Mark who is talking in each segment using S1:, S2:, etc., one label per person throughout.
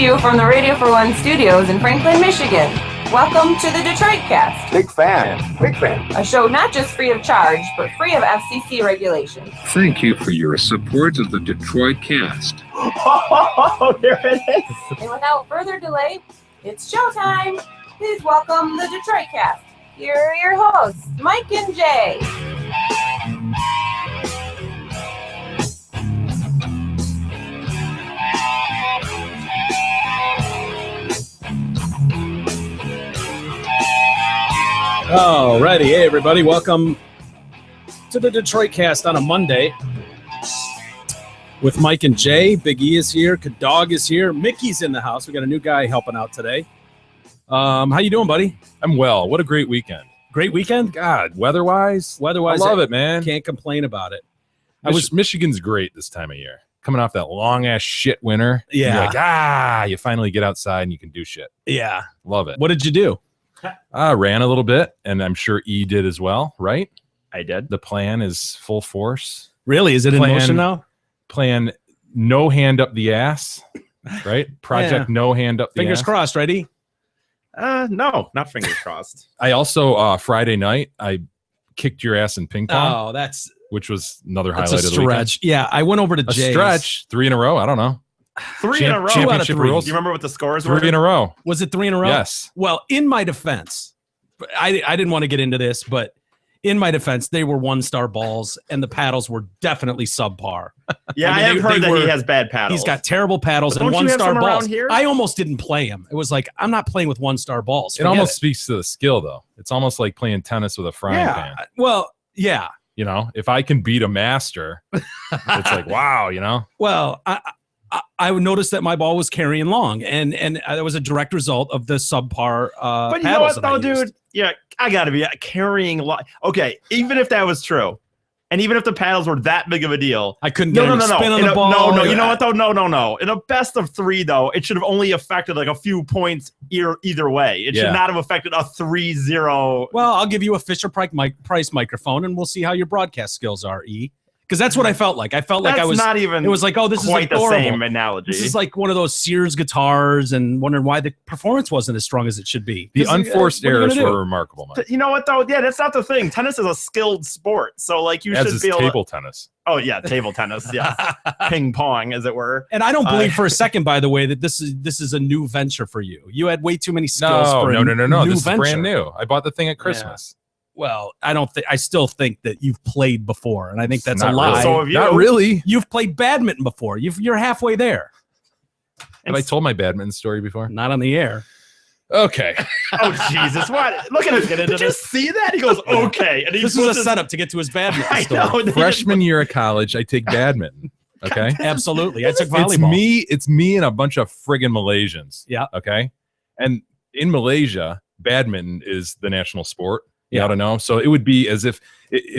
S1: you from the Radio for One studios in Franklin, Michigan. Welcome to the Detroit Cast.
S2: Big fan.
S1: A show not just free of charge, but free of FCC regulations.
S3: Thank you for your support of the Detroit Cast.
S2: Oh, there it is.
S1: And without further delay, it's showtime. Please welcome the Detroit Cast. Here are your hosts, Mike and Jay.
S4: Alrighty, hey everybody, welcome to the Detroit Cast on a Monday with Mike and Jay. Big E is here, Dog is here, Mickey's in the house. We got a new guy helping out today. How you doing, buddy?
S5: I'm well. What a great weekend.
S4: Great weekend?
S5: God, weather-wise, I love it, man.
S4: Can't complain about it.
S5: Michigan's great this time of year. Coming off that long-ass shit winter.
S4: Yeah.
S5: You're like, you finally get outside and you can do shit.
S4: Yeah.
S5: Love it.
S4: What did you do?
S5: I ran a little bit, and I'm sure E did as well, right?
S2: I did.
S5: The plan is full force.
S4: Really? Is it in motion now?
S5: Plan no hand up the ass, right? Project no hand up the
S4: Fingers
S5: ass.
S4: crossed, ready?
S2: No, not fingers crossed.
S5: I also, Friday night, I kicked your ass in ping pong, which was another
S4: that's
S5: highlight
S4: a
S5: of the weekend.
S4: stretch. Yeah, I went over to
S5: A
S4: Jay's.
S5: stretch, 3 in a row. I don't know.
S2: Three in a row.
S4: Two out of
S5: Championship
S4: three.
S5: rules.
S2: Do you remember what the scores were?
S5: 3 in a row.
S4: Was it 3 in a row?
S5: Yes.
S4: Well, in my defense, I didn't want to get into this, but in my defense, they were 1-star balls, and the paddles were definitely subpar.
S2: Yeah, I
S4: mean,
S2: have heard that he has bad paddles.
S4: He's got terrible paddles
S2: But
S4: and
S2: don't you have
S4: 1-star
S2: some around
S4: balls.
S2: here?
S4: I almost didn't play him. It was like, I'm not playing with 1-star balls.
S5: It almost speaks to the skill, though. It's almost like playing tennis with a frying pan.
S4: Well, yeah.
S5: You know, if I can beat a master, it's like, wow, you know?
S4: Well, I would notice that my ball was carrying long, and that was a direct result of the subpar
S2: But you know what, though, dude? Yeah, I got to be carrying a lot. Okay, even if that was true, and even if the paddles were that big of a deal,
S4: I couldn't get any spin on the ball.
S2: No. You know what, though? No. In a best of 3, though, it should have only affected like a few points either way. It should not have affected a 3-0.
S4: Well, I'll give you a Fisher-Price microphone, and we'll see how your broadcast skills are, E. Because that's what I felt like. I felt like I was
S2: not even.
S4: It was like, oh, this is
S2: quite
S4: adorable.
S2: the same analogy.
S4: This is like one of those Sears guitars, and wondering why the performance wasn't as strong as it should be.
S5: The unforced errors were remarkable, Mike.
S2: You know what, though? Yeah, that's not the thing. Tennis is a skilled sport, so like you should be able
S5: table tennis.
S2: Oh yeah, table tennis. Yeah, ping pong, as it were.
S4: And I don't believe for a second, by the way, that this is a new venture for you. You had way too many skills for
S5: no.
S4: new
S5: This
S4: venture.
S5: is brand new. I bought the thing at Christmas.
S4: Well, I still think that you've played before, and I think that's a
S5: Not
S4: lie.
S5: really.
S2: So have you.
S5: Not really.
S4: You've played badminton before. You're halfway there.
S5: Have I told my badminton story before?
S4: Not on the air.
S5: Okay.
S2: Oh Jesus! What? Look at him. Did you see that? He goes okay, and he
S4: This was a setup to get to his badminton
S2: I
S4: story.
S2: know.
S5: Freshman year of college, I take badminton. Okay.
S4: Absolutely. I took volleyball.
S5: It's me and a bunch of friggin' Malaysians.
S4: Yeah.
S5: Okay. And in Malaysia, badminton is the national sport. You
S4: Yeah.
S5: ought to know. So it would be as if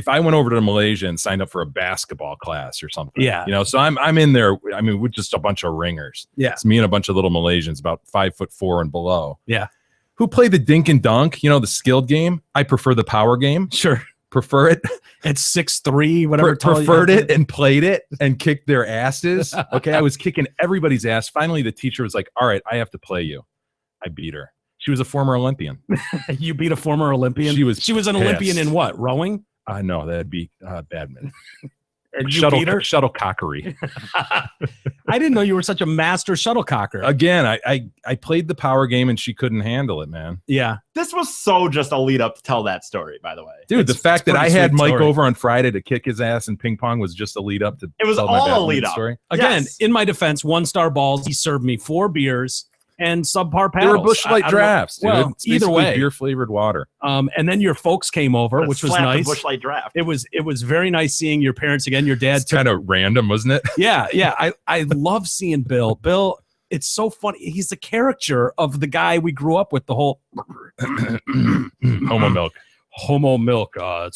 S5: I went over to Malaysia and signed up for a basketball class or something.
S4: Yeah.
S5: You know, so I'm in there. I mean, we're just a bunch of ringers.
S4: Yeah.
S5: It's me and a bunch of little Malaysians, about 5'4" and below.
S4: Yeah.
S5: Who play the dink and dunk, you know, the skilled game. I prefer the power game.
S4: Sure.
S5: Prefer it.
S4: It's 6'3", whatever. tall you
S5: Preferred
S4: are.
S5: it and played it and kicked their asses. Okay. I was kicking everybody's ass. Finally, the teacher was like, all right, I have to play you. I beat her. She was a former Olympian.
S4: You beat a former Olympian?
S5: She was
S4: an Olympian in what? Rowing?
S5: No, that'd be badminton.
S4: And you beat her?
S5: Shuttlecockery.
S4: I didn't know you were such a master shuttlecocker.
S5: Again, I played the power game and she couldn't handle it, man.
S4: Yeah.
S2: This was so just a lead up to tell that story, by the way.
S5: Dude, the fact that I
S4: pretty
S5: had
S4: sweet
S5: Mike
S4: story.
S5: over on Friday to kick his ass in ping pong was just a lead up to
S2: It was
S5: tell my
S2: all a
S5: badminton
S2: lead up.
S5: story.
S4: Again,
S2: Yes.
S4: in my defense, 1-star balls. He served me 4 beers and subpar paddles.
S5: They were Busch Light
S4: I don't know-
S5: drafts, dude.
S4: Well,
S5: It's
S4: either
S5: basically
S4: way.
S5: beer flavored water.
S4: And then your folks came over, which was nice.
S2: Busch Light draft.
S4: It was very nice seeing your parents again. Your dad
S5: It's kind of random, wasn't it?
S4: Yeah. I love seeing Bill. Bill, it's so funny. He's the caricature of the guy we grew up with. The whole
S5: Homo milk.
S4: homo milk.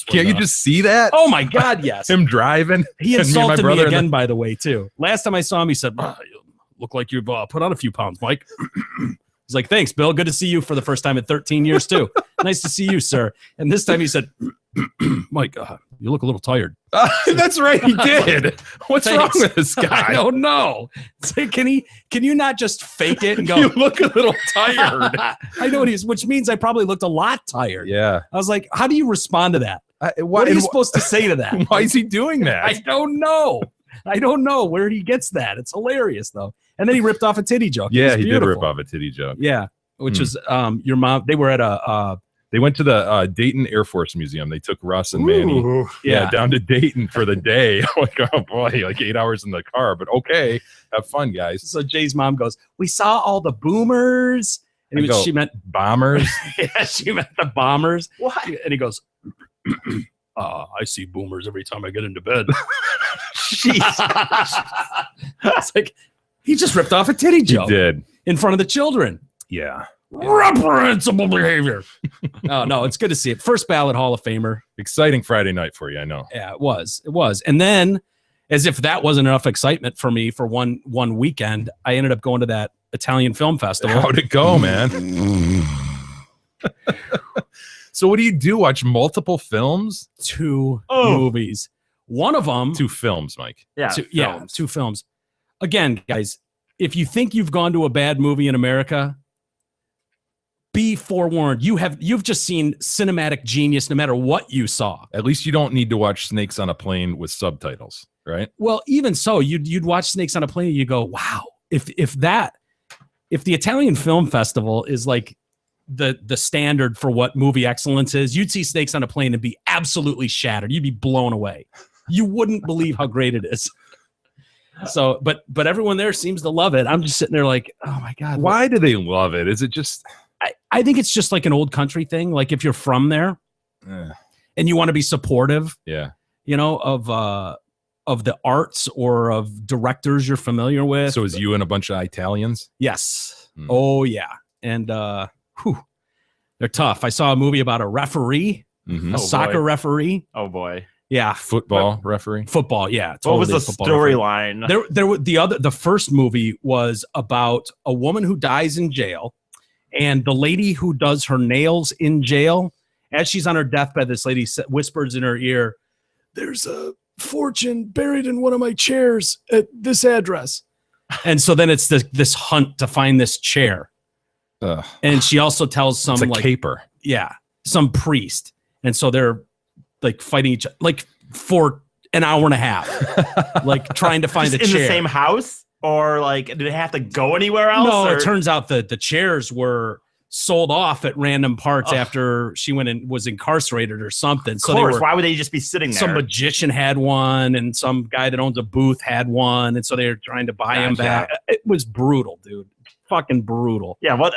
S5: Can't you just see that?
S4: Oh my God, yes.
S5: Him driving.
S4: He
S5: and
S4: insulted me
S5: brother in
S4: again,
S5: the-
S4: by the way, too. Last time I saw him, he said, "You look like you've put on a few pounds, Mike." He's like, "Thanks, Bill. Good to see you for the first time in 13 years, too. Nice to see you, sir." And this time he said, "Mike, you look a little tired.
S5: That's right, he did. What's wrong
S4: Thanks.
S5: with this guy?
S4: I don't know. So can you not just fake it and go,
S5: You look a little tired.
S4: I know what he is, which means I probably looked a lot tired.
S5: Yeah.
S4: I was like, how do you respond to that?
S5: Why,
S4: What are you supposed to say to that?
S5: why is he doing that?
S4: I don't know. I don't know where he gets that. It's hilarious though. And then he ripped off a titty joke. It
S5: Yeah,
S4: was
S5: he did
S4: beautiful.
S5: rip off a titty joke.
S4: Yeah, which was your mom. They were at
S5: They went to the Dayton Air Force Museum. They took Russ and Manny down to Dayton for the day. I'm like, oh boy, like 8 hours in the car, but okay, have fun, guys.
S4: So Jay's mom goes, we saw all the boomers. And she meant
S5: bombers.
S4: yeah, she meant the bombers.
S2: What?
S4: And he goes, I see boomers every time I get into bed. It's like, he just ripped off a titty
S5: He
S4: joke
S5: did.
S4: in front of the children.
S5: Yeah.
S4: Reprehensible behavior. Oh, no, it's good to see it. First ballot Hall of Famer.
S5: Exciting Friday night for you, I know.
S4: Yeah, it was. It was. And then, as if that wasn't enough excitement for me for one weekend, I ended up going to that Italian film festival.
S5: How'd it go, man? So what do you do? Watch multiple films?
S4: Two movies. One of them.
S5: Two films, Mike.
S2: Yeah.
S4: Two films. Again, guys, if you think you've gone to a bad movie in America, be forewarned. You've just seen cinematic genius no matter what you saw.
S5: At least you don't need to watch Snakes on a Plane with subtitles, right?
S4: Well, even so, you'd watch Snakes on a Plane and you go, wow, if the Italian Film Festival is like the standard for what movie excellence is, you'd see Snakes on a Plane and be absolutely shattered. You'd be blown away. You wouldn't believe how great it is. So, but everyone there seems to love it. I'm just sitting there like, oh my God.
S5: Why do they love it? Is it just
S4: I think it's just like an old country thing. Like if you're from there and you want to be supportive,
S5: yeah,
S4: of the arts or of directors you're familiar with.
S5: So is you and a bunch of Italians?
S4: Yes. Oh yeah. And they're tough. I saw a movie about a referee,
S5: Mm-hmm.
S4: a soccer referee.
S2: Oh boy.
S4: Yeah.
S5: Football referee.
S4: Football. Yeah.
S2: What was
S4: totally
S2: the
S4: football referee.
S2: storyline?
S4: The first movie was about a woman who dies in jail, and the lady who does her nails in jail, as she's on her deathbed, this lady whispers in her ear, "There's a fortune buried in one of my chairs at this address." And so then it's this hunt to find this chair. And she also tells some
S5: it's a caper.
S4: some priest. And so they're like fighting each other like for an hour and a half, like trying to find a chair.
S2: In the same house? Or like, did they have to go anywhere else?
S4: No,
S2: or?
S4: it turns out that the chairs were sold off at random parts after she went and was incarcerated or something.
S2: So why would they just be sitting there?
S4: Some magician had one, and some guy that owns a booth had one, and so they were trying to buy him back. It was brutal, dude. Fucking brutal.
S2: Yeah. What?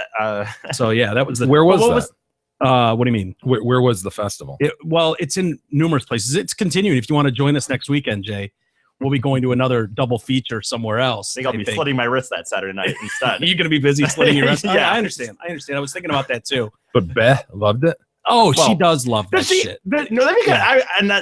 S4: So yeah, that was the.
S5: Where was that?
S4: What do you mean?
S5: Where was the festival?
S4: Well, it's in numerous places. It's continuing. If you want to join us next weekend, Jay, we'll be going to another double feature somewhere else.
S2: I think I'll be slitting my wrist that Saturday night instead.
S4: Are you going to be busy slitting your wrist?
S2: Yeah.
S4: I understand. I was thinking about that too.
S5: But Beth loved it.
S4: Oh,
S2: Well,
S4: she does love that shit.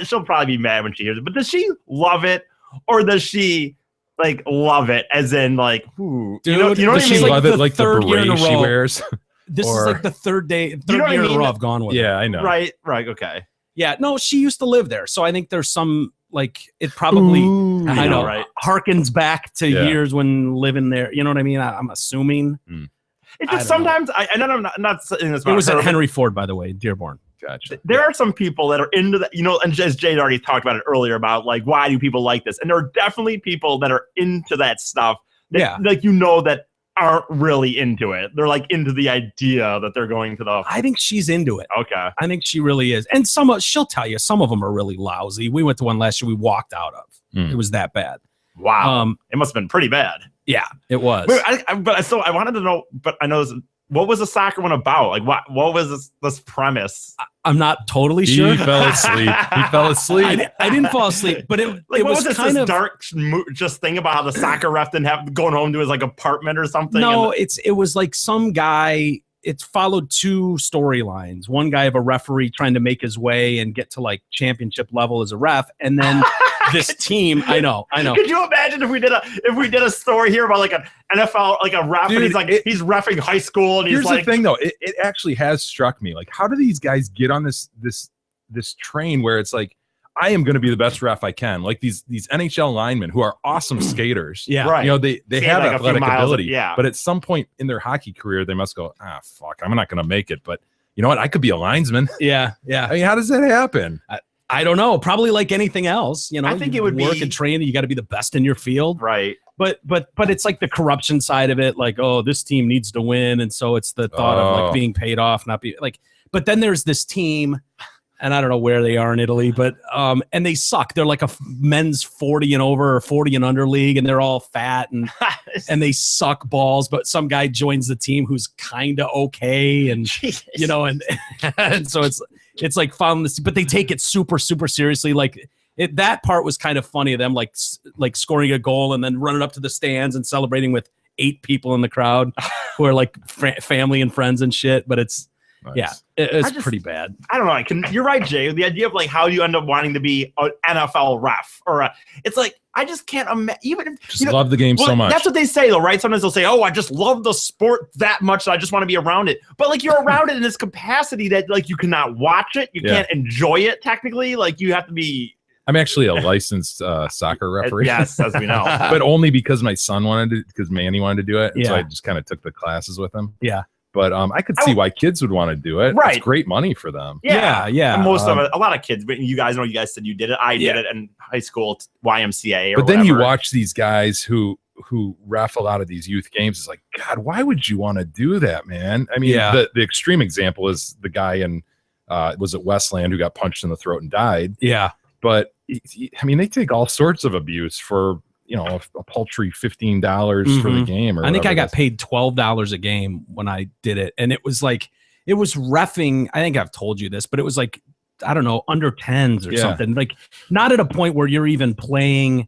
S2: She'll probably be mad when she hears it. But does she love it, or does she like love it? As in, like, ooh,
S4: Dude,
S2: you know what
S5: Does
S2: I
S5: she
S2: mean?
S4: like
S5: love
S4: the
S5: it like the
S4: third year in a
S5: beret she
S4: row.
S5: wears?
S4: This is
S5: Or-
S4: like the third
S2: know
S4: year
S2: what I
S4: in a
S2: mean?
S4: row I've gone with it.
S5: Yeah, I know.
S2: Right. Okay.
S4: Yeah, no, she used to live there. So I think there's some, like, it probably,
S5: Ooh.
S4: I know,
S2: right?
S4: harkens back to
S5: Yeah.
S4: years when living there. You know what I mean? I'm assuming.
S2: It's
S4: I
S2: just
S4: don't know.
S2: sometimes I know I'm not saying this
S4: It
S2: about
S4: was
S2: her,
S4: at
S2: but
S4: Henry Ford, by the way, Dearborn.
S5: Gotcha.
S2: there are some people that are into that, and as Jade already talked about it earlier about like, why do people like this? And there are definitely people that are into that stuff that,
S4: Yeah.
S2: like, that aren't really into it. They're like into the idea that they're going to the.
S4: I think she's into it.
S2: Okay.
S4: I think she really is. And she'll tell you, some of them are really lousy. We went to one last year we walked out of.
S5: Mm.
S4: It was that bad.
S2: Wow. It must have been pretty bad.
S4: Yeah, it was.
S2: Wait, I wanted to know, but I know what was the soccer one about? Like, what was this premise?
S4: I'm not totally
S5: He
S4: sure.
S5: fell asleep. He fell asleep.
S4: I didn't fall asleep, but it
S2: Like, what was this
S4: kind of
S2: dark just thing about how the soccer ref didn't have going home to his like apartment or something?
S4: No, it was like some guy. It followed two storylines. One guy of a referee trying to make his way and get to like championship level as a ref, and then this team. I know.
S2: Could you imagine if we did a story here about like an NFL, like a ref,
S5: Dude,
S2: and he's like he's reffing high school, and he's
S5: Here's
S2: like,
S5: the thing, though. It actually has struck me. Like, how do these guys get on this train where it's like, I am going to be the best ref I can. Like these NHL linemen who are awesome skaters.
S4: Yeah.
S2: Right.
S5: You know, they have
S2: like a few
S5: athletic
S2: miles,
S5: ability.
S2: yeah.
S5: But at some point in their hockey career, they must go, fuck, I'm not going to make it. But you know what? I could be a linesman.
S4: Yeah.
S5: I mean, how does that happen?
S4: I don't know. Probably like anything else. You know,
S2: I think
S4: you
S2: it would
S4: work
S2: be-
S4: and train. You got to be the best in your field.
S2: Right.
S4: But it's like the corruption side of it. Like, oh, this team needs to win, and so it's the thought of like being paid off, not be like. But then there's this team, and I don't know where they are in Italy, but and they suck. They're like a men's 40 and over or 40 and under league, and they're all fat and and they suck balls. But some guy joins the team who's kind of okay, and you know, and and so it's like following this, but they take it super seriously. Like that part was kind of funny of them, like scoring a goal and then running up to the stands and celebrating with 8 people in the crowd who are like family and friends and shit. But it's.
S5: Nice.
S4: Yeah, it's pretty bad.
S2: I don't know. You're right, Jay. The idea of like how you end up wanting to be an NFL ref it's like I just can't imagine. Even if
S5: Just love the game so much.
S2: That's what they say, though, right? Sometimes they'll say, "Oh, I just love the sport that much that I just want to be around it." But like you're around it in this capacity that like you cannot watch it, you can't enjoy it technically. Like you have to be.
S5: I'm actually a licensed soccer referee.
S2: Yes, as we know.
S5: But only because my son wanted to, because Manny wanted to do it.
S4: Yeah.
S5: So I just kind of took the classes with him.
S4: Yeah.
S5: But I could see why kids would want to do it.
S2: Right.
S5: It's great money for them.
S4: Yeah.
S2: And most of it, a lot of kids, but you guys know, you guys said you did it. I did it in high school, YMCA or
S5: But then
S2: whatever.
S5: you watch these guys who ref a lot of these youth games. It's like, God, why would you want to do that, man? I mean, the extreme example is the guy in was it Westland who got punched in the throat and died.
S4: Yeah.
S5: But I mean, they take all sorts of abuse for, you know, a paltry $15 for the game. Or
S4: I think I
S5: whatever
S4: got paid $12 a game when I did it. And it was like, it was reffing. I think I've told you this, but it was like, I don't know, under 10s or something. Like not at a point where you're even playing,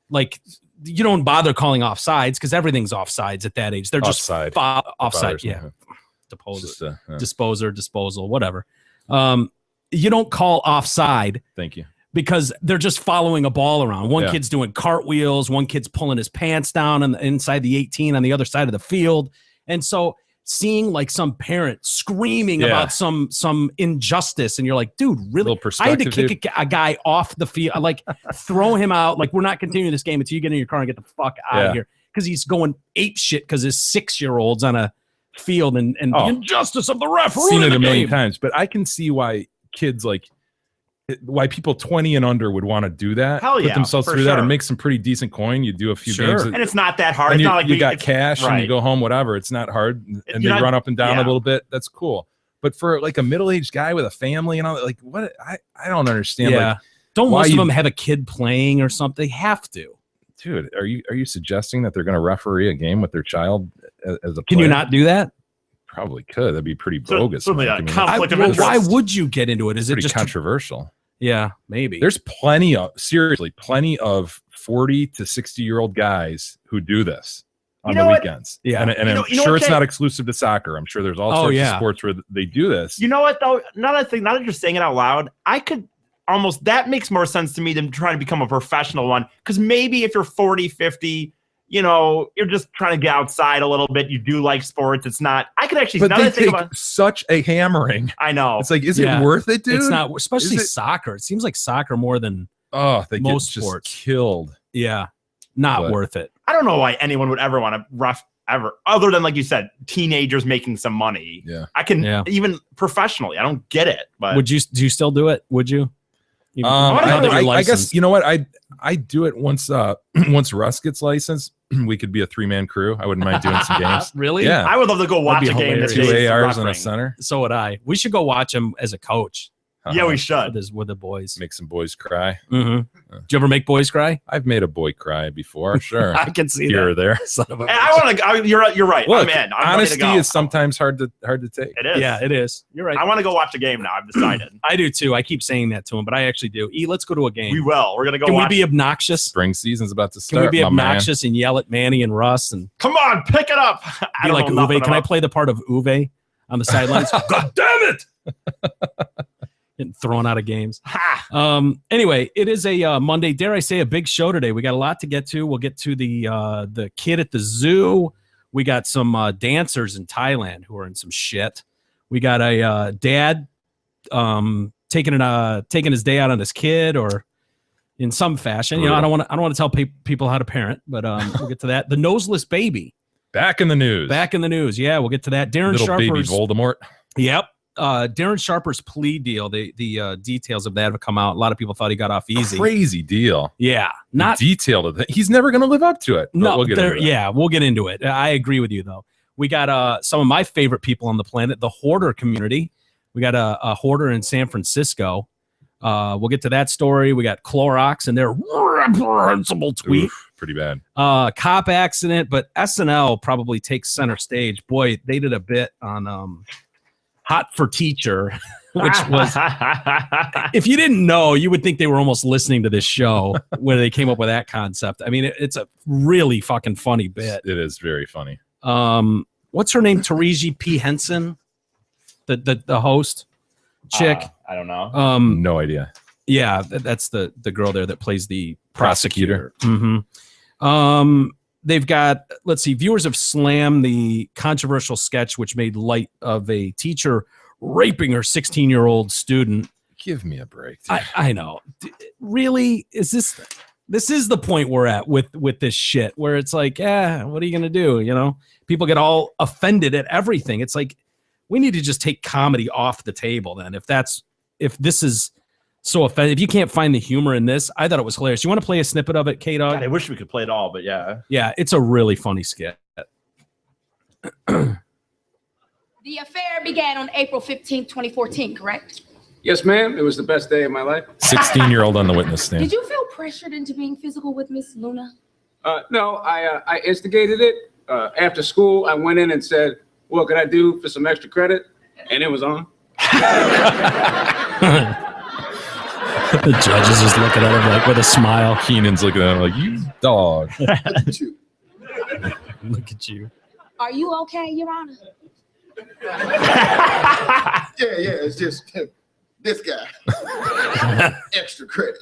S4: like you don't bother calling offsides because everything's offsides at that age. They're just
S5: Offside.
S4: offside. Yeah. Disposal, whatever. You don't call offside.
S5: Thank you.
S4: Because they're just following a ball around. One kid's doing cartwheels. One kid's pulling his pants down on inside the 18 on the other side of the field. And so seeing like some parent screaming about some injustice, and you're like, dude, really? I had to kick a guy off the field, like throw him out. Like, we're not continuing this game until you get in your car and get the fuck out of here. Because he's going ape shit because his 6-year-old's on a field and the injustice of the ref.
S5: Seen it a million times, but I can see why kids why people 20 and under would want to do that.
S2: Hell yeah,
S5: put themselves through that and make some pretty decent coin. You do a few games,
S2: and it's not that hard.
S5: And
S2: it's not like
S5: you got cash and you go home, whatever. It's not hard, and they run up and down a little bit. That's cool. But for like a middle-aged guy with a family and all that, like what? I don't understand.
S4: Yeah.
S5: Like,
S4: don't most of them have a kid playing or something? They have to.
S5: Dude, are you suggesting that they're going to referee a game with their child as a player?
S4: Can you not do that?
S5: Probably could. That'd be pretty bogus.
S2: Conflict of interest.
S4: Why would you get into it? Is it just
S5: controversial?
S4: Yeah, maybe.
S5: There's plenty of 40 to 60-year-old guys who do this on the weekends.
S4: Yeah.
S5: And I'm sure it's not exclusive to soccer. I'm sure there's all sorts of sports where they do this.
S2: You know what, though? Now that you're saying it out loud, I could almost, that makes more sense to me than trying to become a professional one. Because maybe if you're 40, 50, you know, you're just trying to get outside a little bit. You do like sports. It's not. I could actually.
S5: But they take such a hammering.
S2: I know.
S5: It's like, is it worth it, dude?
S4: It's not, especially soccer. It seems like soccer more than most sports.
S5: Killed.
S4: Yeah, not worth it.
S2: I don't know why anyone would ever want to ref ever, other than like you said, teenagers making some money.
S5: Yeah,
S2: I can even professionally. I don't get it. But
S4: do you still do it? Would you?
S5: I guess you know what I do it once. Once Russ gets licensed, we could be a 3-man crew. I wouldn't mind doing some games.
S4: Really?
S5: Yeah,
S2: I would love to go watch a game.
S5: 2 ARs in a center.
S4: So would I. We should go watch him as a coach.
S2: Yeah, we should.
S4: With the boys.
S5: Make some boys cry.
S4: Mm-hmm. Did you ever make boys cry?
S5: I've made a boy cry before. Sure.
S4: I can see
S5: here or there.
S2: And I want to. You're right.
S5: Look,
S2: I'm
S5: honesty is sometimes hard to take.
S2: It is.
S4: Yeah, it is. You're right.
S2: I want to go watch a game now. I've decided.
S4: I do too. I keep saying that to him, but I actually do. Let's go to a game.
S2: We will. We're gonna go.
S4: Can
S2: watch
S4: we be obnoxious?
S5: Spring season's about to start.
S4: Can we be obnoxious and yell at Manny and Russ and
S2: come on, pick it up?
S4: Be like Uwe. Can I play the part of Uwe on the sidelines? God damn it! Getting thrown out of games. Anyway, it is a Monday. Dare I say a big show today? We got a lot to get to. We'll get to the kid at the zoo. We got some dancers in Thailand who are in some shit. We got a dad taking his day out on his kid or in some fashion. You know, I don't want to tell people how to parent, but we'll get to that. The Noseless Baby.
S5: Back in the news.
S4: Yeah, we'll get to that. Darren
S5: Little
S4: Sharper's
S5: baby Voldemort.
S4: Yep. Darren Sharper's plea deal. The details of that have come out. A lot of people thought he got off easy.
S5: Crazy deal.
S4: Yeah, not
S5: detailed of it. He's never going to live up to it.
S4: No,
S5: we'll get into it.
S4: Yeah, we'll get into it. I agree with you though. We got some of my favorite people on the planet, the hoarder community. We got a hoarder in San Francisco. We'll get to that story. We got Clorox and their reprehensible tweet.
S5: Oof, pretty bad.
S4: Cop accident, but SNL probably takes center stage. Boy, they did a bit on Hot for Teacher, which was, if you didn't know, you would think they were almost listening to this show where they came up with that concept. I mean, it's a really fucking funny bit.
S5: It is very funny.
S4: What's her name? Taraji P. Henson, the host chick.
S2: I don't know.
S5: No idea.
S4: Yeah, that's the girl there that plays the
S5: Prosecutor.
S4: Mm-hmm. They've got, let's see, viewers of Slam, the controversial sketch which made light of a teacher raping her 16-year-old student.
S5: Give me a break.
S4: I know. Really? Is this is the point we're at with this shit where it's like, what are you going to do? You know, people get all offended at everything. It's like, we need to just take comedy off the table then. If this is so offensive, if you can't find the humor in this, I thought it was hilarious. You want to play a snippet of it, K-Dog?
S2: I wish we could play it all, but yeah.
S4: Yeah, it's a really funny skit.
S6: The affair began on April 15, 2014, correct?
S7: Yes, ma'am. It was the best day of my life.
S5: 16-year-old on the witness stand.
S6: Did you feel pressured into being physical with Miss Luna?
S7: No, I instigated it. After school, I went in and said, what could I do for some extra credit? And it was on.
S4: The judge is just looking at him like with a smile.
S5: Keenan's looking at him like, you dog.
S4: Look at you.
S6: Are you okay, Your Honor?
S8: Yeah, it's just this guy. Extra credit.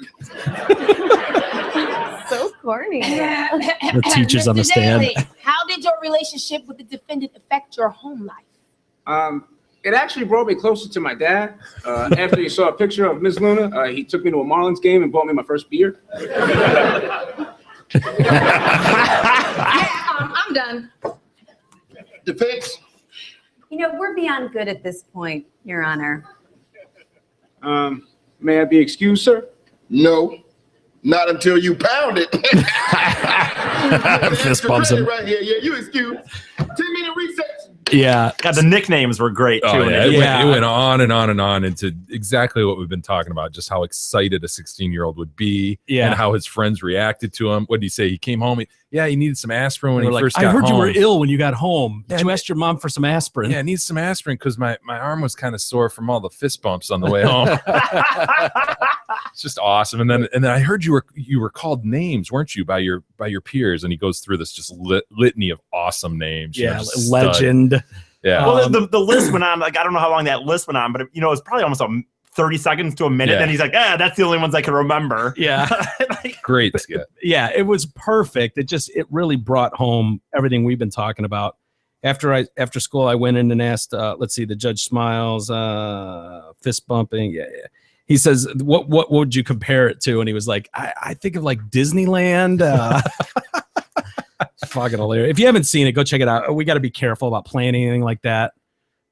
S1: So corny.
S4: The teacher's on the
S6: Mr.
S4: stand.
S6: Daly, how did your relationship with the defendant affect your home life?
S7: It actually brought me closer to my dad. After he saw a picture of Miss Luna, he took me to a Marlins game and bought me my first beer.
S6: I'm done.
S8: Defense.
S9: You know, we're beyond good at this point, Your Honor.
S7: May I be excused, sir?
S8: No, not until you pound it.
S4: Fist bumps him.
S8: Right here. Yeah, you excuse. 10-minute recess.
S4: Yeah.
S2: God, the nicknames were great too.
S5: Oh, yeah.
S4: Yeah.
S5: It went on and on and on into exactly what we've been talking about, just how excited a 16-year-old would be and how his friends reacted to him. What did he say? He came home. He needed some aspirin when he first got home.
S4: I heard you were ill when you got home. Did you ask your mom for some aspirin?
S5: Yeah, I need some aspirin because my arm was kind of sore from all the fist bumps on the way home. It's just awesome. And then I heard you were called names, weren't you, by your peers? And he goes through this just litany of awesome names.
S4: Yeah, legend.
S5: Yeah.
S2: Well, the list went on. Like, I don't know how long that list went on, but it was probably almost 30 seconds to a minute.
S5: Yeah.
S2: And he's like, that's the only ones I can remember.
S4: Yeah.
S5: Great skit.
S4: Yeah, it was perfect. It really brought home everything we've been talking about. After school, I went in and asked, let's see, the judge smiles, fist bumping. Yeah. He says, what would you compare it to? And he was like, I think of like Disneyland. Fucking hilarious. If you haven't seen it, go check it out. We got to be careful about playing anything like that,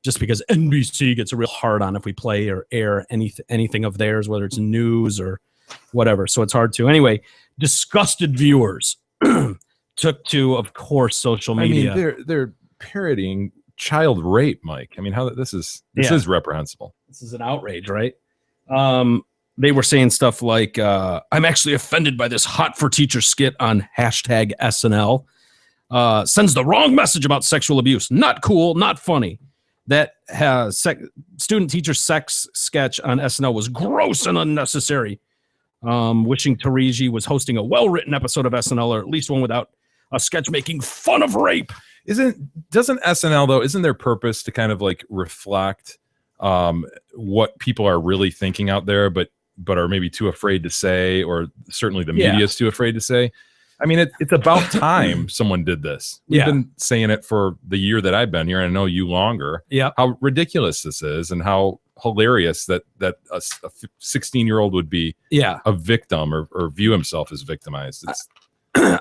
S4: just because NBC gets a real hard on if we play or air anything of theirs, whether it's news or whatever. So it's hard to. Anyway, disgusted viewers took to, of course, social media.
S5: I mean, they're parodying child rape, Mike. I mean, this is reprehensible.
S4: This is an outrage, right? They were saying stuff like, I'm actually offended by this Hot for Teacher skit on #SNL. Sends the wrong message about sexual abuse. Not cool, not funny. That student-teacher sex sketch on SNL was gross and unnecessary. Wishing Taraji was hosting a well-written episode of SNL, or at least one without a sketch making fun of rape.
S5: Doesn't SNL, though, isn't their purpose to kind of like reflect what people are really thinking out there, but are maybe too afraid to say, or certainly the media is too afraid to say? I mean, it's about time someone did this. We've been saying it for the year that I've been here, and I know you longer.
S4: Yeah,
S5: how ridiculous this is, and how hilarious that a 16-year-old would be a victim or view himself as victimized. It's,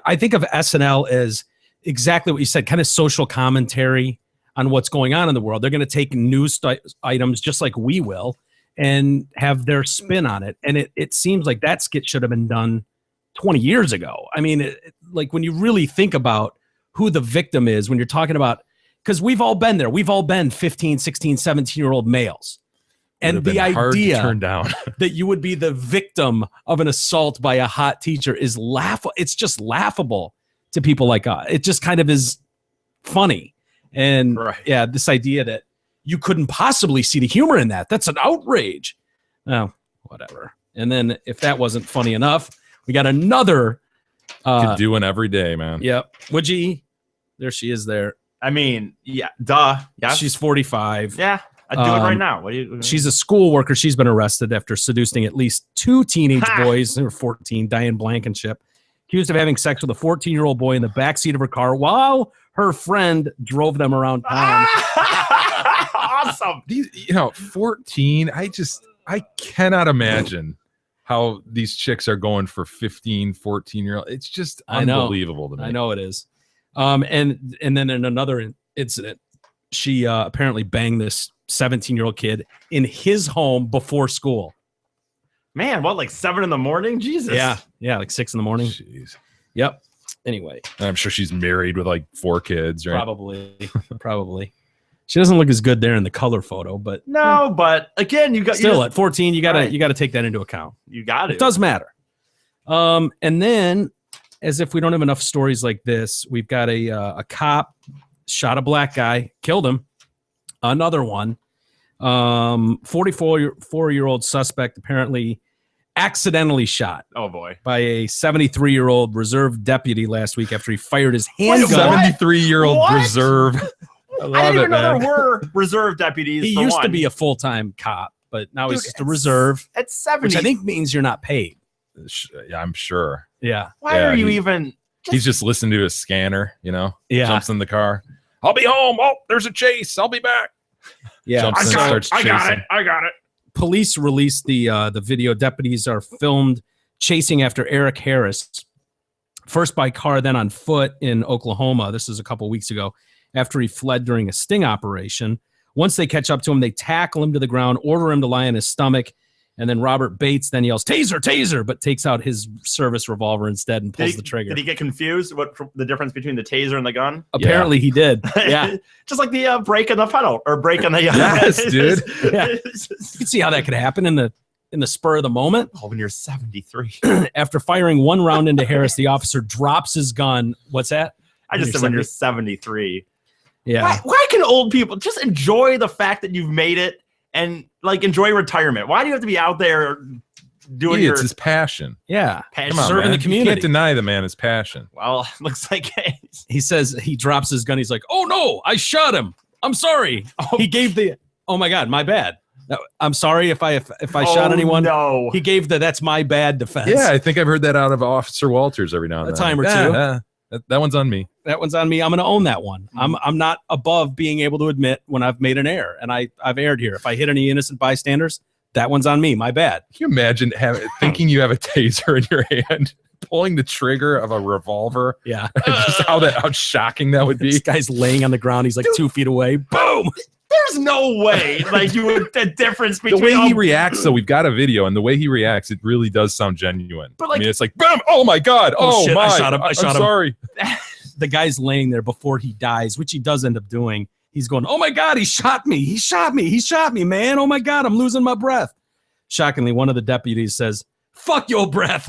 S4: I think of SNL as exactly what you said, kind of social commentary on what's going on in the world. They're going to take news items just like we will and have their spin on it. And it seems like that skit should have been done 20 years ago. I mean, like when you really think about who the victim is, when you're talking about, because we've all been there. We've all been 15, 16, 17-year-old males. And the idea
S5: turn down.
S4: that you would be the victim of an assault by a hot teacher is laughable. It's just laughable to people like us. It just kind of is funny. And this idea that you couldn't possibly see the humor in that. That's an outrage. Oh, whatever. And then if that wasn't funny enough, we got another.
S5: Could do one every day, man.
S4: Yep. Would you? There she is there.
S2: I mean, yeah, duh. Yeah.
S4: She's 45.
S2: Yeah. I'd do it right now. What do you?
S4: She's a school worker. She's been arrested after seducing at least 2 teenage boys. They were 14. Diane Blankenship, accused of having sex with a 14-year-old boy in the backseat of her car while her friend drove them around town.
S2: Awesome.
S5: These, 14. I cannot imagine how these chicks are going for 15, 14-year-old. It's just unbelievable to me.
S4: I know it is. And then in another incident, she apparently banged this 17-year-old kid in his home before school.
S2: Man, what, like 7 a.m? Jesus.
S4: Yeah, like 6 a.m.
S5: Jeez.
S4: Yep. Anyway,
S5: and I'm sure she's married with like 4 kids, right?
S4: Probably. She doesn't look as good there in the color photo, but
S2: no. But again,
S4: at 14, you gotta take that into account.
S2: You got it.
S4: It does matter. And then, as if we don't have enough stories like this, we've got a cop shot a black guy, killed him. Another one, 44-year-old suspect apparently accidentally shot.
S2: Oh boy!
S4: By a 73-year-old reserve deputy last week after he fired his handgun.
S5: 73-year-old reserve. I
S2: didn't even know there were reserve deputies.
S4: He used to be a full-time cop, but now he's just a reserve.
S2: At 70,
S4: which I think means you're not paid.
S5: Yeah, I'm sure.
S4: Yeah.
S2: Why are you even?
S5: He's just listening to his scanner.
S4: Yeah.
S5: Jumps in the car. I'll be home. Oh, there's a chase. I'll be back.
S4: Yeah.
S5: Jumps in, starts chasing.
S2: I got it.
S4: Police released the video. Deputies are filmed chasing after Eric Harris, first by car, then on foot in Oklahoma. This is a couple weeks ago after he fled during a sting operation. Once they catch up to him, they tackle him to the ground, order him to lie on his stomach, and then Robert Bates then yells, "Taser, taser," but takes out his service revolver instead and pulls the trigger.
S2: Did he get confused? What the difference between the taser and the gun?
S4: Apparently he did. Yeah.
S2: Just like the break in the funnel or break in the
S5: yes, dude.
S4: Yeah. You can see how that could happen in the spur of the moment.
S2: Oh, when you're 73.
S4: After firing one round into Harris, the officer drops his gun. What's that?
S2: I just said when you're 73.
S4: Yeah.
S2: Why can old people just enjoy the fact that you've made it and like enjoy retirement? Why do you have to be out there doing
S5: it's his passion?
S4: Yeah.
S5: Come on,
S4: serving
S5: man.
S4: the community.
S5: You can't deny the man his passion.
S2: Well, looks like
S4: he says he drops his gun. He's like, "Oh no, I shot him. I'm sorry."
S2: Oh.
S4: He gave oh my God, my bad. I'm sorry if I shot anyone.
S2: No.
S4: He gave that's my bad defense.
S5: Yeah, I think I've heard that out of Officer Walters every now and then.
S4: A time or two.
S5: That one's on me.
S4: That one's on me. I'm going to own that one. I'm not above being able to admit when I've made an error, and I've erred here. If I hit any innocent bystanders, that one's on me. My bad.
S5: Can you imagine thinking you have a taser in your hand, pulling the trigger of a revolver?
S4: Yeah.
S5: Just how shocking that would be.
S4: This guy's laying on the ground. He's like 2 feet away. Boom.
S2: There's no way, like you would the difference between
S5: the way he reacts. So we've got a video, and the way he reacts, it really does sound genuine.
S2: But like,
S5: I mean, it's like, boom! Oh my God! Oh
S4: shit,
S5: my!
S4: I shot him. I'm
S5: sorry.
S4: The guy's laying there before he dies, which he does end up doing. He's going, "Oh my God! He shot me! He shot me! He shot me, man! Oh my God! I'm losing my breath." Shockingly, one of the deputies says, "Fuck your breath."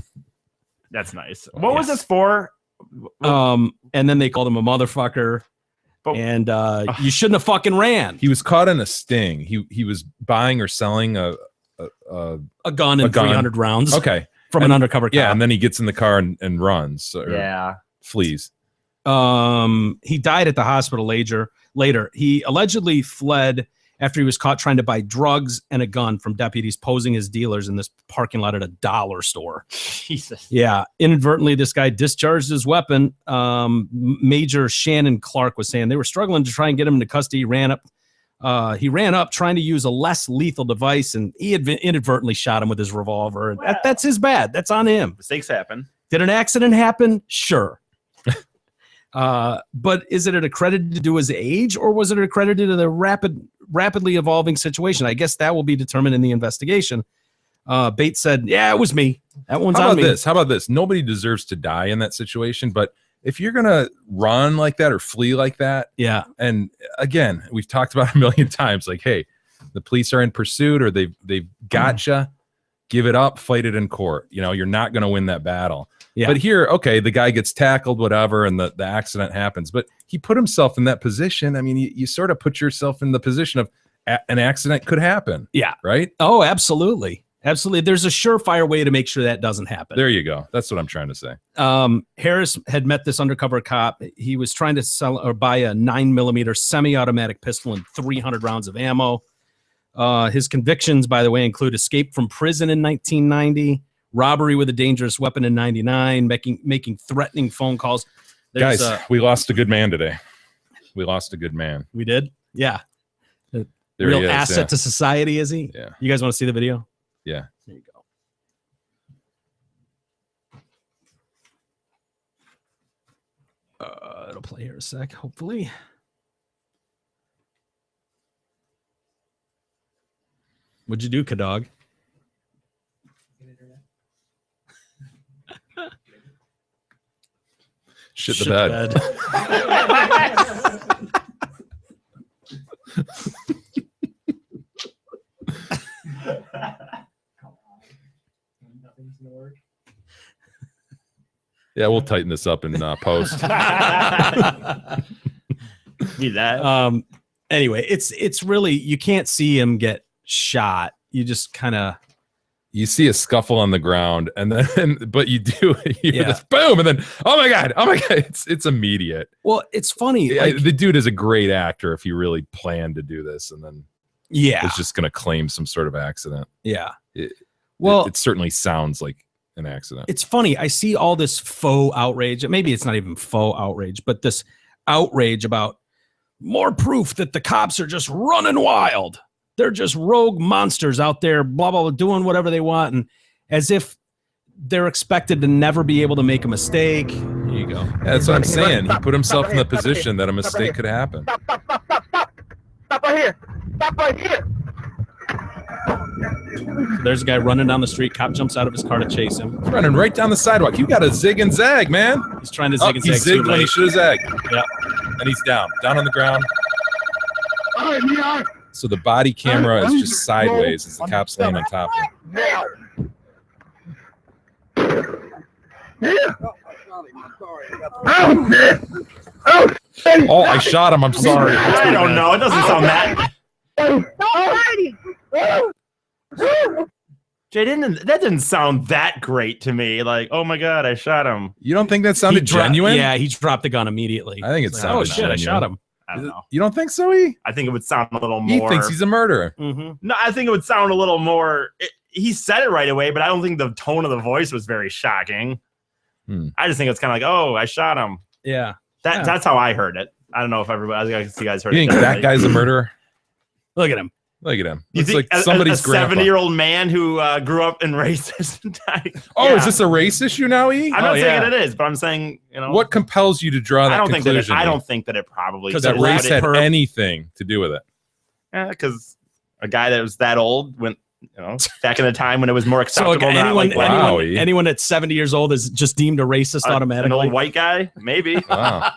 S2: That's nice. What was this for?
S4: And then they called him a motherfucker. And you shouldn't have fucking ran.
S5: He was caught in a sting. He was buying or selling a
S4: gun and 300 rounds.
S5: Okay,
S4: from an undercover cop.
S5: Yeah, and then he gets in the car and runs. Flees.
S4: He died at the hospital later. He allegedly fled after he was caught trying to buy drugs and a gun from deputies posing as dealers in this parking lot at a dollar store.
S2: Jesus.
S4: Yeah. Inadvertently, this guy discharged his weapon. Major Shannon Clark was saying they were struggling to try and get him into custody. He ran up He ran up trying to use a less lethal device, and he inadvertently shot him with his revolver. That's his bad. That's on him.
S2: Mistakes happen.
S4: Did an accident happen? Sure. But is it a credit to his age, or was it a credit to the rapidly evolving situation? I guess that will be determined in the investigation. Bates said, yeah, it was me. That one's on me.
S5: How about this? Nobody deserves to die in that situation, but if you're going to run like that or flee like that,
S4: yeah.
S5: And again, we've talked about a million times, like, hey, the police are in pursuit or they've gotcha, give it up, fight it in court. You know, you're not going to win that battle.
S4: Yeah.
S5: But here, okay, the guy gets tackled, whatever, and the accident happens. But he put himself in that position. I mean, you sort of put yourself in the position of an accident could happen.
S4: Yeah.
S5: Right?
S4: Oh, absolutely. Absolutely. There's a surefire way to make sure that doesn't happen.
S5: There you go. That's what I'm trying to say.
S4: Harris had met this undercover cop. He was trying to sell or buy a 9mm semi-automatic pistol and 300 rounds of ammo. His convictions, by the way, include escape from prison in 1990, robbery with a dangerous weapon in 99, making threatening phone calls.
S5: Guys, we lost a good man today. We lost a good man.
S4: We did? Yeah.
S5: There
S4: Real
S5: he is,
S4: asset to society, is he?
S5: Yeah.
S4: You guys want to see the video?
S5: Yeah.
S4: There you go. It'll play here a sec, hopefully. What'd you do, Kadog?
S5: Shit the bed. Yeah, we'll tighten this up in post.
S2: Need that.
S4: Anyway, it's really, you can't see him get shot. You just kind of,
S5: you see a scuffle on the ground, and then but you do hear this boom, and then oh my god, it's immediate.
S4: Well, it's funny.
S5: The dude is a great actor if he really planned to do this, and then is just going to claim some sort of accident.
S4: Yeah.
S5: It certainly sounds like an accident.
S4: It's funny. I see all this faux outrage. Maybe it's not even faux outrage, but this outrage about more proof that the cops are just running wild. They're just rogue monsters out there, blah, blah, blah, doing whatever they want. And as if they're expected to never be able to make a mistake. Here you go.
S5: Yeah, that's what I'm saying. He put himself in the position that a mistake could happen.
S8: Stop right here. Stop right here.
S4: There's a guy running down the street. Cop jumps out of his car to chase him.
S5: He's running right down the sidewalk. You got to zig and zag, man.
S4: He's trying to zig and zag.
S5: He zigged when he should have zagged.
S4: Yeah.
S5: And he's down on the ground. So the body camera is just sideways as the cop's laying on top of him. Oh, I shot him. I'm sorry.
S2: I don't know. It doesn't sound that. Jay, that didn't sound that great to me. Like, oh my god, I shot him.
S5: You don't think that sounded genuine?
S4: Yeah, he dropped the gun immediately.
S5: I think it sounded
S4: oh shit,
S5: genuine.
S4: I shot him.
S2: I don't know.
S5: You don't think so, E?
S2: I think it would sound a little
S5: He
S2: more.
S5: thinks he's a murderer.
S4: Mm-hmm.
S2: No, I think it would sound a little more. He said it right away, but I don't think the tone of the voice was very shocking. I just think it's kind of like, oh, I shot him.
S4: Yeah.
S2: That's how I heard it. I don't know if everybody. I guess you guys heard
S5: You
S2: it.
S5: think that guy's a murderer?
S4: Look at him.
S5: Look at him.
S2: You
S5: Looks
S2: think
S5: like somebody's
S2: a
S5: grandpa.
S2: 70-year-old man who grew up in racist?
S5: Oh, is this a race issue now, E?
S2: I'm not saying it is, but I'm saying, you know,
S5: what compels you to draw that conclusion?
S2: I don't think that it probably
S5: because that race had anything to do with it.
S2: Yeah, because a guy that was that old went, you know, back in the time when it was more acceptable.
S4: So
S2: like,
S4: anyone that's 70 years old is just deemed a racist automatically.
S2: An old white guy, maybe.
S5: Wow.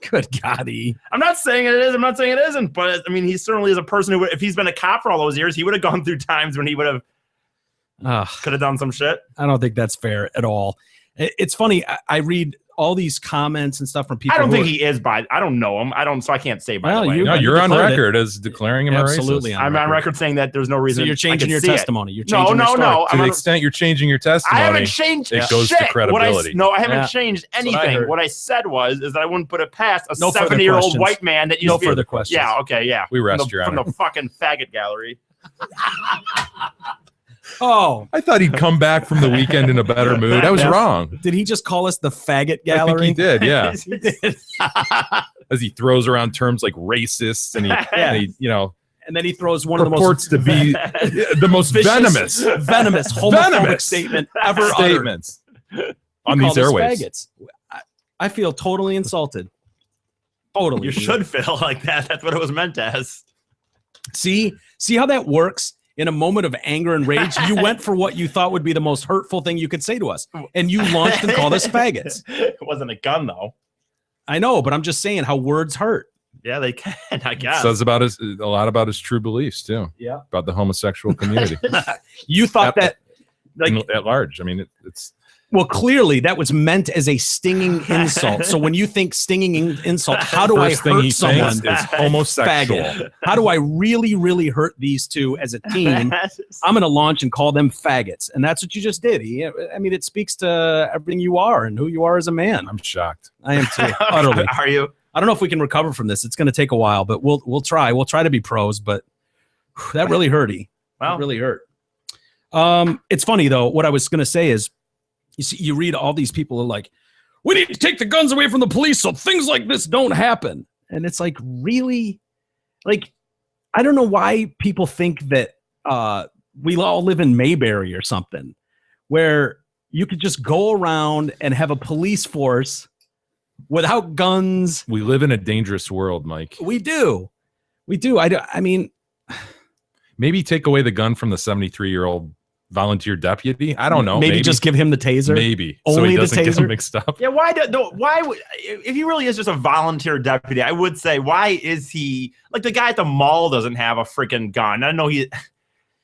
S4: Good God, E.
S2: I'm not saying it is. I'm not saying it isn't. But I mean, he certainly is a person who, if he's been a cop for all those years, he would have gone through times when he would have could have done some shit.
S4: I don't think that's fair at all. It's funny. I read all these comments and stuff from people.
S2: I don't think he is by. I don't know him. So I can't say by the way.
S5: No, you're on record as declaring him a racist.
S4: Absolutely.
S2: I'm on record saying that there's no reason.
S4: So you're changing your testimony. You're changing
S2: no.
S5: To the extent you're changing your testimony,
S2: I haven't changed
S5: it goes
S2: shit.
S5: to credibility.
S2: I haven't changed anything. What I said is that I wouldn't put it past a
S4: No
S2: 70-year-old white man that used to be.
S4: No further questions.
S2: Yeah, okay, yeah.
S5: We rest your honor.
S2: From the fucking faggot gallery.
S4: Oh,
S5: I thought he'd come back from the weekend in a better mood. I was wrong.
S4: did he just call us the faggot
S5: I think
S4: gallery?
S5: he did, yeah.
S4: He did.
S5: As he throws around terms like racist and he you know,
S4: And then he throws one of the
S5: purports
S4: most
S5: to be the most
S4: vicious,
S5: venomous
S4: homophobic statement ever uttered.
S5: statements on these
S4: Called us
S5: airwaves.
S4: faggots. I feel totally insulted. Totally.
S2: You should feel like that. That's what it was meant as.
S4: See how that works? In a moment of anger and rage, you went for what you thought would be the most hurtful thing you could say to us, and you launched and called us faggots.
S2: It wasn't a gun, though.
S4: I know, but I'm just saying how words hurt.
S2: Yeah, they can, I guess.
S5: Says about a lot about his true beliefs too.
S4: Yeah,
S5: about the homosexual community.
S4: You thought that, like,
S5: at large. I mean, it's
S4: well, clearly that was meant as a stinging insult. So when you think stinging insult, how do I
S5: first thing
S4: hurt
S5: he
S4: someone?
S5: thinks is homosexual.
S4: Faggot. How do I really, really hurt these two as a team? I'm going to launch and call them faggots, and that's what you just did. I mean, it speaks to everything you are and who you are as a man.
S5: I'm shocked.
S4: I am too. Utterly.
S2: Are you?
S4: I don't know if we can recover from this. It's going to take a while, but we'll try. We'll try to be pros, but that really hurty.
S2: Well,
S4: It really hurt. It's funny though. What I was going to say is, you see, you read all these people are like, we need to take the guns away from the police so things like this don't happen. And it's like, really? Like, I don't know why people think that we all live in Mayberry or something, where you could just go around and have a police force without guns.
S5: We live in a dangerous world, Mike.
S4: We do. I mean,
S5: maybe take away the gun from the 73-year-old volunteer deputy. I don't know.
S4: Maybe just give him the taser.
S5: Maybe
S4: Only
S5: so he
S4: the
S5: doesn't get
S4: taser?
S5: mixed up.
S2: Yeah, why would, if he really is just a volunteer deputy, I would say, why is he, like, the guy at the mall doesn't have a freaking gun. I know why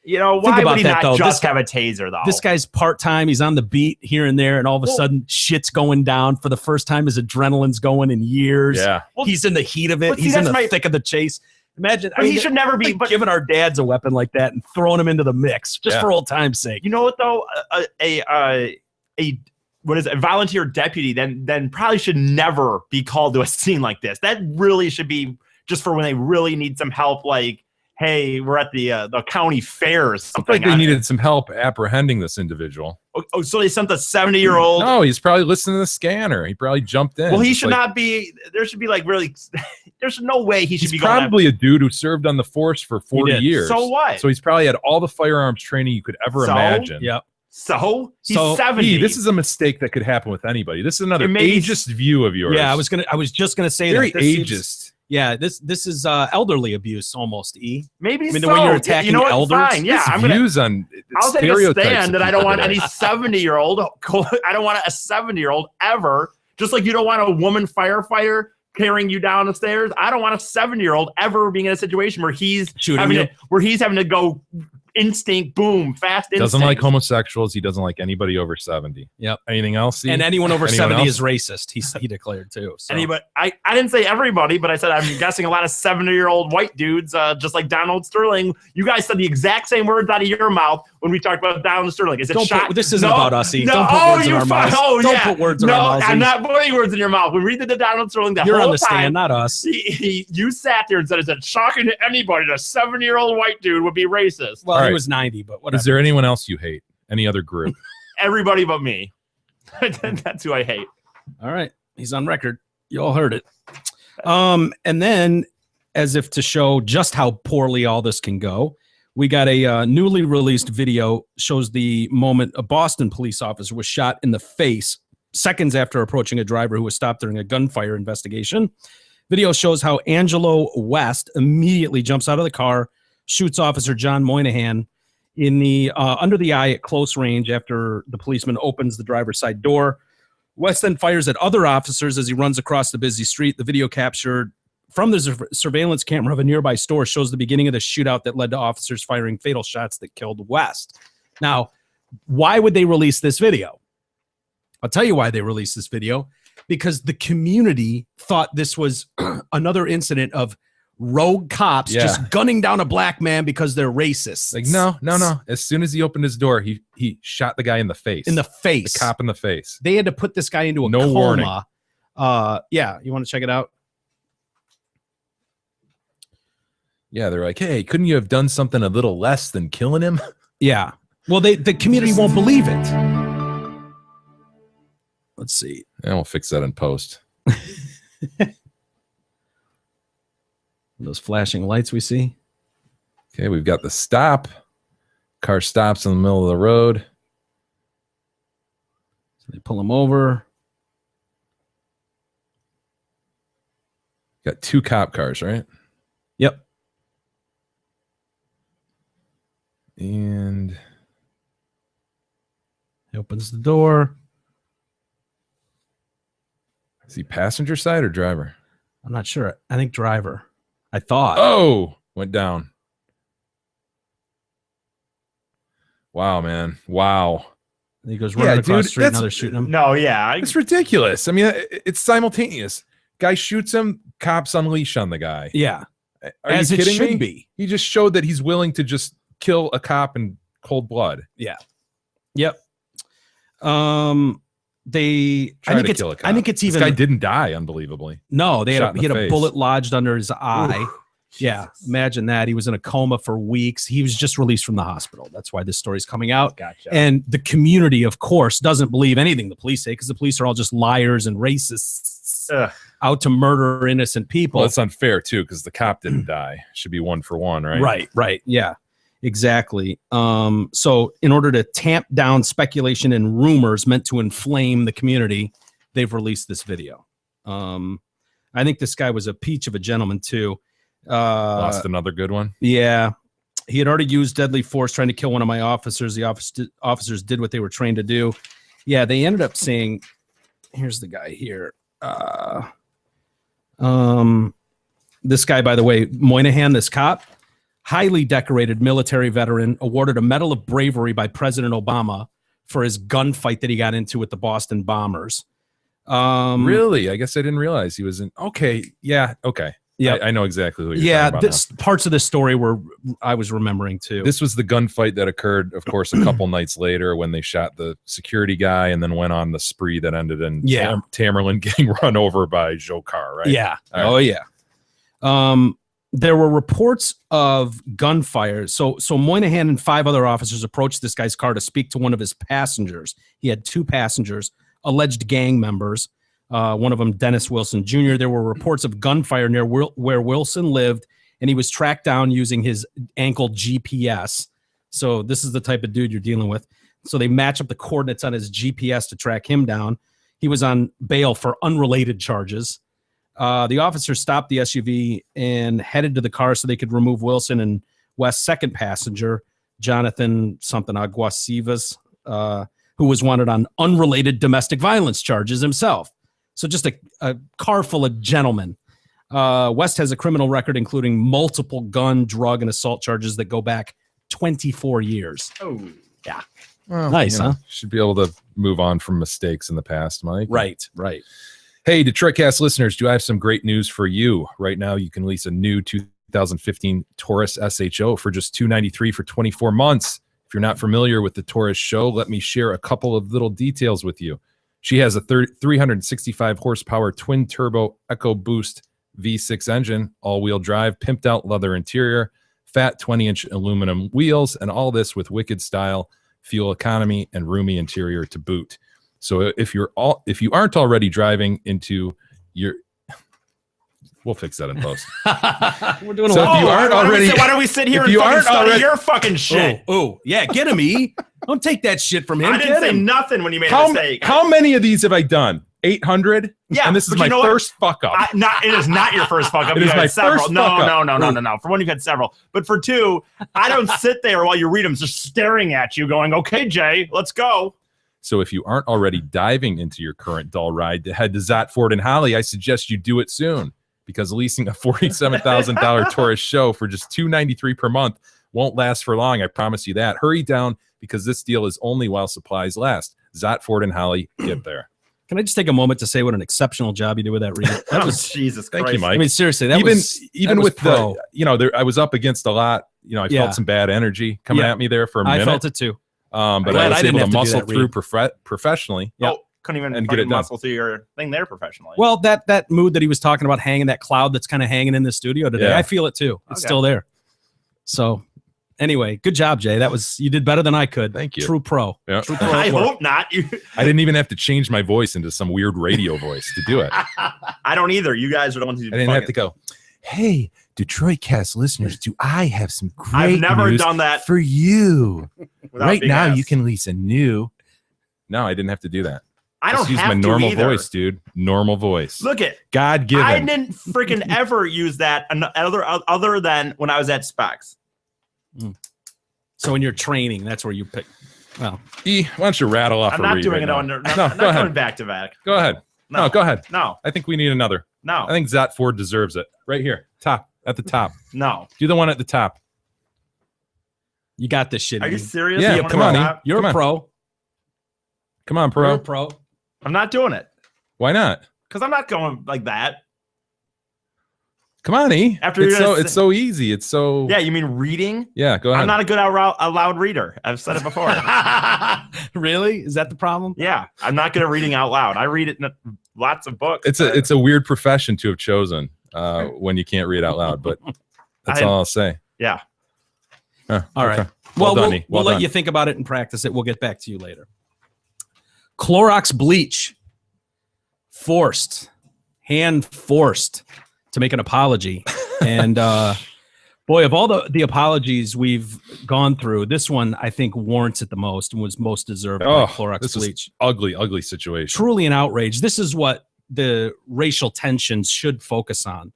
S4: Think about
S2: would he
S4: that,
S2: not
S4: though.
S2: just have a taser, though?
S4: This guy's part-time. He's on the beat here and there, and all of a sudden shit's going down. For the first time, his adrenaline's going in years.
S5: Yeah.
S4: He's in the heat of it.
S2: But see,
S4: He's in the
S2: that's
S4: thick of the chase. Imagine,
S2: But he should never be,
S4: like
S2: but
S4: giving our dads a weapon like that and throwing him into the mix just
S5: Yeah.
S4: for old time's sake.
S2: you know what, though? A volunteer deputy then probably should never be called to a scene like this. That really should be just for when they really need some help, like, hey, we're at the county fair or
S5: Looks
S2: something.
S5: like they needed some help apprehending this individual.
S2: Oh, so they sent the 70-year-old.
S5: No, he's probably listening to the scanner. He probably jumped in.
S2: Well, he
S5: It's
S2: should
S5: like,
S2: not be. There should be like really. There's no way he should
S5: He's
S2: be going.
S5: probably a dude who served on the force for 40
S4: did.
S5: years.
S2: So what?
S5: So he's probably had all the firearms training you could ever
S2: So?
S5: imagine.
S4: Yep.
S2: So he's
S4: So,
S2: 70.
S5: This is a mistake that could happen with anybody. This is another
S2: It may be-
S5: ageist view of yours.
S4: Yeah, I was just gonna say
S5: very
S4: that. This seems-
S5: ageist.
S4: Yeah, this is elderly abuse almost.
S2: maybe
S4: I mean, the
S2: so.
S4: way you're
S2: Yeah,
S4: attacking
S2: you know what?
S4: elders?
S2: Fine. Yeah,
S5: His
S2: I'm gonna.
S5: views on
S2: I'll take a
S5: stereotypes
S2: stand
S5: of
S2: that I don't
S5: people
S2: want
S5: today.
S2: any 70-year-old. I don't want a 70-year-old ever. Just like you don't want a woman firefighter carrying you down the stairs. I don't want a 70-year-old ever being in a situation where he's
S4: Shooting you.
S2: having to go instinct, boom, fast instinct.
S5: Doesn't like homosexuals. He doesn't like anybody over 70.
S4: Yep.
S5: Anything else? Steve?
S4: And anyone over
S5: Anyone
S4: 70
S5: else?
S4: is racist. He declared too. So.
S2: Anybody, I didn't say everybody, but I said I'm guessing a lot of 70-year-old white dudes, just like Donald Sterling. You guys said the exact same words out of your mouth when we talked about Donald Sterling. Is it
S4: Don't
S2: shot?
S4: put- this isn't
S2: No,
S4: about us, E.
S2: No,
S4: Don't put
S2: oh,
S4: words in
S2: you're
S4: our
S2: fine.
S4: mouths.
S2: Oh,
S4: Don't
S2: yeah.
S4: put words in
S2: no,
S4: our mouths,
S2: I'm
S4: E.
S2: not putting words in your mouth. When we did the Donald Sterling, the
S4: You're
S2: whole
S4: on the stand,
S2: time,
S4: not us.
S2: you sat there and said, "Is it shocking to anybody that a 70-year-old white dude would be racist?"
S4: Well,
S5: All
S4: he
S5: right.
S4: was 90, but whatever.
S5: Is there anyone else you hate? Any other group?
S2: Everybody but me. That's who I hate.
S4: All right. He's on record. You all heard it. And then, as if to show just how poorly all this can go, we got a newly released video shows the moment a Boston police officer was shot in the face seconds after approaching a driver who was stopped during a gunfire investigation. Video shows how Angelo West immediately jumps out of the car, shoots Officer John Moynihan in the under the eye at close range after the policeman opens the driver's side door. West then fires at other officers as he runs across the busy street. The video captured from the surveillance camera of a nearby store shows the beginning of the shootout that led to officers firing fatal shots that killed West. Now, why would they release this video? I'll tell you why they released this video. Because the community thought this was another incident of rogue cops just gunning down a black man because they're racist.
S5: Like, no. As soon as he opened his door, he shot the guy in the face.
S4: In the face.
S5: The cop in the face.
S4: They had to put this guy into a
S5: No
S4: coma.
S5: warning.
S4: Yeah, you want to check it out?
S5: Yeah, they're like, hey, couldn't you have done something a little less than killing him?
S4: Yeah. Well, the community won't believe it. Let's see.
S5: And we'll fix that in post.
S4: Those flashing lights we see.
S5: Okay, we've got the stop. Car stops in the middle of the road.
S4: So they pull him over.
S5: Got 2 cop cars, right?
S4: Yep.
S5: And
S4: He opens the door.
S5: is he passenger side or driver?
S4: I'm not sure. I think driver. I thought.
S5: Oh, went down. Wow, man. Wow.
S4: And he goes running across the street and now they're shooting him.
S2: No, yeah.
S5: It's ridiculous. I mean, it's simultaneous. Guy shoots him, cops unleash on the guy.
S4: Yeah.
S5: Are
S4: As
S5: you
S4: it
S5: kidding
S4: should
S5: me?
S4: be.
S5: He just showed that he's willing to just kill a cop in cold blood.
S4: Yeah. Yep. I think it's even.
S5: This guy didn't die, unbelievably.
S4: No, he had
S5: Shot in the
S4: a
S5: face.
S4: bullet lodged under his eye.
S2: Oof.
S4: Yeah, imagine that. He was in a coma for weeks. He was just released from the hospital. That's why this story's coming out.
S2: Gotcha.
S4: And the community, of course, doesn't believe anything the police say because the police are all just liars and racists out to murder innocent people.
S5: Well, it's unfair too because the cop didn't die. Should be 1 for 1, right?
S4: Right. Yeah, exactly. So in order to tamp down speculation and rumors meant to inflame the community, they've released this video. I think this guy was a peach of a gentleman too.
S5: Lost another good one.
S4: Yeah. He had already used deadly force trying to kill one of my officers. The officers did what they were trained to do. Yeah, they ended up saying, here's the guy here. This guy, by the way, Moynihan, this cop, highly decorated military veteran, awarded a Medal of Bravery by President Obama for his gunfight that he got into with the Boston Bombers.
S5: Really? I guess I didn't realize he was in. Okay. Yeah. Okay.
S4: Yeah,
S5: I know exactly who you're talking about.
S4: This parts of the story were I was remembering too.
S5: This was the gunfight that occurred, of course, a couple nights later when they shot the security guy and then went on the spree that ended in Tamerlan getting run over by Jokar, right?
S4: Yeah.
S5: Right.
S4: Oh yeah. There were reports of gunfire. So Moynihan and 5 other officers approached this guy's car to speak to one of his passengers. He had 2 passengers, alleged gang members. One of them, Dennis Wilson Jr. There were reports of gunfire near where Wilson lived, and he was tracked down using his ankle GPS. So this is the type of dude you're dealing with. So they match up the coordinates on his GPS to track him down. He was on bail for unrelated charges. The officers stopped the SUV and headed to the car so they could remove Wilson and West's second passenger, Jonathan something Aguasivas, who was wanted on unrelated domestic violence charges himself. So just a car full of gentlemen. West has a criminal record, including multiple gun, drug, and assault charges that go back 24 years.
S2: Oh,
S4: yeah.
S5: Well,
S4: nice, huh?
S5: Should be able to move on from mistakes in the past, Mike.
S4: Right.
S5: Hey, Detroitcast listeners, do I have some great news for you? Right now, you can lease a new 2015 Taurus SHO for just $293 for 24 months. If you're not familiar with the Taurus show, let me share a couple of little details with you. She has a 365 horsepower twin turbo EcoBoost V6 engine, all-wheel drive, pimped out leather interior, fat 20-inch aluminum wheels, and all this with wicked style, fuel economy, and roomy interior to boot. So if you aren't already driving into your, we'll fix that in post.
S4: We're doing
S5: so if you aren't already,
S2: why don't we sit here
S5: if
S2: and
S5: you
S2: fucking
S5: aren't
S2: study
S5: already-
S2: your fucking shit?
S4: Oh, yeah, get him, E. Don't take that shit from him.
S2: I didn't
S4: Get
S2: say
S4: him.
S2: nothing when you made a mistake.
S5: How many of these have I done? 800?
S2: Yeah,
S5: And this is
S2: but
S5: my
S2: you know what?
S5: first fuck up.
S2: It is not your first fuck up.
S5: It
S2: You
S5: is
S2: had
S5: my
S2: several.
S5: first fuck up.
S2: No. For one, you've had several. But for 2, I don't sit there while you read them just staring at you going, okay, Jay, let's go.
S5: So if you aren't already diving into your current dull ride to head to Zot Ford and Holly, I suggest you do it soon because leasing a $47,000 Taurus show for just $293 per month won't last for long. I promise you that. Hurry down because this deal is only while supplies last. Zot Ford and Holly, get there.
S4: Can I just take a moment to say what an exceptional job you did with that read? That was
S2: Jesus Christ.
S5: Thank you, Mike.
S4: I mean, seriously, that
S5: even
S4: was
S5: with
S4: pro.
S5: I was up against a lot. I felt some bad energy coming at me there for a minute.
S4: I felt it too.
S5: But
S4: Glad
S5: I was
S4: I didn't
S5: able to
S4: have to do
S5: muscle
S4: that,
S5: through
S4: Reed.
S5: professionally.
S2: Oh, couldn't even
S5: And get it
S2: fucking
S5: done.
S2: muscle through your thing there professionally.
S4: Well, that mood that he was talking about hanging, that cloud that's kind of hanging in the studio today,
S5: Yeah.
S4: I feel it too. It's
S2: Okay.
S4: still there. So Anyway, good job, Jay. You did better than I could.
S5: Thank you.
S4: True pro.
S5: Yeah.
S4: True pro.
S2: I
S4: at work.
S2: hope not.
S5: I didn't even have to change my voice into some weird radio voice to do it.
S2: I don't either. You guys are the ones who
S5: I didn't have to go, hey, Detroit Cast listeners, do I have some great
S2: I've never
S5: news
S2: done that
S5: for you?
S2: without
S5: Right
S2: being
S5: now,
S2: asked.
S5: you can lease a new. No, I didn't have to do that.
S2: I don't
S5: Just use
S2: have
S5: my
S2: to
S5: normal
S2: either.
S5: voice, dude. Normal voice.
S2: Look it.
S5: God given.
S2: I didn't freaking ever use that other than when I was at Specs.
S4: So in your training, that's where you pick. Well,
S5: E, why don't you rattle off
S2: I'm
S5: a
S2: not
S5: read
S2: doing
S5: right
S2: it
S5: now?
S2: on.
S5: No,
S2: I'm
S5: go
S2: not
S5: ahead.
S2: going back to back.
S5: Go ahead. No, go ahead.
S2: No,
S5: I think we need another.
S2: no,
S5: I think Zot Ford deserves it. Right here. Top. At the top.
S2: no.
S5: Do the one at the top.
S4: you got this shit.
S2: Are you
S4: Ian.
S2: serious?
S5: Yeah,
S2: You wanna
S5: come on,
S2: go
S5: E.
S2: back?
S4: You're
S5: Come
S4: a
S5: on.
S4: pro.
S5: Come on,
S4: You're a
S5: pro.
S4: pro.
S2: I'm not doing it
S5: Why not?
S2: because I'm not going like that.
S5: Come on, E.
S2: After
S5: it's
S2: you're
S5: so
S2: gonna
S5: it's so easy. It's so
S2: Yeah, you mean reading?
S5: Yeah, go ahead.
S2: I'm not a good out loud reader. I've said it before.
S4: Really? Is that the problem?
S2: Yeah, I'm not good at reading out loud. I read it in lots of books.
S5: It's a weird profession to have chosen when you can't read out loud, but that's all I'll say.
S2: Yeah.
S5: Huh,
S4: All
S5: okay.
S4: right.
S5: Well
S4: Well,
S5: done,
S4: we'll,
S5: E. Well
S4: let
S5: done.
S4: you think about it and practice it. We'll get back to you later. Clorox bleach. Hand forced to make an apology. And boy, of all the apologies we've gone through, this one I think warrants it the most and was most deserved by
S5: Oh,
S4: Clorox
S5: this
S4: bleach.
S5: is ugly situation.
S4: Truly an outrage. This is what the racial tensions should focus on.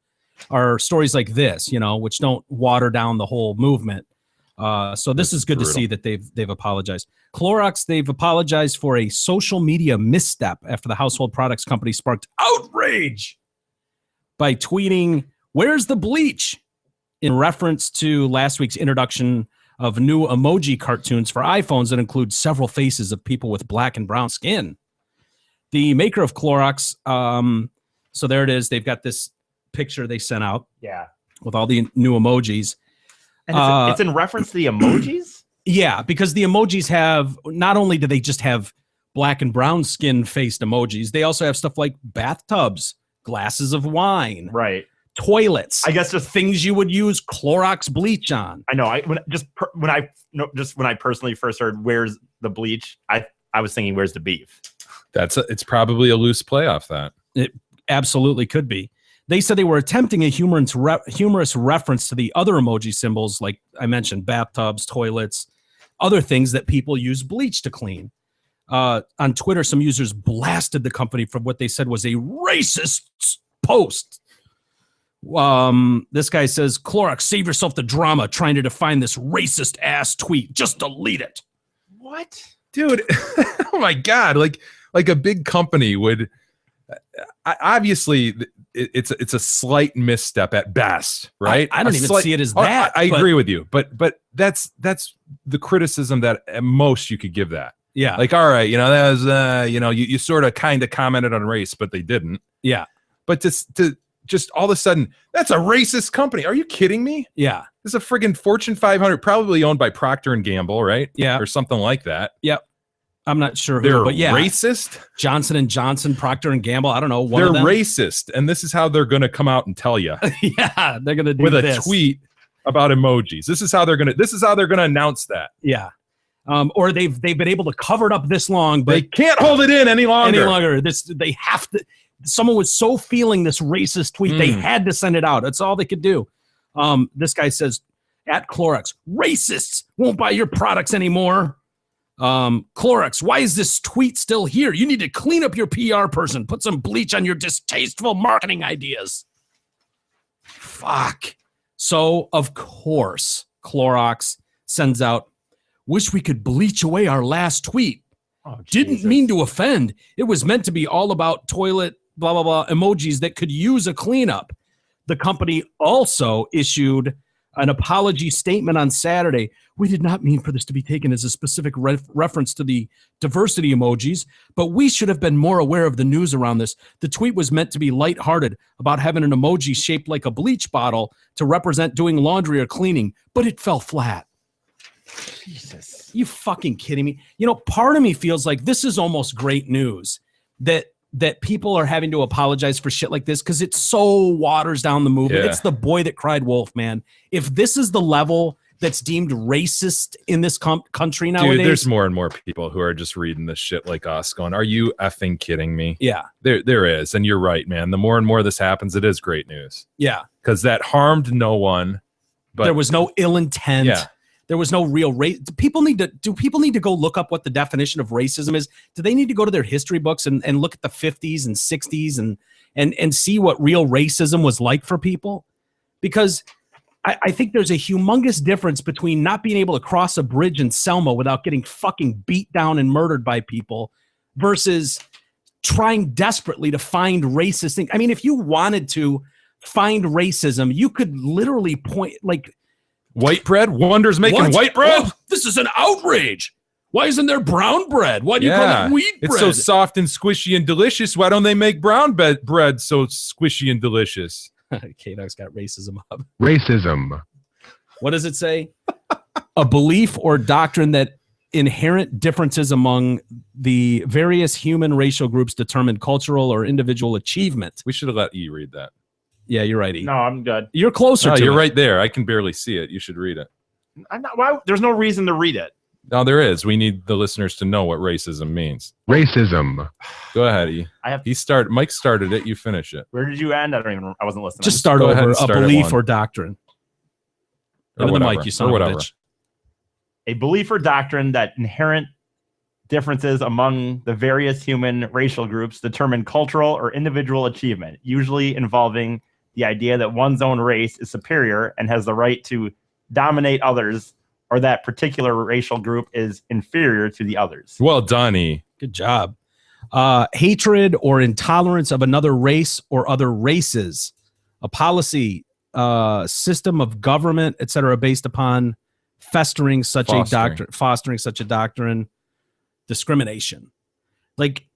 S4: Are stories like this, which don't water down the whole movement. So this is good to see that they've apologized. Clorox, they've apologized for a social media misstep after the household products company sparked outrage by tweeting, "Where's the bleach?" in reference to last week's introduction of new emoji cartoons for iPhones that include several faces of people with black and brown skin. The maker of Clorox, so there it is. They've got this picture they sent out
S2: Yeah.
S4: with all the new emojis.
S2: And it's in reference to the emojis?
S4: Yeah, because the emojis have, not only do they just have black and brown skin faced emojis, they also have stuff like bathtubs, glasses of wine,
S2: Right.
S4: toilets.
S2: I guess just
S4: things you would use Clorox bleach on.
S2: I know. When I personally first heard "Where's the bleach," I was thinking, "Where's the beef?"
S5: It's probably a loose play off that.
S4: It absolutely could be. They said they were attempting a humorous reference to the other emoji symbols, like I mentioned, bathtubs, toilets, other things that people use bleach to clean. On Twitter, some users blasted the company for what they said was a racist post. This guy says, "Clorox, save yourself the drama trying to define this racist ass tweet. Just delete it."
S2: What,
S5: dude? Oh my god! Like a big company would. Obviously, it's a slight misstep at best, right?
S4: I don't even see it as that.
S5: I agree with you, but that's the criticism that at most you could give that.
S4: Yeah.
S5: Like, all right, that was you sort of kind of commented on race, but they didn't.
S4: Yeah.
S5: But to just all of a sudden, that's a racist company. Are you kidding me?
S4: Yeah.
S5: This is a friggin' Fortune 500, probably owned by Procter and Gamble, right?
S4: Yeah.
S5: Or something like that.
S4: Yep. I'm not sure
S5: They're
S4: who, but yeah.
S5: racist?
S4: Johnson and Johnson, Procter and Gamble, I don't know.
S5: They're racist, and this is how they're going to come out and tell you.
S4: Yeah, they're going to do
S5: with
S4: this.
S5: a tweet about emojis. This is how they're going to announce that.
S4: Yeah. Or they've been able to cover it up this long, but
S5: they can't hold it in any longer.
S4: They have to. Someone was so feeling this racist tweet, they had to send it out. That's all they could do. This guy says, at Clorox, racists won't buy your products anymore. Clorox, why is this tweet still here? You need to clean up your PR person. Put some bleach on your distasteful marketing ideas. Fuck. So, of course, Clorox sends out, wish we could bleach away our last tweet.
S2: Oh,
S4: didn't mean to offend. It was meant to be all about toilet, blah, blah, blah, emojis that could use a cleanup. The company also issued an apology statement on Saturday. We did not mean for this to be taken as a specific reference to the diversity emojis, but we should have been more aware of the news around this. The tweet was meant to be lighthearted about having an emoji shaped like a bleach bottle to represent doing laundry or cleaning, but it fell flat. Jesus. You fucking kidding me? Part of me feels like this is almost great news that people are having to apologize for shit like this because it so waters down the movement.
S5: Yeah.
S4: It's the boy that cried wolf, man. If this is the level that's deemed racist in this country nowadays?
S5: Dude, there's more and more people who are just reading this shit like us going, are you effing kidding me?
S4: Yeah.
S5: There is. And you're right, man. The more and more this happens, it is great news.
S4: Yeah.
S5: Because that harmed no one. But
S4: there was no ill intent.
S5: Yeah.
S4: There was no real race. Do people need to go look up what the definition of racism is? Do they need to go to their history books and look at the 50s and 60s and see what real racism was like for people? Because I think there's a humongous difference between not being able to cross a bridge in Selma without getting fucking beat down and murdered by people versus trying desperately to find racist things. I mean, if you wanted to find racism, you could literally point like
S5: white bread. Wonder's making white bread.
S4: Oh, this is an outrage. Why isn't there brown bread? Why do you call it wheat bread?
S5: It's so soft and squishy and delicious. Why don't they make brown bread so squishy and delicious?
S4: K-Dog's got racism up.
S3: Racism.
S4: What does it say? A belief or doctrine that inherent differences among the various human racial groups determine cultural or individual achievement.
S5: We should have let E read that.
S4: Yeah, you're right, E.
S2: No, I'm good.
S4: You're closer to
S5: you're
S4: it.
S5: right there. I can barely see it. You should read it.
S2: I'm not, why, there's no reason to read it.
S5: No, there is. We need the listeners to know what racism means.
S3: Racism.
S5: Go ahead, E. Mike started it. You finish it.
S2: Where did you end? I wasn't listening.
S4: Just start
S5: go ahead
S4: over.
S5: and start
S4: A
S5: at
S4: belief
S5: one.
S4: or doctrine.
S5: Or
S4: Give me the
S5: whatever.
S4: mic, you son
S5: Or
S4: of a
S5: whatever.
S4: bitch.
S2: A belief or doctrine that inherent differences among the various human racial groups determine cultural or individual achievement, usually involving the idea that one's own race is superior and has the right to dominate others, or that particular racial group is inferior to the others.
S5: Well done, E.
S4: Good job. Hatred or intolerance of another race or other races. A policy, system of government, etc., based upon fostering such a doctrine. Discrimination. Like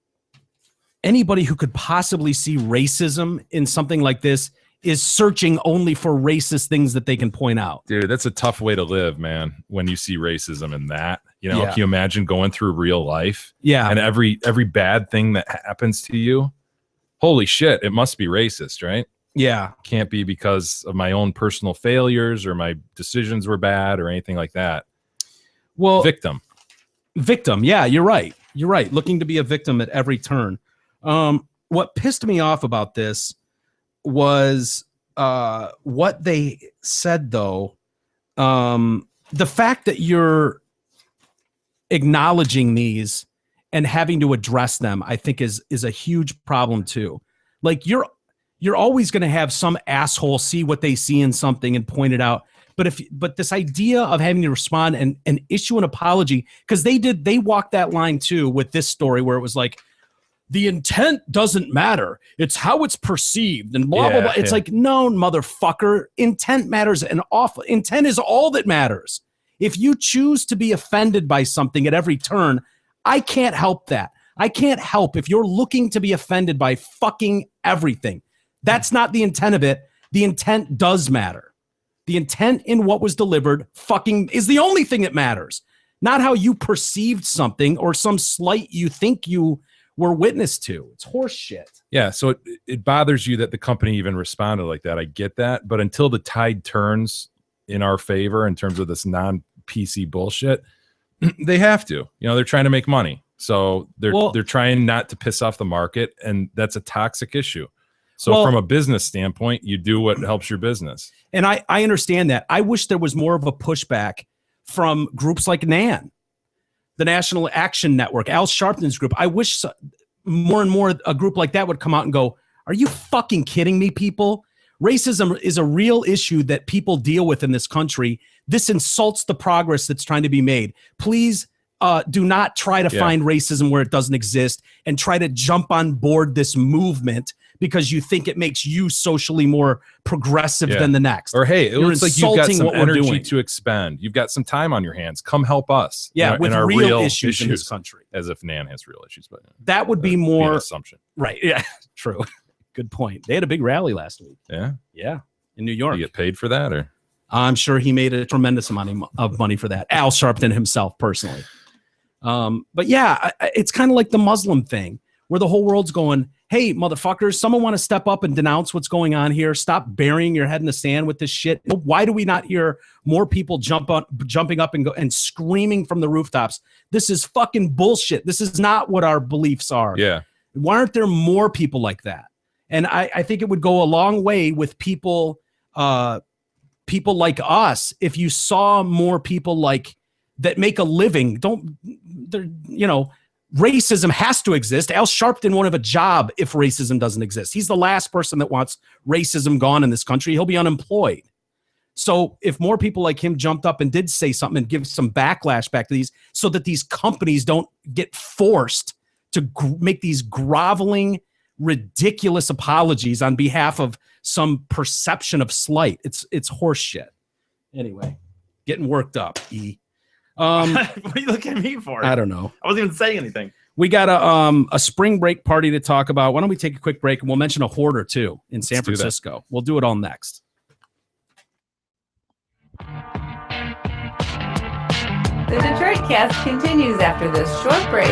S4: anybody who could possibly see racism in something like this is searching only for racist things that they can point out.
S5: Dude, that's a tough way to live, man. When you see racism in that,
S4: Yeah.
S5: can you imagine going through real life?
S4: Yeah.
S5: And every bad thing that happens to you, holy shit, it must be racist, right?
S4: Yeah.
S5: Can't be because of my own personal failures or my decisions were bad or anything like that.
S4: Well,
S5: Victim.
S4: Yeah, you're right. You're right. Looking to be a victim at every turn. What pissed me off about this was what they said, though. The fact that you're acknowledging these and having to address them, I think is a huge problem too. Like you're always going to have some asshole see what they see in something and point it out. But this idea of having to respond and issue an apology, because they walked that line too with this story where it was like, the intent doesn't matter. It's how it's perceived and blah, blah, blah. It's like, no, motherfucker. Intent matters intent is all that matters. If you choose to be offended by something at every turn, I can't help that. I can't help if you're looking to be offended by fucking everything. That's not the intent of it. The intent does matter. The intent in what was delivered fucking is the only thing that matters. Not how you perceived something or some slight you think you were witness to. It's horse shit.
S5: Yeah, so it bothers you that the company even responded like that. I get that, but until the tide turns in our favor in terms of this non-PC bullshit, they have to. They're trying to make money. So they're trying not to piss off the market, and that's a toxic issue. So from a business standpoint, you do what helps your business.
S4: And I understand that. I wish there was more of a pushback from groups like NAN, the National Action Network, Al Sharpton's group. I wish more and more a group like that would come out and go, are you fucking kidding me, people? Racism is a real issue that people deal with in this country. This insults the progress that's trying to be made. Please do not try to find racism where it doesn't exist and try to jump on board this movement because you think it makes you socially more progressive than the next.
S5: Or, hey, it looks like you've got some energy
S4: doing.
S5: to expend. You've got some time on your hands. Come help us.
S4: Yeah, with
S5: in our
S4: real issues in this country.
S5: As if NAN has real issues. But
S4: that would be more...
S5: an assumption.
S4: Right, yeah, true. Good point. They had a big rally last week.
S5: Yeah?
S4: Yeah, in New York.
S5: Do you get paid for that? Or
S4: I'm sure he made a tremendous amount of money for that. Al Sharpton himself, personally. But yeah, it's kind of like the Muslim thing. where the whole world's going, hey, motherfuckers, someone want to step up and denounce what's going on here? Stop burying your head in the sand with this shit. Why do we not hear more people jumping up and screaming from the rooftops? This is fucking bullshit. This is not what our beliefs are.
S5: Yeah.
S4: Why aren't there more people like that? And I think it would go a long way with people like us if you saw more people like that make a living. Racism has to exist. Al Sharpton won't have a job if racism doesn't exist. He's the last person that wants racism gone in this country. He'll be unemployed. So if more people like him jumped up and did say something and give some backlash back to these, so that these companies don't get forced to make these groveling, ridiculous apologies on behalf of some perception of slight. It's horse shit. Anyway, getting worked up.
S2: What are you looking at me for?
S4: I don't know.
S2: I wasn't even saying anything.
S4: We got a spring break party to talk about. Why don't we take a quick break and we'll mention a hoarder too in San Francisco. We'll do it all next.
S1: The Detroit Cast continues after this short break.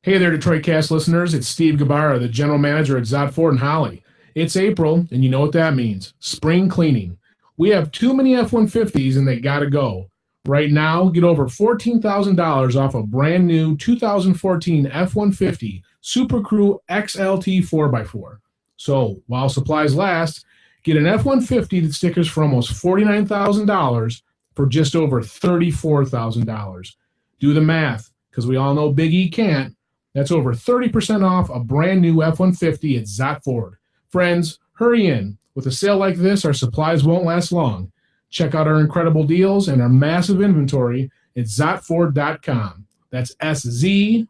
S10: Hey there, Detroit Cast listeners. It's Steve Gabarra, the general manager at Zott Ford and Holly. It's April, and you know what that means. Spring cleaning. We have too many F-150s, and they gotta go. Right now, get over $14,000 off a brand new 2014 F-150 Super Crew XLT 4x4. So, while supplies last, get an F-150 that stickers for almost $49,000 for just over $34,000. Do the math, because we all know Big E can't. That's over 30% off a brand new F-150 at Zott Ford. Friends, hurry in. With a sale like this, our supplies won't last long. Check out our incredible deals and our massive inventory at ZottFord.com. That's SZOTT.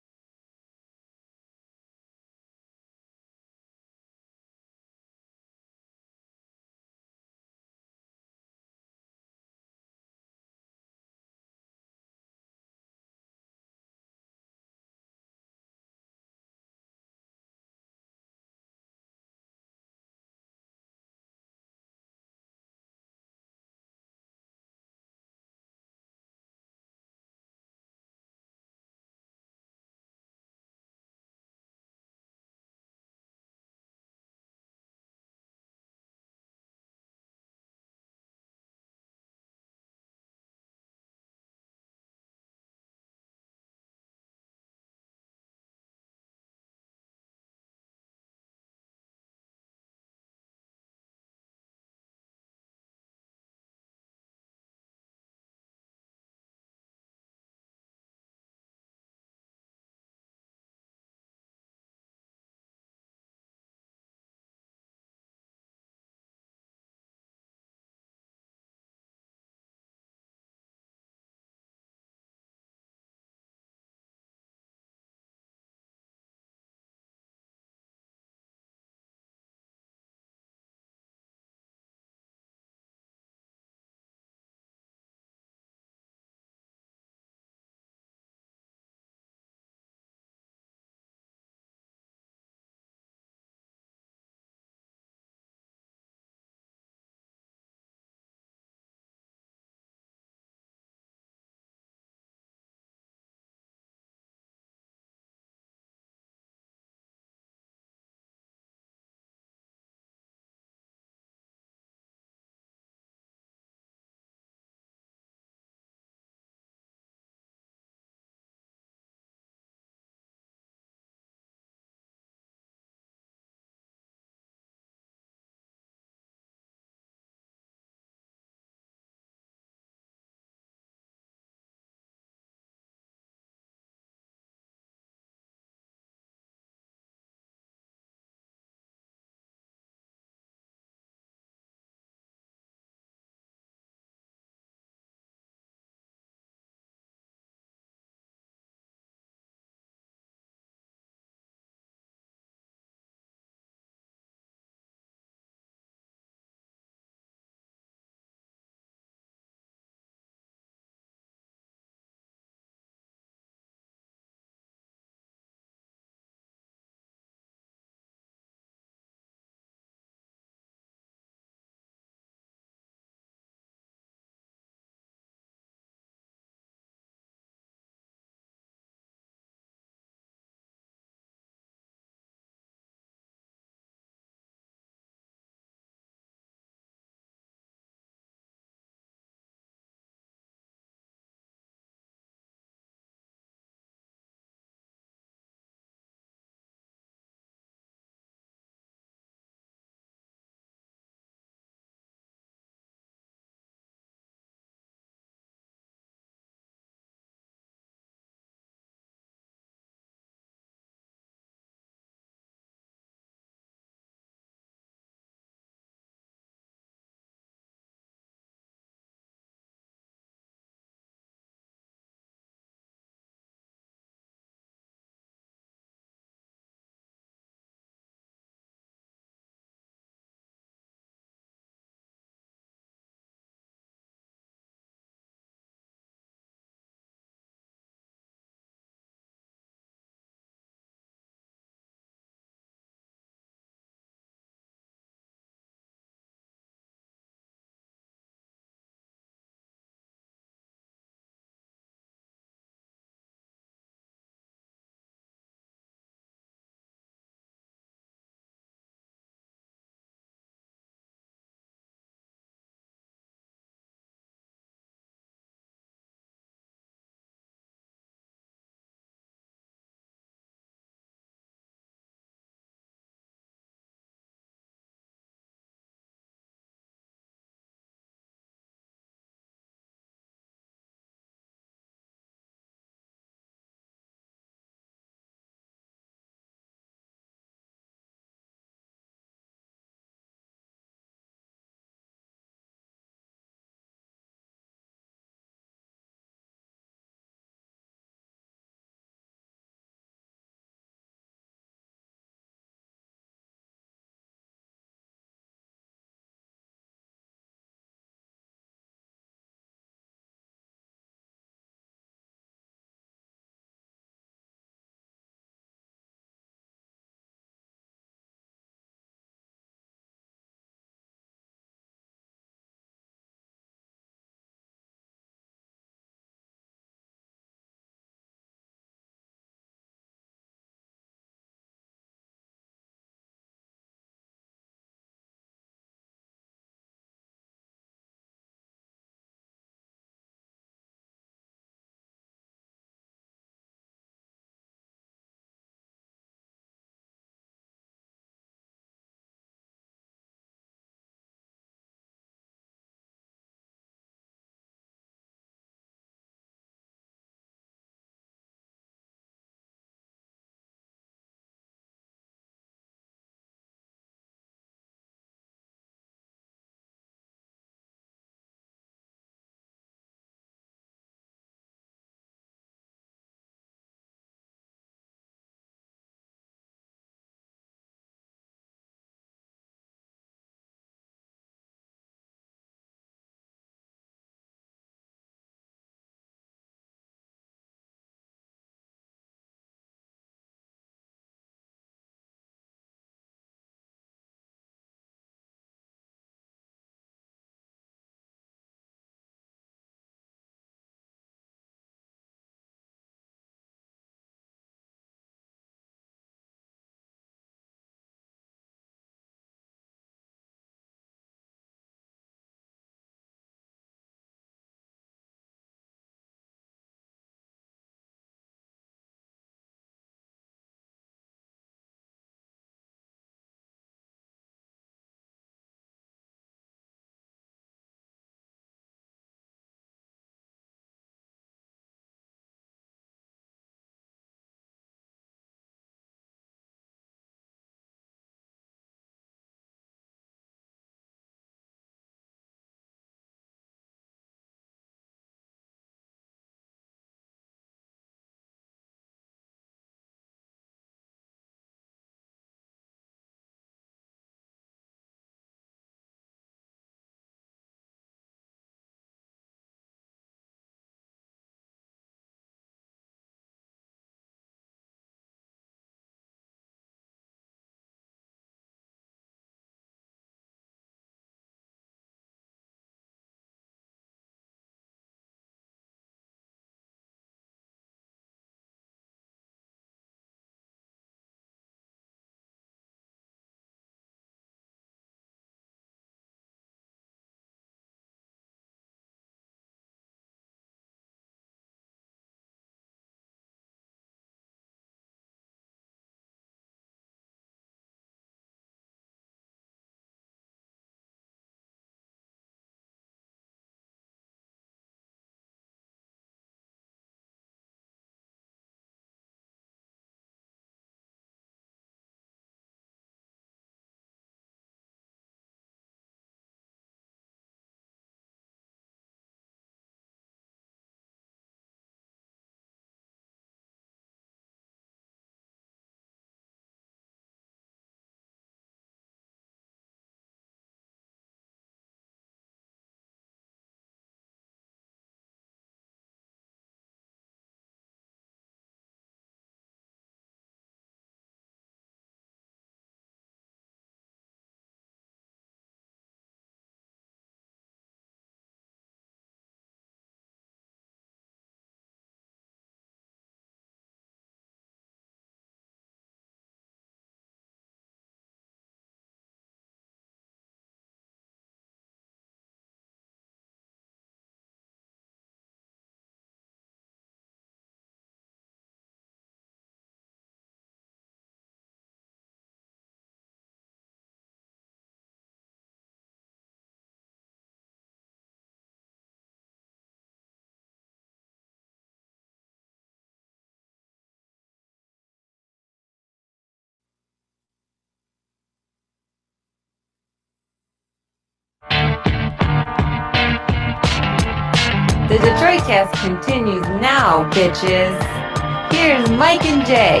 S1: Detroitcast continues now, bitches. Here's Mike and Jay.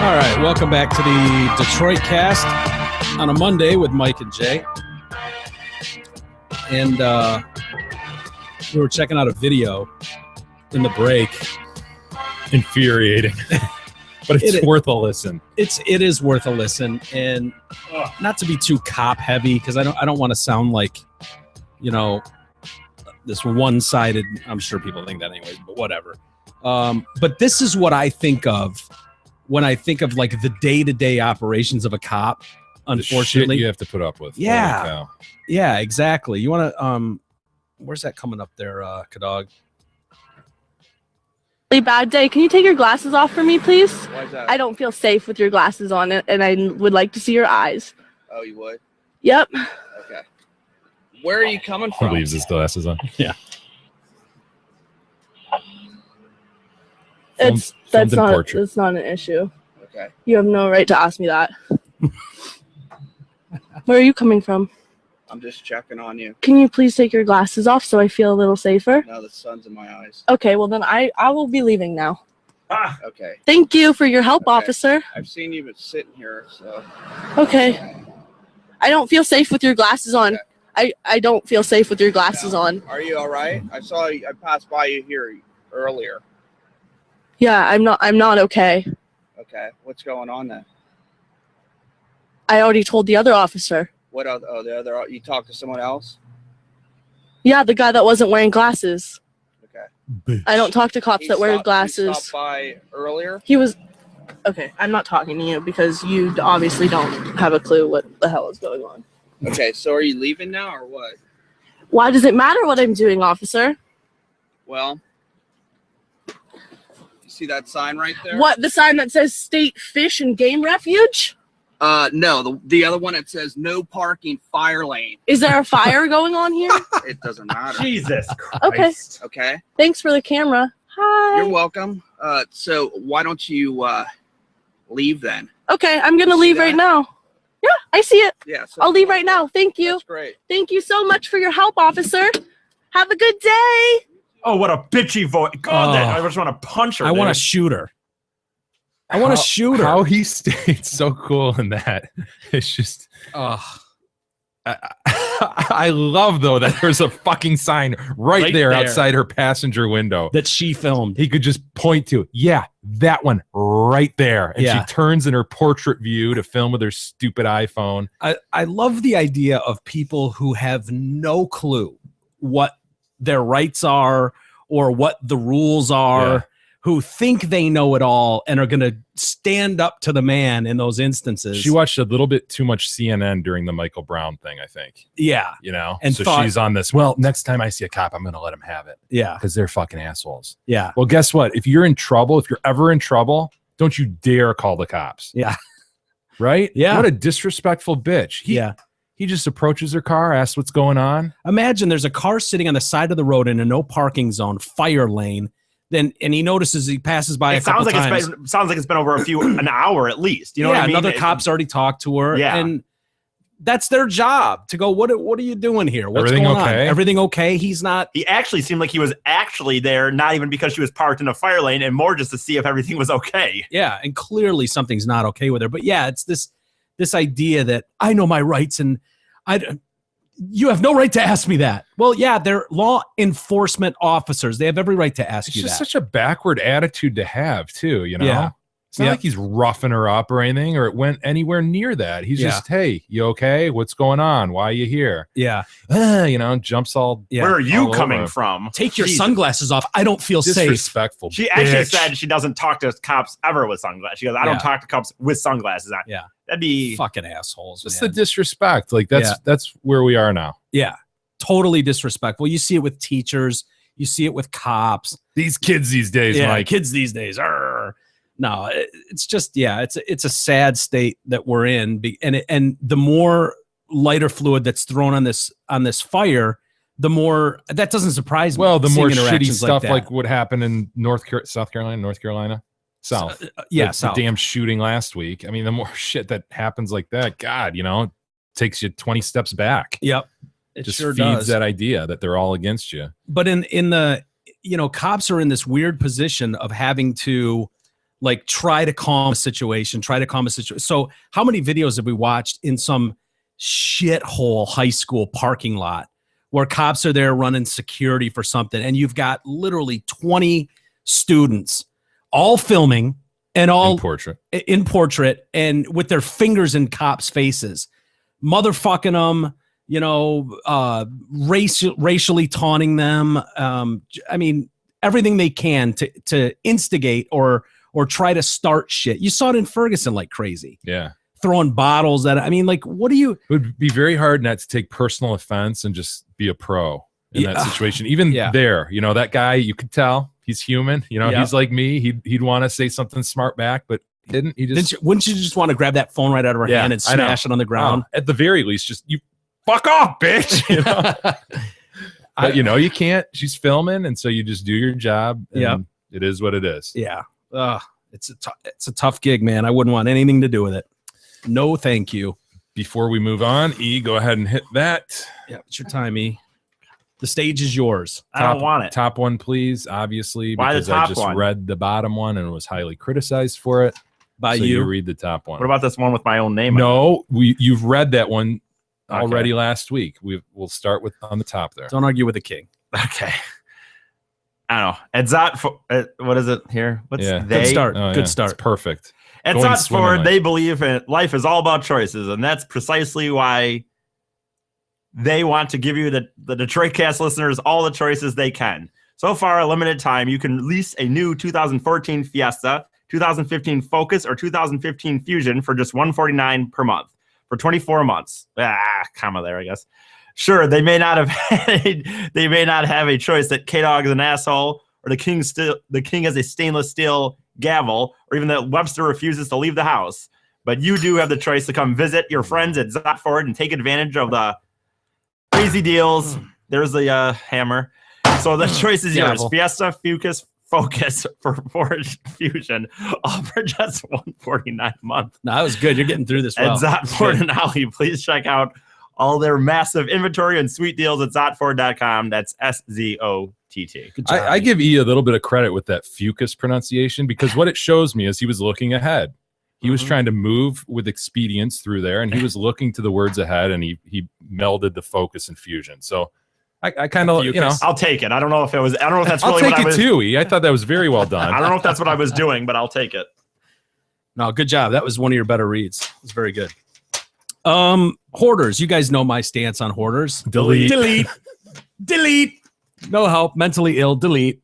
S4: All right, welcome back to the Detroit Cast on a Monday with Mike and Jay. And we were checking out a video in the break.
S5: Infuriating. But it's worth a listen.
S4: It is worth a listen, and not to be too cop heavy, because I don't want to sound like, you know, this one-sided. I'm sure people think that anyways, but whatever. But this is what I think of when I think of like the day-to-day operations of a cop. Unfortunately,
S5: the shit you have to put up with.
S4: Yeah, yeah, exactly. You want to where's that coming up there, Kadog?
S11: Bad day. Can you take your glasses off for me, please?
S12: Why is that?
S11: I don't feel safe with your glasses on, and I would like to see your eyes.
S12: Oh, you would?
S11: Yep.
S12: Okay. Where are you coming
S5: He
S12: from?
S5: leaves his glasses on.
S4: Yeah.
S11: That's
S5: filmed in
S11: not
S5: portrait.
S11: that's not an issue.
S12: Okay.
S11: You have no right to ask me that. Where are you coming from?
S12: I'm just checking on you.
S11: Can you please take your glasses off so I feel a little safer?
S12: No, the sun's in my eyes.
S11: Okay, well then I will be leaving now.
S12: Okay.
S11: Thank you for your help, officer.
S12: I've seen you been sitting here, so.
S11: Okay. I don't feel safe with your glasses on. I don't feel safe with your glasses on.
S12: Are you all right? I saw you. I passed by you here earlier.
S11: Yeah, I'm not okay.
S12: Okay. What's going on then?
S11: I already told the other officer.
S12: What other? Oh, the other. You talked to someone else?
S11: Yeah, the guy that wasn't wearing glasses.
S12: Okay.
S11: I don't talk to cops that wear
S12: He
S11: glasses.
S12: stopped by earlier.
S11: He was. Okay, I'm not talking to you because you obviously don't have a clue what the hell is going on.
S12: Okay, so are you leaving now or what?
S11: Why does it matter what I'm doing, officer?
S12: Well, you see that sign right there?
S11: What, the sign that says State Fish and Game Refuge?
S12: No, the other one that says no parking, fire lane.
S11: Is there a fire going on here?
S12: It doesn't matter.
S2: Jesus
S11: Okay.
S2: Christ.
S12: Okay.
S11: Thanks for the camera. Hi.
S12: You're welcome. So why don't you leave then?
S11: Okay, I'm gonna
S12: See
S11: leave
S12: that?
S11: right now. Yeah, I see it.
S12: Yeah. So
S11: I'll leave right now. Thank you.
S12: That's great.
S11: Thank you so much for your help, officer. Have a good day.
S2: Oh, what a bitchy voice. God, I just want to punch her.
S4: I want to
S2: dude.
S4: shoot her. I want to shoot her.
S5: How he stayed so cool in that. It's just. I love though that there's a fucking sign right there outside her passenger window
S4: that she filmed.
S5: He could just point to, yeah, that one right there. And
S4: Yeah.
S5: she turns in her portrait view to film with her stupid iPhone.
S4: I love the idea of people who have no clue what their rights are or what the rules are,
S5: Yeah.
S4: who think they know it all and are going to stand up to the man in those instances.
S5: She watched a little bit too much CNN during the Michael Brown thing, I think.
S4: Yeah.
S5: You know?
S4: And
S5: so
S4: thought-
S5: she's on this, well, next time I see a cop, I'm going to let him have it.
S4: Yeah.
S5: Because they're fucking assholes.
S4: Yeah.
S5: Well, guess what? If you're in trouble, if you're ever in trouble, don't you dare call the cops.
S4: Yeah.
S5: Right?
S4: Yeah.
S5: What a disrespectful bitch. He just approaches her car, asks what's going on.
S4: Imagine there's a car sitting on the side of the road in a no parking zone, fire lane. And he notices he passes by
S2: It
S4: a couple
S2: sounds like
S4: times.
S2: sounds like it's been over an hour at least. You know what I mean?
S4: Another cop's already talked to her.
S2: Yeah.
S4: And that's their job to go, what are you doing here? What's
S5: Everything
S4: going
S5: okay?
S4: on? Everything okay? He's not.
S2: He actually seemed like he was actually there, not even because she was parked in a fire lane, and more just to see if everything was okay.
S4: Yeah. And clearly something's not okay with her. But yeah, it's this idea that I know my rights and you have no right to ask me that. Well, yeah, they're law enforcement officers. They have every right to ask
S5: It's
S4: you
S5: just
S4: that.
S5: such a backward attitude to have, too, you know?
S4: Yeah.
S5: It's not
S4: Yeah.
S5: like he's roughing her up or anything, or it went anywhere near that. He's
S4: Yeah.
S5: just, hey, you okay? What's going on? Why are you here?
S4: Yeah.
S5: You know, jumps all.
S4: Yeah.
S2: Where are you
S5: all
S2: coming
S5: over.
S2: from?
S4: Take your
S2: Jesus.
S4: sunglasses off. I don't feel safe.
S5: Disrespectful.
S2: She actually
S5: bitch.
S2: said she doesn't talk to cops ever with sunglasses. She goes, I don't
S4: Yeah.
S2: talk to cops with sunglasses on.
S4: Yeah.
S2: That'd be
S4: Fucking assholes.
S5: Just
S4: man.
S5: the disrespect. Like, that's where we are now.
S4: Yeah. Totally disrespectful. You see it with teachers. You see it with cops.
S5: These kids these days,
S4: Yeah,
S5: Mike.
S4: kids these days. No, it's just, yeah, it's a sad state that we're in. And the more lighter fluid that's thrown on this fire, the more, that doesn't surprise me.
S5: Well, the more
S4: seeing
S5: shitty
S4: interactions
S5: stuff
S4: that.
S5: like what happened in South Carolina. South.
S4: Yeah,
S5: the
S4: South.
S5: damn shooting last week. I mean, the more shit that happens like that, God, you know, takes you 20 steps back.
S4: Yep. It
S5: just
S4: sure
S5: feeds
S4: does.
S5: that idea that they're all against you.
S4: But in the, cops are in this weird position of having to like try to calm a situation. So how many videos have we watched in some shithole high school parking lot where cops are there running security for something, and you've got literally 20 students all filming and all in portrait and with their fingers in cops' faces, motherfucking them, racially taunting them. I mean, everything they can to instigate or try to start shit. You saw it in Ferguson like crazy.
S5: Yeah.
S4: Throwing bottles at it. I mean, like, what do you?
S5: It would be very hard not to take personal offense and just be a pro in that situation. Even there, that guy, you could tell he's human. He's like me. He'd want to say something smart back, but he didn't. He just
S4: wouldn't you just want to grab that phone right out of her hand and smash it on the ground?
S5: At the very least, just you fuck off, bitch. But you can't. She's filming, and so you just do your job. And it is what it is.
S4: Yeah. It's a tough gig, man. I wouldn't want anything to do with it. No, thank you.
S5: Before we move on, E, go ahead and hit that.
S4: Yeah, it's your time, E. The stage is yours.
S2: I don't want it.
S5: Top one, please. Obviously,
S2: Why
S5: because
S2: the top
S5: I just
S2: one?
S5: read the bottom one and was highly criticized for it.
S4: By
S5: so
S4: you?
S5: read the top one.
S2: What about this one with my own name?
S5: No, you've read that one already last week. We'll start with on the top there.
S4: Don't argue with the king.
S2: Okay. I don't know. It's not. What is it here? What's they?
S4: Good start.
S5: Oh,
S4: Good start.
S5: It's perfect.
S2: It's
S5: Going
S2: not
S5: swimmingly.
S2: Ford. They believe life is all about choices, and that's precisely why they want to give you the Detroit Cast listeners all the choices they can. So far, a limited time, you can lease a new 2014 Fiesta, 2015 Focus, or 2015 Fusion for just $149 per month for 24 months. Comma there, I guess. Sure, they may not have a choice that K-Dog is an asshole, or the king has a stainless steel gavel, or even that Webster refuses to leave the house. But you do have the choice to come visit your friends at Zott Ford and take advantage of the crazy deals. There's the hammer. So the choice is yours. Fiesta, Focus for Ford Fusion, all for just $149 a month.
S4: No, that was good. You're getting through this well.
S2: At Zott Ford and Holly, please check out all their massive inventory and sweet deals at ZottFord.com. That's SZOTT.
S4: Good job.
S5: I give E a little bit of credit with that Fucus pronunciation, because what it shows me is he was looking ahead. He was trying to move with expedience through there, and he was looking to the words ahead, and he melded the Focus and Fusion. So I kind of,
S2: I'll take it. I don't know if that's
S5: I'll
S2: really
S5: take
S2: what I
S5: it
S2: was.
S5: too, E. I thought that was very well done.
S2: I don't know if that's what I was doing, but I'll take it.
S4: No, good job. That was one of your better reads. It was very good. Hoarders. You guys know my stance on hoarders.
S5: Delete.
S4: No help. Mentally ill. Delete.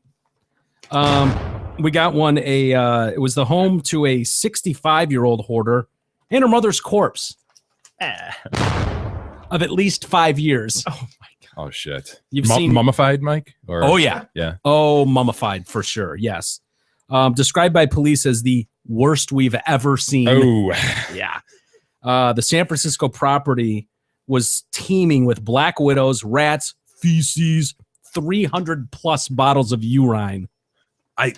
S4: We got one. It was the home to a 65-year-old hoarder and her mother's corpse of at least 5 years.
S5: Oh shit!
S4: You've seen
S5: mummified, Mike? Or,
S4: oh yeah. Oh, mummified for sure. Yes. Described by police as the worst we've ever seen.
S5: Oh
S4: yeah. The San Francisco property was teeming with black widows, rats, feces, 300 plus bottles of urine.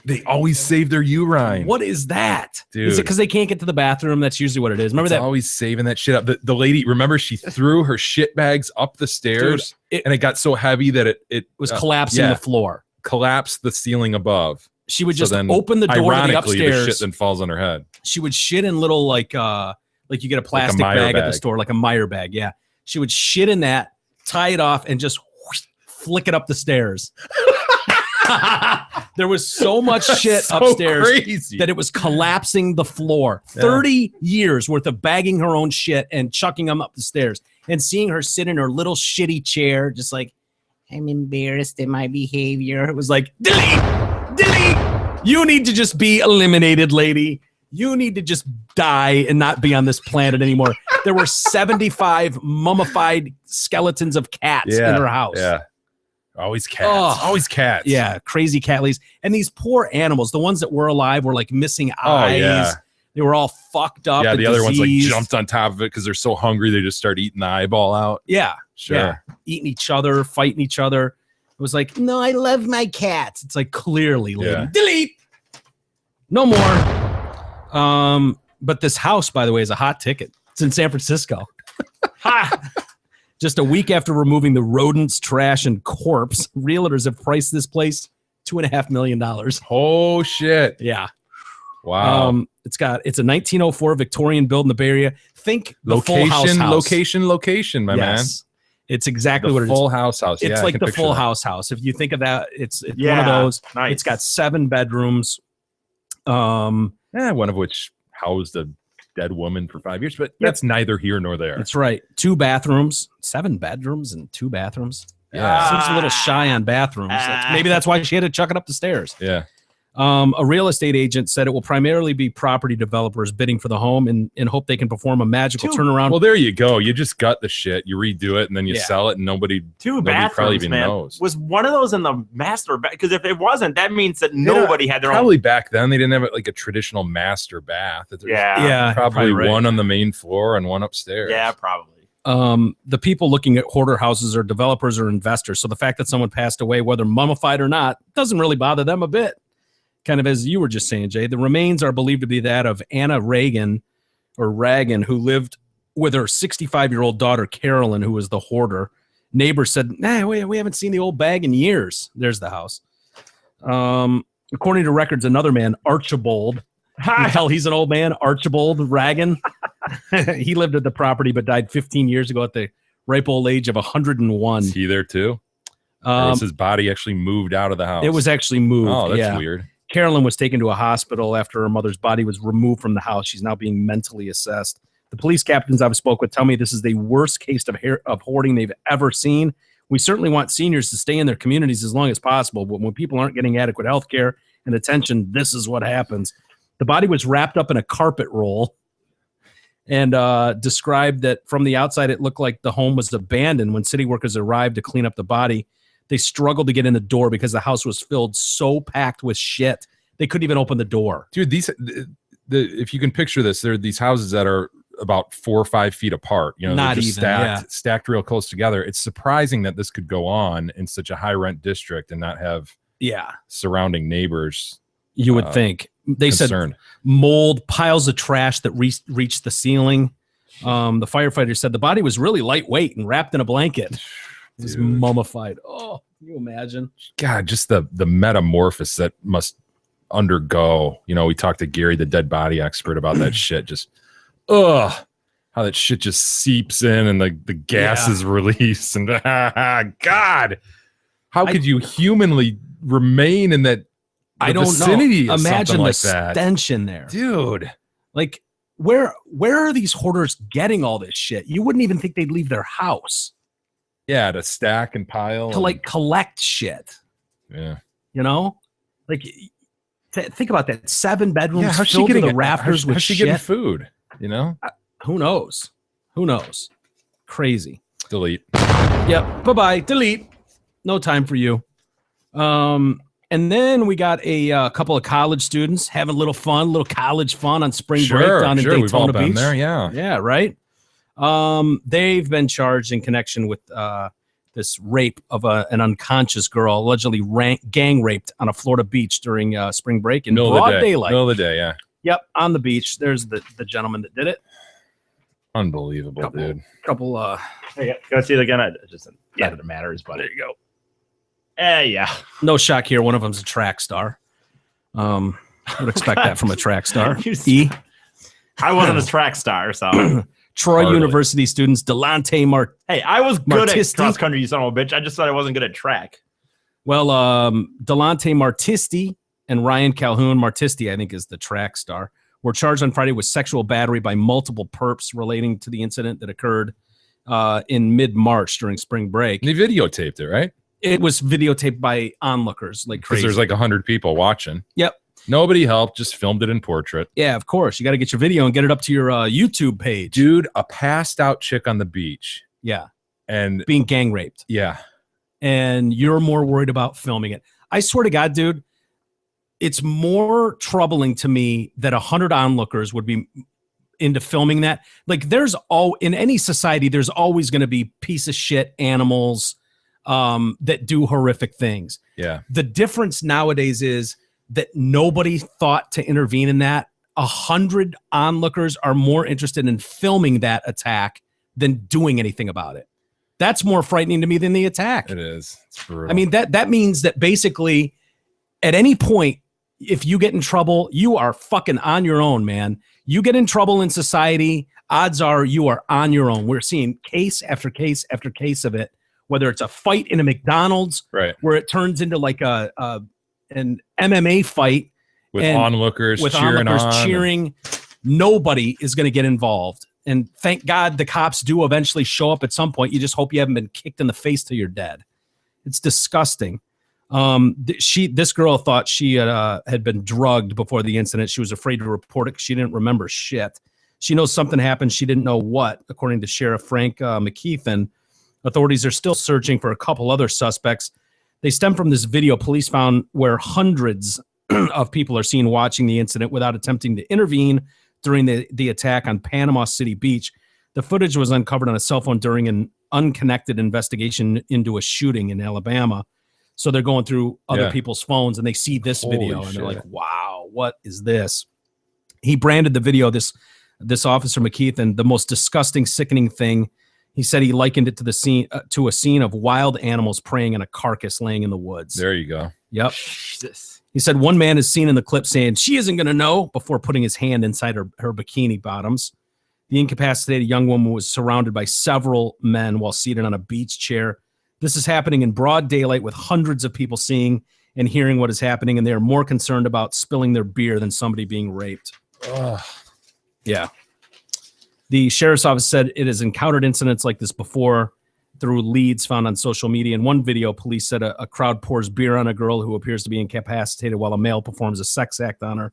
S5: They always save their urine.
S4: What is that?
S5: Dude.
S4: Is it because they can't get to the bathroom? That's usually what it is. Remember that?
S5: Always saving that shit up. The lady, remember, she threw her shit bags up the stairs, and it got so heavy that it
S4: was collapsing the floor.
S5: Collapsed the ceiling above.
S4: She would just open the door to the upstairs.
S5: The shit then falls on her head.
S4: She would shit in little like you get a plastic bag at the store, like a Meyer bag. Yeah. She would shit in that, tie it off, and just flick it up the stairs. There was so much shit upstairs that it was collapsing the floor. 30 years worth of bagging her own shit and chucking them up the stairs, and seeing her sit in her little shitty chair, just like, I'm embarrassed at my behavior. It was like, delete. You need to just be eliminated, lady. You need to just die and not be on this planet anymore. There were 75 mummified skeletons of cats in her house.
S5: Yeah. Always cats. Always cats.
S4: Yeah, crazy cat ladies. And these poor animals, the ones that were alive were like missing eyes.
S5: Yeah.
S4: They were all fucked up.
S5: Yeah, the other ones like jumped on top of it because they're so hungry they just start eating the eyeball out.
S4: Yeah.
S5: Sure.
S4: Yeah. Eating each other, fighting each other. It was like, no, I love my cats. It's like, clearly, lady.
S5: Yeah.
S4: Delete. No more. But this house, by the way, is a hot ticket. It's in San Francisco. Just a week after removing the rodents, trash, and corpse, realtors have priced this place $2.5 million.
S5: Oh shit!
S4: Yeah.
S5: Wow.
S4: It's a 1904 Victorian build in the Bay Area. Think the Full House house.
S5: Location, my man.
S4: It's exactly
S5: The
S4: what it is.
S5: Full House house.
S4: It's
S5: Yeah, I
S4: like
S5: can
S4: the
S5: picture
S4: Full
S5: that.
S4: House. If you think of that, it's one of
S2: Yeah,
S4: those.
S2: nice.
S4: It's got 7 bedrooms.
S5: One of which housed a dead woman for 5 years, but that's neither here nor there.
S4: That's right. 2 bathrooms, 7 bedrooms, and 2 bathrooms.
S5: Yeah.
S4: Seems a little shy on bathrooms. Maybe that's why she had to chuck it up the stairs.
S5: Yeah.
S4: A real estate agent said it will primarily be property developers bidding for the home and hope they can perform a magical turnaround.
S5: Well, there you go. You just gut the shit, you redo it, and then you
S4: Yeah.
S5: sell it, and nobody
S2: 2
S5: probably
S2: bathrooms,
S5: even
S2: man.
S5: knows.
S2: Was one of those in the master bath? Because if it wasn't, that means that nobody had their
S5: Probably
S2: own.
S5: back then they didn't have like a traditional master bath. There's
S2: Yeah,
S5: probably
S2: right.
S5: one on the main floor and one upstairs.
S2: Yeah, probably.
S4: The people looking at hoarder houses are developers or investors. So the fact that someone passed away, whether mummified or not, doesn't really bother them a bit. Kind of as you were just saying, Jay. The remains are believed to be that of Anna Reagan, who lived with her 65-year-old daughter, Carolyn, who was the hoarder. Neighbors said, we haven't seen the old bag in years. There's the house. According to records, another man, Archibald, you can tell he's an old man, Archibald Reagan. He lived at the property but died 15 years ago at the ripe old age of 101.
S5: Is he there too? Or was his body actually moved out of the house?
S4: It was actually moved.
S5: Oh, that's
S4: yeah.
S5: weird.
S4: Carolyn was taken to a hospital after her mother's body was removed from the house. She's now being mentally assessed. The police captains I've spoke with tell me this is the worst case of hoarding they've ever seen. We certainly want seniors to stay in their communities as long as possible, but when people aren't getting adequate health care and attention, this is what happens. The body was wrapped up in a carpet roll and described that from the outside it looked like the home was abandoned. When city workers arrived to clean up the body, they struggled to get in the door because the house was filled so packed with shit. They couldn't even open the door.
S5: Dude, if you can picture this, there are these houses that are about 4 or 5 feet apart. You know,
S4: Not
S5: they're just
S4: even,
S5: stacked real close together. It's surprising that this could go on in such a high rent district and not have surrounding neighbors.
S4: You would think. They
S5: concerned.
S4: said mold, piles of trash that reached the ceiling. The firefighter said the body was really lightweight and wrapped in a blanket. It was mummified. Oh, can you imagine?
S5: God, just the metamorphosis that must undergo. You know, we talked to Gary, the dead body expert, about that shit. Just, how that shit just seeps in and the gas is released. And God, how could you humanly remain in that vicinity of
S4: Imagine
S5: something
S4: the
S5: like that?
S4: stench in there.
S5: Dude.
S4: Like, where are these hoarders getting all this shit? You wouldn't even think they'd leave their house.
S5: Yeah, to stack and pile.
S4: To like collect shit.
S5: Yeah.
S4: You know? Like, think about that. 7 bedrooms
S5: how's she
S4: filled to
S5: getting
S4: the rafters with
S5: how's she
S4: shit.
S5: getting food? You know?
S4: Who knows? Who knows? Crazy.
S5: Delete.
S4: Yep. Bye-bye. Delete. No time for you. And then we got a couple of college students having a little college fun on spring break down in Daytona
S5: we've all been
S4: Beach.
S5: there, yeah.
S4: Yeah, right? They've been charged in connection with this rape of an unconscious girl, allegedly gang raped on a Florida beach during spring break in broad daylight.
S5: Middle of the day, yeah.
S4: Yep, on the beach. There's the gentleman that did it.
S5: Unbelievable, dude.
S4: Couple.
S2: Hey, can I see it again? That it matters, but there you go. Yeah.
S4: No shock here. One of them's a track star. I would expect that from a track star.
S2: I wasn't a track star, so.
S4: Troy University students Delante
S2: Hey, I was good at
S4: Martisti.
S2: cross country, you son of a bitch. I just thought I wasn't good at track.
S4: Well, Delante Martisti and Ryan Calhoun, Martisti, I think, is the track star, were charged on Friday with sexual battery by multiple perps relating to the incident that occurred in mid-March during spring break.
S5: And they videotaped it, right?
S4: It was videotaped by onlookers like
S5: Because
S4: crazy.
S5: there's like 100 people watching.
S4: Yep.
S5: Nobody helped, just filmed it in portrait.
S4: Yeah, of course. You got to get your video and get it up to your YouTube page.
S5: Dude, a passed out chick on the beach.
S4: Yeah.
S5: And
S4: being gang raped.
S5: Yeah.
S4: And you're more worried about filming it. I swear to God, dude, it's more troubling to me that 100 onlookers would be into filming that. Like, in any society, there's always going to be piece of shit animals that do horrific things.
S5: Yeah.
S4: The difference nowadays is that nobody thought to intervene in that. 100 onlookers are more interested in filming that attack than doing anything about it. That's more frightening to me than the attack.
S5: It is. It's brutal.
S4: I mean, that means that basically at any point, if you get in trouble, you are fucking on your own, man. You get in trouble in society, odds are you are on your own. We're seeing case after case after case of it, whether it's a fight in a McDonald's,
S5: right,
S4: where it turns into like an MMA fight
S5: with onlookers
S4: cheering. Nobody is going to get involved. And thank God the cops do eventually show up at some point. You just hope you haven't been kicked in the face till you're dead. It's disgusting. This girl thought she had been drugged before the incident. She was afraid to report it because she didn't remember shit. She knows something happened. She didn't know what. According to Sheriff Frank McKeithen, authorities are still searching for a couple other suspects. They stem from this video police found where hundreds of people are seen watching the incident without attempting to intervene during the attack on Panama City Beach. The footage was uncovered on a cell phone during an unconnected investigation into a shooting in Alabama. So they're going through other people's phones and they see this video and they're like, wow, what is this? He branded the video, this officer McKeithen, the most disgusting, sickening thing. He said he likened it to the scene to a scene of wild animals preying on a carcass laying in the woods.
S5: There you go.
S4: Yep. Jesus. He said one man is seen in the clip saying she isn't going to know before putting his hand inside her bikini bottoms. The incapacitated young woman was surrounded by several men while seated on a beach chair. This is happening in broad daylight with hundreds of people seeing and hearing what is happening, and they are more concerned about spilling their beer than somebody being raped. Yeah. The sheriff's office said it has encountered incidents like this before through leads found on social media. In one video, police said a crowd pours beer on a girl who appears to be incapacitated while a male performs a sex act on her.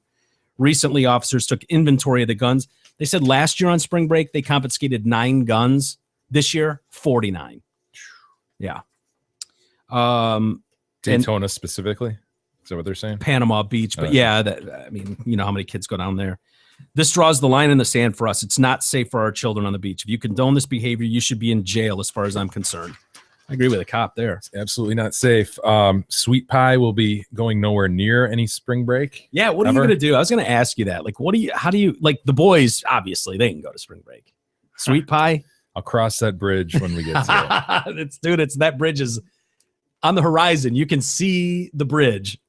S4: Recently, officers took inventory of the guns. They said last year on spring break, they confiscated 9 guns. This year, 49. Yeah.
S5: Daytona specifically? Is that what they're saying?
S4: Panama Beach. But I mean, you know how many kids go down there. This draws the line in the sand for us. It's not safe for our children on the beach. If you condone this behavior, you should be in jail as far as I'm concerned. I agree with the cop there.
S5: It's absolutely not safe. Sweet Pie will be going nowhere near any spring break.
S4: Yeah, what are you going to do? I was going to ask you that. Like, how do you, like the boys, obviously, they can go to spring break. Sweet Pie?
S5: I'll cross that bridge when we get to it.
S4: That bridge is on the horizon. You can see the bridge.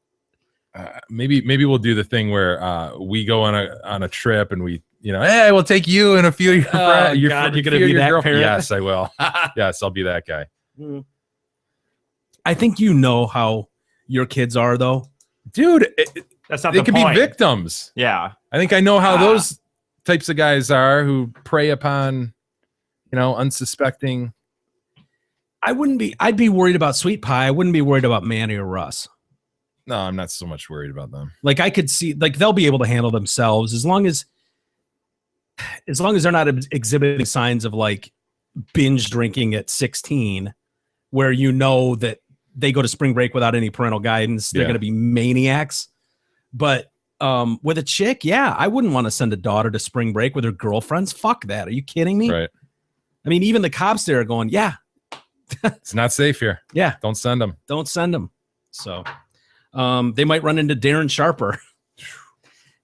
S5: Maybe we'll do the thing where we go on a trip and we, hey, we'll take you and a few of your friends.
S4: You're going to be that parent?
S5: Yes, I will. Yes, I'll be that guy.
S4: I think you know how your kids are, though.
S5: Dude,
S2: that's not
S5: they
S2: the
S5: can
S2: point.
S5: be victims.
S2: Yeah.
S5: I think I know how those types of guys are who prey upon, unsuspecting.
S4: I'd be worried about Sweet Pie. I wouldn't be worried about Manny or Russ.
S5: No, I'm not so much worried about them.
S4: Like I could see, like they'll be able to handle themselves as long as they're not exhibiting signs of like binge drinking at 16, where that they go to spring break without any parental guidance. They're going to be maniacs. But with a chick, I wouldn't want to send a daughter to spring break with her girlfriends. Fuck that. Are you kidding me?
S5: Right.
S4: I mean, even the cops there are going,
S5: it's not safe here.
S4: Yeah.
S5: Don't send them.
S4: Don't send them. So they might run into Darren Sharper.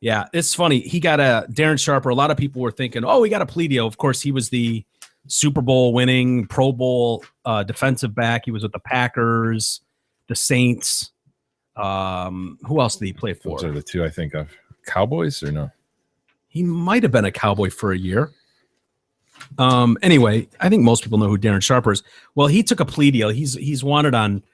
S4: Yeah, it's funny. He got Darren Sharper. A lot of people were thinking, he got a plea deal. Of course, he was the Super Bowl winning Pro Bowl defensive back. He was with the Packers, the Saints. Who else did he play for?
S5: Those are the two I think of. Cowboys or no?
S4: He might have been a Cowboy for a year. Anyway, I think most people know who Darren Sharper is. Well, he took a plea deal. He's wanted on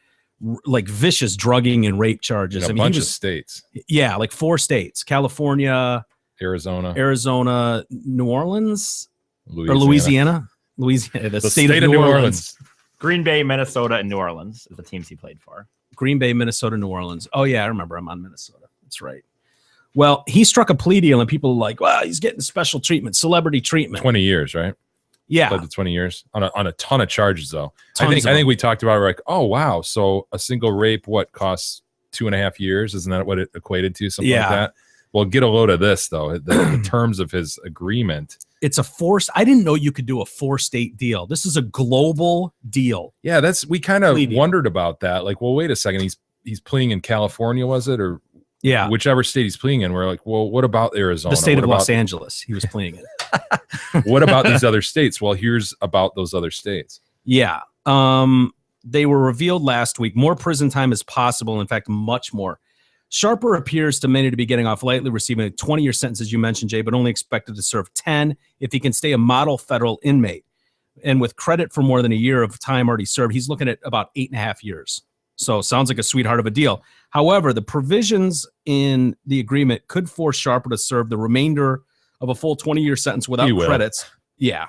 S4: like vicious drugging and rape charges.
S5: In a bunch of states.
S4: Yeah, like 4 states: California,
S5: Arizona,
S4: New Orleans, Louisiana. The state of New Orleans.
S2: Green Bay, Minnesota, and New Orleans is the teams he played for.
S4: Green Bay, Minnesota, New Orleans. Oh yeah, I remember. I'm on Minnesota. That's right. Well, he struck a plea deal, and people are like, "Well, he's getting special treatment, celebrity treatment."
S5: 20 years, right?
S4: Yeah,
S5: led to 20 years on a ton of charges, though. I think we talked about it, like, oh wow, so a single rape costs 2.5 years? Isn't that what it equated to? Something like that. Well, get a load of this though. The terms of his agreement.
S4: It's a force. I didn't know you could do a 4-state deal. This is a global deal.
S5: Yeah, we kind of wondered about that. Like, well, wait a second. He's pleading in California, was it, or?
S4: Yeah,
S5: whichever state he's pleading in. We're like, well, what about Arizona?
S4: The state of Los Angeles he was pleading in.
S5: What about these other states? Well, here's about those other states.
S4: Yeah. They were revealed last week. More prison time is possible. In fact, much more. Sharper appears to many to be getting off lightly, receiving a 20-year sentence, as you mentioned, Jay, but only expected to serve 10 if he can stay a model federal inmate. And with credit for more than a year of time already served, he's looking at about 8.5 years. So sounds like a sweetheart of a deal. However, the provisions in the agreement could force Sharper to serve the remainder of a full 20-year sentence without credits. Yeah,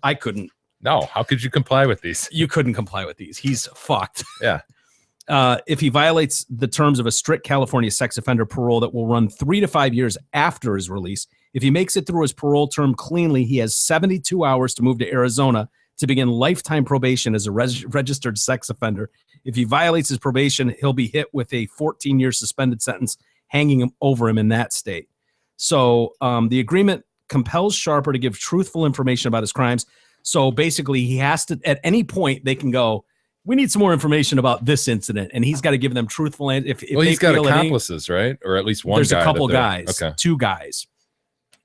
S4: I couldn't.
S5: No, how could you comply with these?
S4: You couldn't comply with these. He's fucked.
S5: Yeah.
S4: If he violates the terms of a strict California sex offender parole that will run 3 to 5 years after his release, if he makes it through his parole term cleanly, he has 72 hours to move to Arizona to begin lifetime probation as a registered sex offender. If he violates his probation, he'll be hit with a 14-year suspended sentence hanging over him in that state. So the agreement compels Sharper to give truthful information about his crimes. So basically, he has to, at any point, they can go, we need some more information about this incident, and he's got to give them truthful. If
S5: he's got accomplices, right? Or at least one.
S4: There's
S5: guy
S4: a couple guys,
S5: okay.
S4: 2 guys,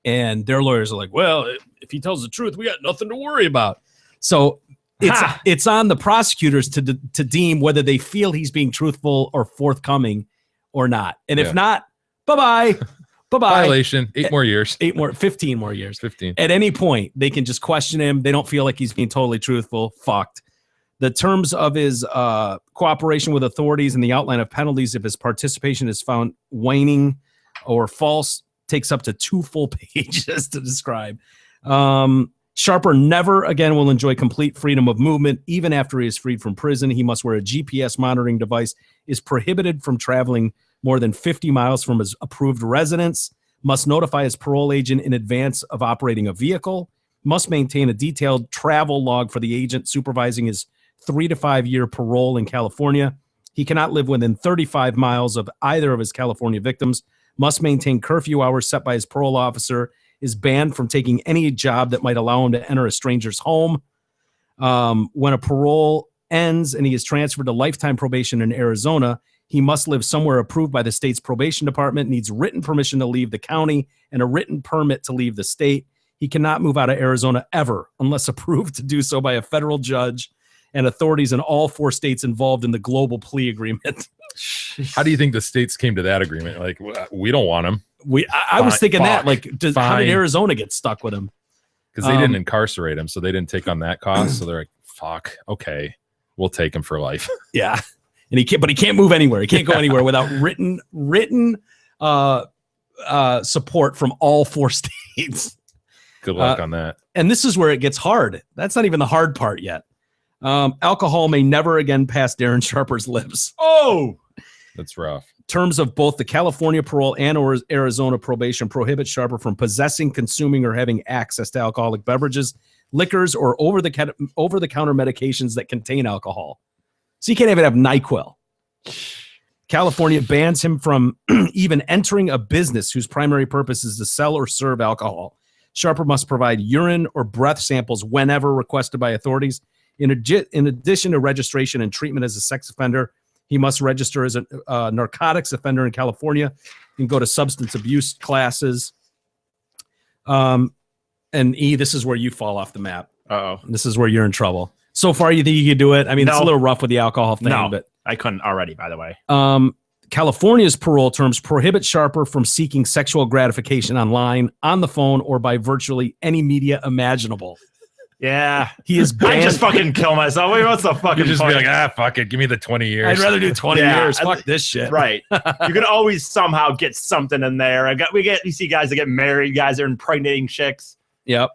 S4: and their lawyers are like, well, if he tells the truth, we got nothing to worry about. So it's on the prosecutors to deem whether they feel he's being truthful or forthcoming or not. And if not, bye-bye. Bye-bye.
S5: Violation. 8 more years.
S4: 15 more years.
S5: 15.
S4: At any point, they can just question him. They don't feel like he's being totally truthful. Fucked. The terms of his cooperation with authorities and the outline of penalties if his participation is found waning or false takes up to 2 full pages to describe. Sharper never again will enjoy complete freedom of movement. Even after he is freed from prison, he must wear a GPS monitoring device, is prohibited from traveling more than 50 miles from his approved residence, must notify his parole agent in advance of operating a vehicle, must maintain a detailed travel log for the agent supervising his 3 to 5 year parole in California. He cannot live within 35 miles of either of his California victims, must maintain curfew hours set by his parole officer, is banned from taking any job that might allow him to enter a stranger's home. When a parole ends and he is transferred to lifetime probation in Arizona, he must live somewhere approved by the state's probation department, needs written permission to leave the county and a written permit to leave the state. He cannot move out of Arizona ever unless approved to do so by a federal judge and authorities in all 4 states involved in the global plea agreement.
S5: How do you think the states came to that agreement? Like, we don't want him.
S4: I was thinking that, like, how did Arizona get stuck with him?
S5: Because they didn't incarcerate him, so they didn't take on that cost. So they're like, fuck, okay, we'll take him for life.
S4: Yeah. And he can't move anywhere. He can't go anywhere without written support from all 4 states.
S5: Good luck on that.
S4: And this is where it gets hard. That's not even the hard part yet. Alcohol may never again pass Darren Sharper's lips. Oh,
S5: that's rough.
S4: Terms of both the California parole and Arizona probation prohibit Sharper from possessing, consuming, or having access to alcoholic beverages, liquors, or over-the-counter medications that contain alcohol. So you can't even have NyQuil. California bans him from even entering a business whose primary purpose is to sell or serve alcohol. Sharper must provide urine or breath samples whenever requested by authorities. In addition to registration and treatment as a sex offender, he must register as a narcotics offender in California and go to substance abuse classes. And this is where you fall off the map.
S2: Uh-oh.
S4: This is where you're in trouble. So far, you think you could do it? I mean, it's a little rough with the alcohol thing.
S2: No,
S4: but
S2: I couldn't already, by the way.
S4: California's parole terms prohibit Sharper from seeking sexual gratification online, on the phone, or by virtually any media imaginable.
S2: Yeah,
S4: he is banned.
S2: I just fucking kill myself. Wait, what's the fucking
S5: just
S2: point?
S5: be like, fuck it, give me the 20 years.
S4: I'd rather do 20 years. Fuck this shit.
S2: Right. You can always somehow get something in there. You see guys that get married, guys that are impregnating chicks.
S4: Yep.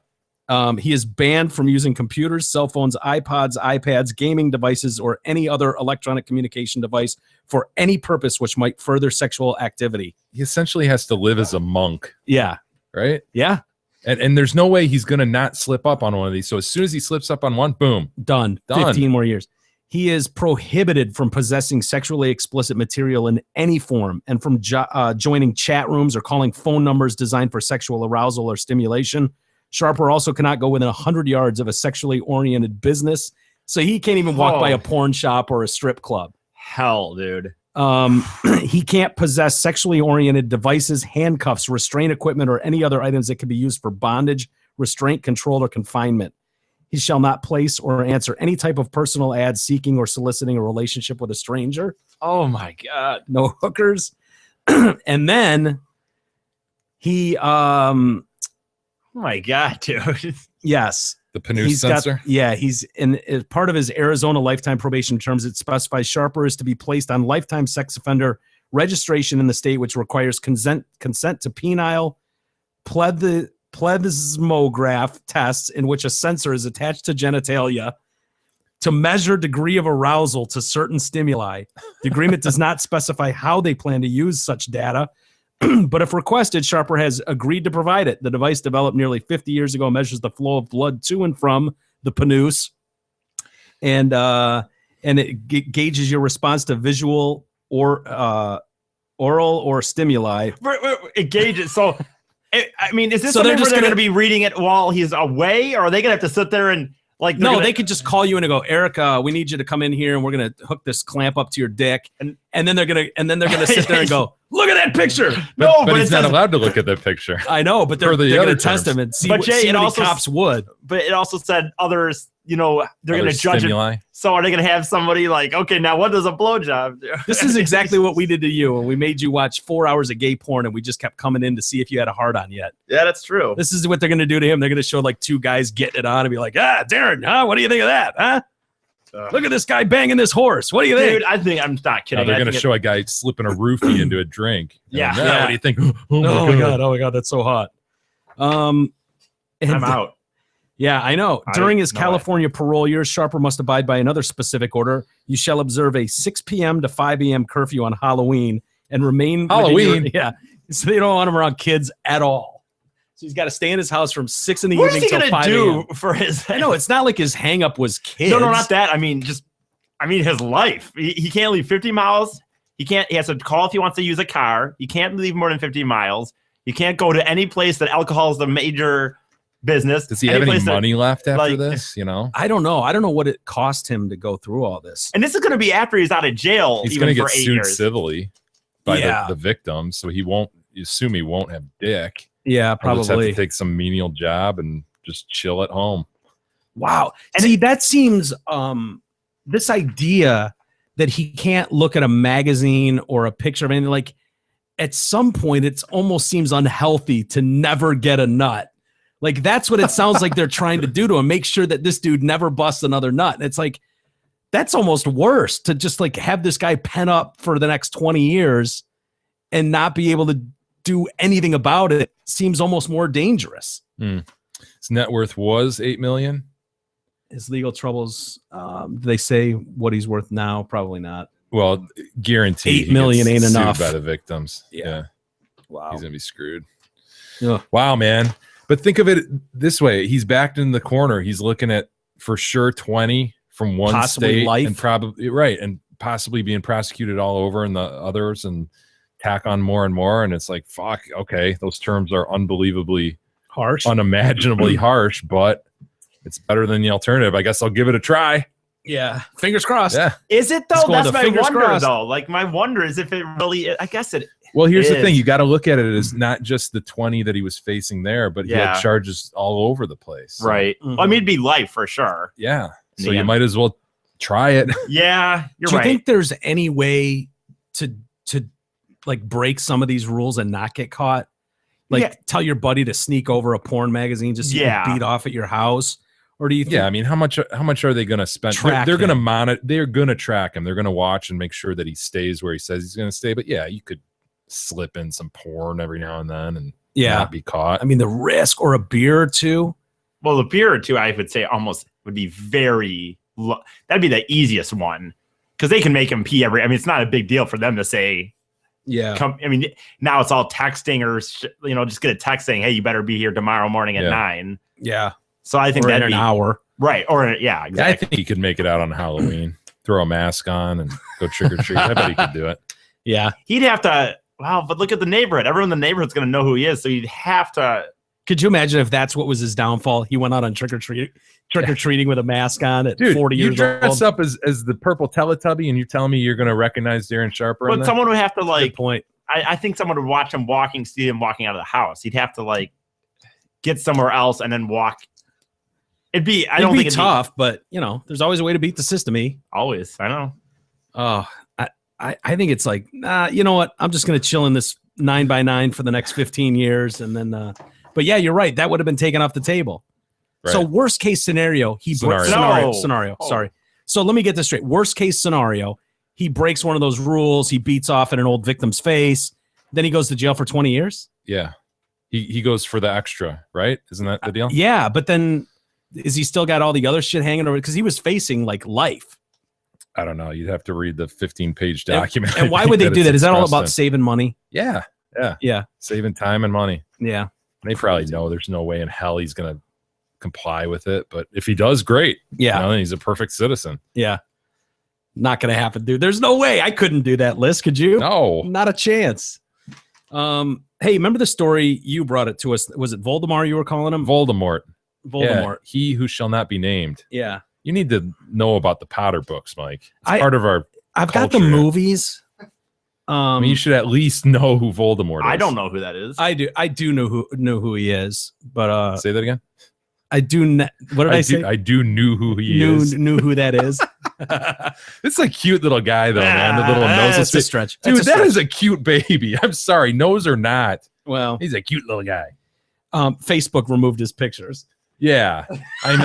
S4: He is banned from using computers, cell phones, iPods, iPads, gaming devices, or any other electronic communication device for any purpose which might further sexual activity.
S5: He essentially has to live as a monk.
S4: Yeah.
S5: Right?
S4: Yeah.
S5: And there's no way he's going to not slip up on one of these. So as soon as he slips up on one, boom.
S4: Done. 15 more years. He is prohibited from possessing sexually explicit material in any form and from joining chat rooms or calling phone numbers designed for sexual arousal or stimulation. Sharper also cannot go within 100 yards of a sexually oriented business. So he can't even walk by a porn shop or a strip club.
S2: Hell, dude.
S4: He can't possess sexually oriented devices, handcuffs, restraint equipment, or any other items that can be used for bondage, restraint, control, or confinement. He shall not place or answer any type of personal ad seeking or soliciting a relationship with a stranger.
S2: Oh my God.
S4: No hookers. And then he,
S2: oh my God, dude.
S4: Yes.
S5: The Panoose sensor?
S4: He's in as part of his Arizona lifetime probation terms. It specifies Sharper is to be placed on lifetime sex offender registration in the state, which requires consent to penile plethysmograph tests in which a sensor is attached to genitalia to measure degree of arousal to certain stimuli. The agreement does not specify how they plan to use such data, but if requested, Sharper has agreed to provide it. The device, developed nearly 50 years ago, measures the flow of blood to and from the Panoose, and it gauges your response to visual or oral or stimuli.
S2: It gauges. So, I mean, is this
S4: So
S2: something
S4: they're just
S2: where they're
S4: gonna
S2: going to be reading it while he's away, or are they going to have to sit there and like?
S4: No, they could just call you in and go, Erica, we need you to come in here, and we're gonna hook this clamp up to your dick, and then they're gonna sit there and go, look at that picture.
S5: But he's not allowed to look at that picture.
S4: I know, but they're gonna test him and see
S2: But
S4: what
S2: Jay,
S4: see
S2: it
S4: what
S2: also
S4: cops would.
S2: But it also said others. You know, they're going
S5: Other
S2: to judge
S5: stimuli.
S2: it. So are they going to have somebody like, okay, now what does a blowjob do?
S4: This is exactly what we did to you, and we made you watch 4 hours of gay porn, and we just kept coming in to see if you had a hard on yet.
S2: Yeah, that's true.
S4: This is what they're gonna do to him. They're gonna show like two guys getting it on and be like, Darren, huh? What do you think of that? Huh? Look at this guy banging this horse. What do you think?
S2: Dude, I think I'm not kidding.
S5: They're going to show a guy slipping a roofie into a drink.
S2: Yeah.
S5: And, what do you think?
S4: Oh my god, that's so hot.
S2: I'm out.
S4: Yeah, I know. During his California parole years, Sharper must abide by another specific order. You shall observe a 6 p.m. to 5 a.m. curfew on Halloween and remain
S5: Halloween.
S4: Yeah, so they don't want him around kids at all. So he's got to stay in his house from 6 in the
S2: What is
S4: evening
S2: he
S4: till
S2: gonna
S4: 5
S2: do
S4: a.m.
S2: for his?
S4: I know it's not like his hang up was kids.
S2: No, not that. I mean, his life. He can't leave 50 miles. He has to call if he wants to use a car. He can't leave more than 50 miles. You can't go to any place that alcohol is the major business.
S5: Does he have any money left after this? You know,
S4: I don't know. I don't know what it cost him to go through all this.
S2: And this is going to be after he's out of jail.
S5: He's
S2: even
S5: going to
S2: for
S5: get
S2: 8
S5: sued
S2: years.
S5: civilly by
S4: Yeah.
S5: the victims, so he won't. You assume he won't have dick.
S4: Yeah,
S5: He'll just have
S4: probably.
S5: to take some menial job and just chill at home.
S4: Wow. And see, that seems this idea that he can't look at a magazine or a picture of anything, like at some point it almost seems unhealthy to never get a nut. Like that's what it sounds like they're trying to do to him, make sure that this dude never busts another nut. And it's like that's almost worse to just like have this guy pen up for the next 20 years and not be able to do anything about it. Seems almost more dangerous.
S5: His net worth was $8 million.
S4: His legal troubles, do they say what he's worth now? Probably not.
S5: Well, guaranteed
S4: $8 million ain't
S5: sued
S4: enough
S5: by the victims.
S4: Yeah.
S5: Wow. He's gonna be screwed.
S4: Ugh.
S5: Wow, man. But think of it this way: he's backed in the corner. He's looking at for sure 20 from one
S4: Possibly
S5: state,
S4: life.
S5: and probably and possibly being prosecuted all over in the others, and tack on more and more. And it's like, fuck. Okay, those terms are unbelievably
S4: harsh,
S5: unimaginably harsh, but it's better than the alternative. I guess I'll give it a try.
S4: Yeah, fingers crossed.
S5: Yeah.
S2: Is it
S4: Let's
S2: though?
S4: go
S2: That's
S4: with the
S2: my
S4: fingers
S2: wonder
S4: crossed.
S2: though. Like my wonder is if it really. I guess it.
S5: Well, here's the
S2: is.
S5: thing: you got to look at it as not just the 20 that he was facing there, but he
S2: Yeah.
S5: had charges all over the place. So,
S2: Right. Well, I mean, it'd be life for sure.
S5: yeah. So
S2: Yeah.
S5: you might as well try it.
S2: Yeah, you're
S4: Do you
S2: right.
S4: think there's any way to like break some of these rules and not get caught? Like
S2: Yeah.
S4: tell your buddy to sneak over a porn magazine just so you
S2: Yeah.
S4: can beat off at your house, or do you think?
S5: Yeah, I mean, how much are they going to spend?
S4: Track
S5: They're going to
S4: him.
S5: monitor. They're going to track him. They're going to watch and make sure that he stays where he says he's going to stay. But yeah, you could slip in some porn every now and then and
S4: Yeah.
S5: not be caught.
S4: I mean, the risk, or a beer or two.
S2: Well, the beer or two, I would say almost would be very. That'd be the easiest one because they can make him pee every. I mean, it's not a big deal for them to say.
S4: Yeah.
S2: Come. I mean, now it's all texting or just get a text saying, "Hey, you better be here tomorrow morning at
S5: Yeah.
S2: 9."
S4: Yeah.
S2: So I think
S4: Or in
S2: that'd
S4: an
S2: be
S4: hour.
S2: right. Or yeah,
S5: Yeah, I
S2: exactly.
S5: think he could make it out on Halloween. Throw a mask on and go trick or treat. I bet he could do it.
S4: Yeah.
S2: He'd have to. Wow, but look at the neighborhood. Everyone in the neighborhood's going to know who he is, so you'd have to.
S4: Could you imagine if that's what was his downfall? He went out on trick or treating with a mask on at
S5: Dude,
S4: 40
S5: you
S4: years
S5: dress
S4: old.
S5: up as the purple Teletubby and you tell me you're going to recognize Darren Sharper. in
S2: But
S5: that?
S2: someone would have to like.
S4: Good point.
S2: I think someone would watch him see him walking out of the house. He'd have to like get somewhere else and then walk It'd be
S4: It'd be tough, but you know, there's always a way to beat the system.
S2: Always, I know.
S4: Oh, I think it's like, you know what? I'm just gonna chill in this 9x9 for the next 15 years, and then. But yeah, you're right. That would have been taken off the table.
S5: Right.
S4: So worst case scenario, scenario. Sorry. So let me get this straight. Worst case scenario, he breaks one of those rules. He beats off at an old victim's face. Then he goes to jail for 20 years.
S5: Yeah. He goes for the extra, right? Isn't that the deal?
S4: Yeah, but then is he still got all the other shit hanging over? Because he was facing like life.
S5: I don't know. You'd have to read the 15-page document.
S4: And why would they do that? Is that all about saving money?
S5: Yeah. Saving time and money.
S4: Yeah.
S5: They probably know there's no way in hell he's going to comply with it. But if he does, great.
S4: Yeah.
S5: Then he's a perfect citizen.
S4: Yeah. Not going to happen, dude. There's no way. I couldn't do that, Liz. Could you?
S5: No.
S4: Not a chance. Hey, remember the story? You brought it to us. Was it Voldemort you were calling him?
S5: Voldemort.
S4: Voldemort.
S5: Yeah, he who shall not be named.
S4: Yeah.
S5: You need to know about the Potter books, Mike. It's part of our
S4: I've got the movies.
S5: I mean, you should at least know who Voldemort is.
S2: I don't know who that is.
S4: I do know who he is, but
S5: say that again.
S4: I do. What did I say?
S5: I do knew who he is.
S4: Knew who that is.
S5: It's a cute little guy, though, man. The little nose.
S4: That's a stretch.
S5: Dude, that is a cute baby. I'm sorry, nose or not.
S4: Well,
S5: he's a cute little guy.
S4: Facebook removed his pictures.
S5: Yeah, I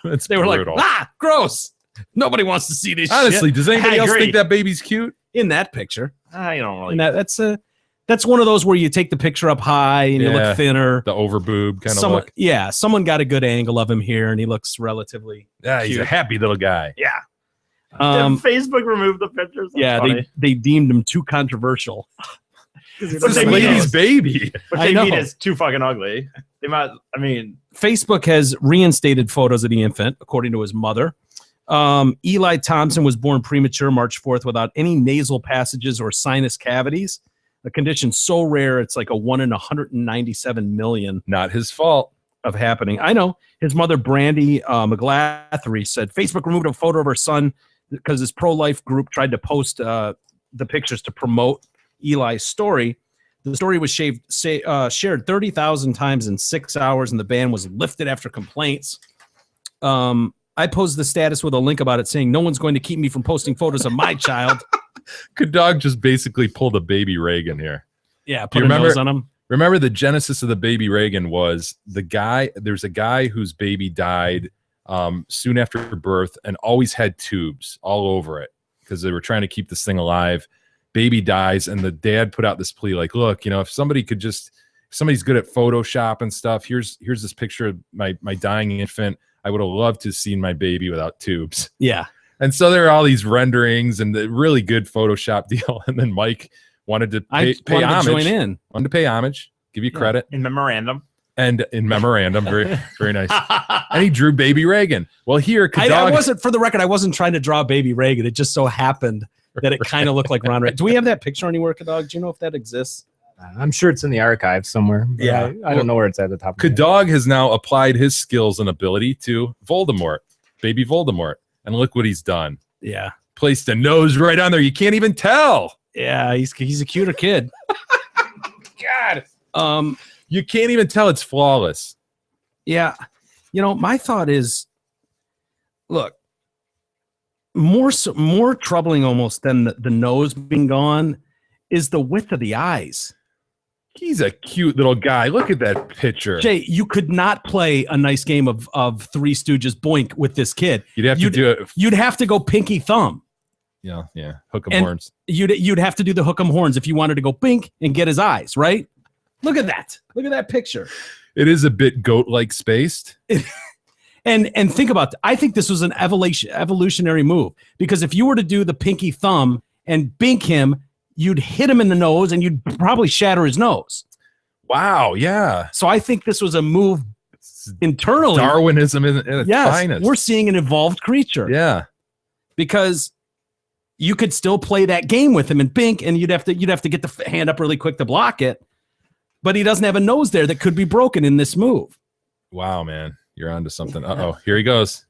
S5: know.
S4: They were
S5: brutal.
S4: like, gross. Nobody wants to see this.
S5: Honestly,
S4: shit.
S5: does anybody else think that baby's cute?
S4: In that picture,
S2: I don't really.
S4: And that's one of those where you take the picture up high and you look thinner.
S5: The overboob kind of look.
S4: Yeah, someone got a good angle of him here, and he looks relatively.
S5: Yeah, he's
S4: cute.
S5: a happy little guy.
S2: Yeah. Facebook removed the pictures. That's
S4: they deemed him too controversial.
S2: But
S5: they mean his baby.
S2: But they mean it's too fucking ugly. They might. I mean,
S4: Facebook has reinstated photos of the infant, according to his mother. Eli Thompson was born premature March 4th without any nasal passages or sinus cavities. A condition so rare it's like a 1 in 197 million.
S5: Not his fault
S4: of happening. I know. His mother, Brandy McGlathery, said Facebook removed a photo of her son because his pro-life group tried to post the pictures to promote Eli's story. The story was shared 30,000 times in 6 hours, and the ban was lifted after complaints. I posed the status with a link about it saying, no one's going to keep me from posting photos of my child.
S5: Could dog just basically pull the baby Reagan here?
S4: Yeah, put a nose on him.
S5: Remember the genesis of the baby Reagan was there's a guy whose baby died soon after birth and always had tubes all over it because they were trying to keep this thing alive. Baby dies, and the dad put out this plea like, look, if somebody's good at Photoshop and stuff, here's this picture of my dying infant. I would have loved to have seen my baby without tubes.
S4: Yeah.
S5: And so there are all these renderings and the really good Photoshop deal. And then Mike wanted to pay homage.
S4: Join in.
S5: Wanted to pay homage, give you credit.
S2: In memorandum.
S5: And in memorandum, very, very nice. And he drew baby Reagan. Well, here,
S4: I wasn't, for the record, I wasn't trying to draw baby Reagan. It just so happened that it kind of looked like Ron Reagan. Do we have that picture anywhere, Kadog? Do you know if that exists?
S13: I'm sure it's in the archive somewhere.
S4: Yeah.
S13: I don't know where it's at the top.
S5: Kadog has now applied his skills and ability to Voldemort, baby Voldemort. And look what he's done.
S4: Yeah.
S5: Placed a nose right on there. You can't even tell.
S4: Yeah, he's a cuter kid.
S5: God. You can't even tell. It's flawless.
S4: Yeah. My thought is, look, more troubling almost than the nose being gone is the width of the eyes.
S5: He's a cute little guy. Look at that picture.
S4: Jay, you could not play a nice game of Three Stooges Boink with this kid.
S5: You'd have to do it.
S4: You'd have to go pinky thumb.
S5: Yeah. Hook 'em horns.
S4: You'd have to do the hook 'em horns if you wanted to go bink and get his eyes, right? Look at that. Look at that picture.
S5: It is a bit goat-like spaced.
S4: And think about that. I think this was an evolutionary move because if you were to do the pinky thumb and bink him, you'd hit him in the nose and you'd probably shatter his nose.
S5: Wow, yeah.
S4: So I think this was a move internally.
S5: Darwinism in its finest.
S4: We're seeing an evolved creature.
S5: Yeah.
S4: Because you could still play that game with him and bink, and you'd have to get the hand up really quick to block it. But he doesn't have a nose there that could be broken in this move.
S5: Wow, man. You're onto something. Uh-oh. Here he goes.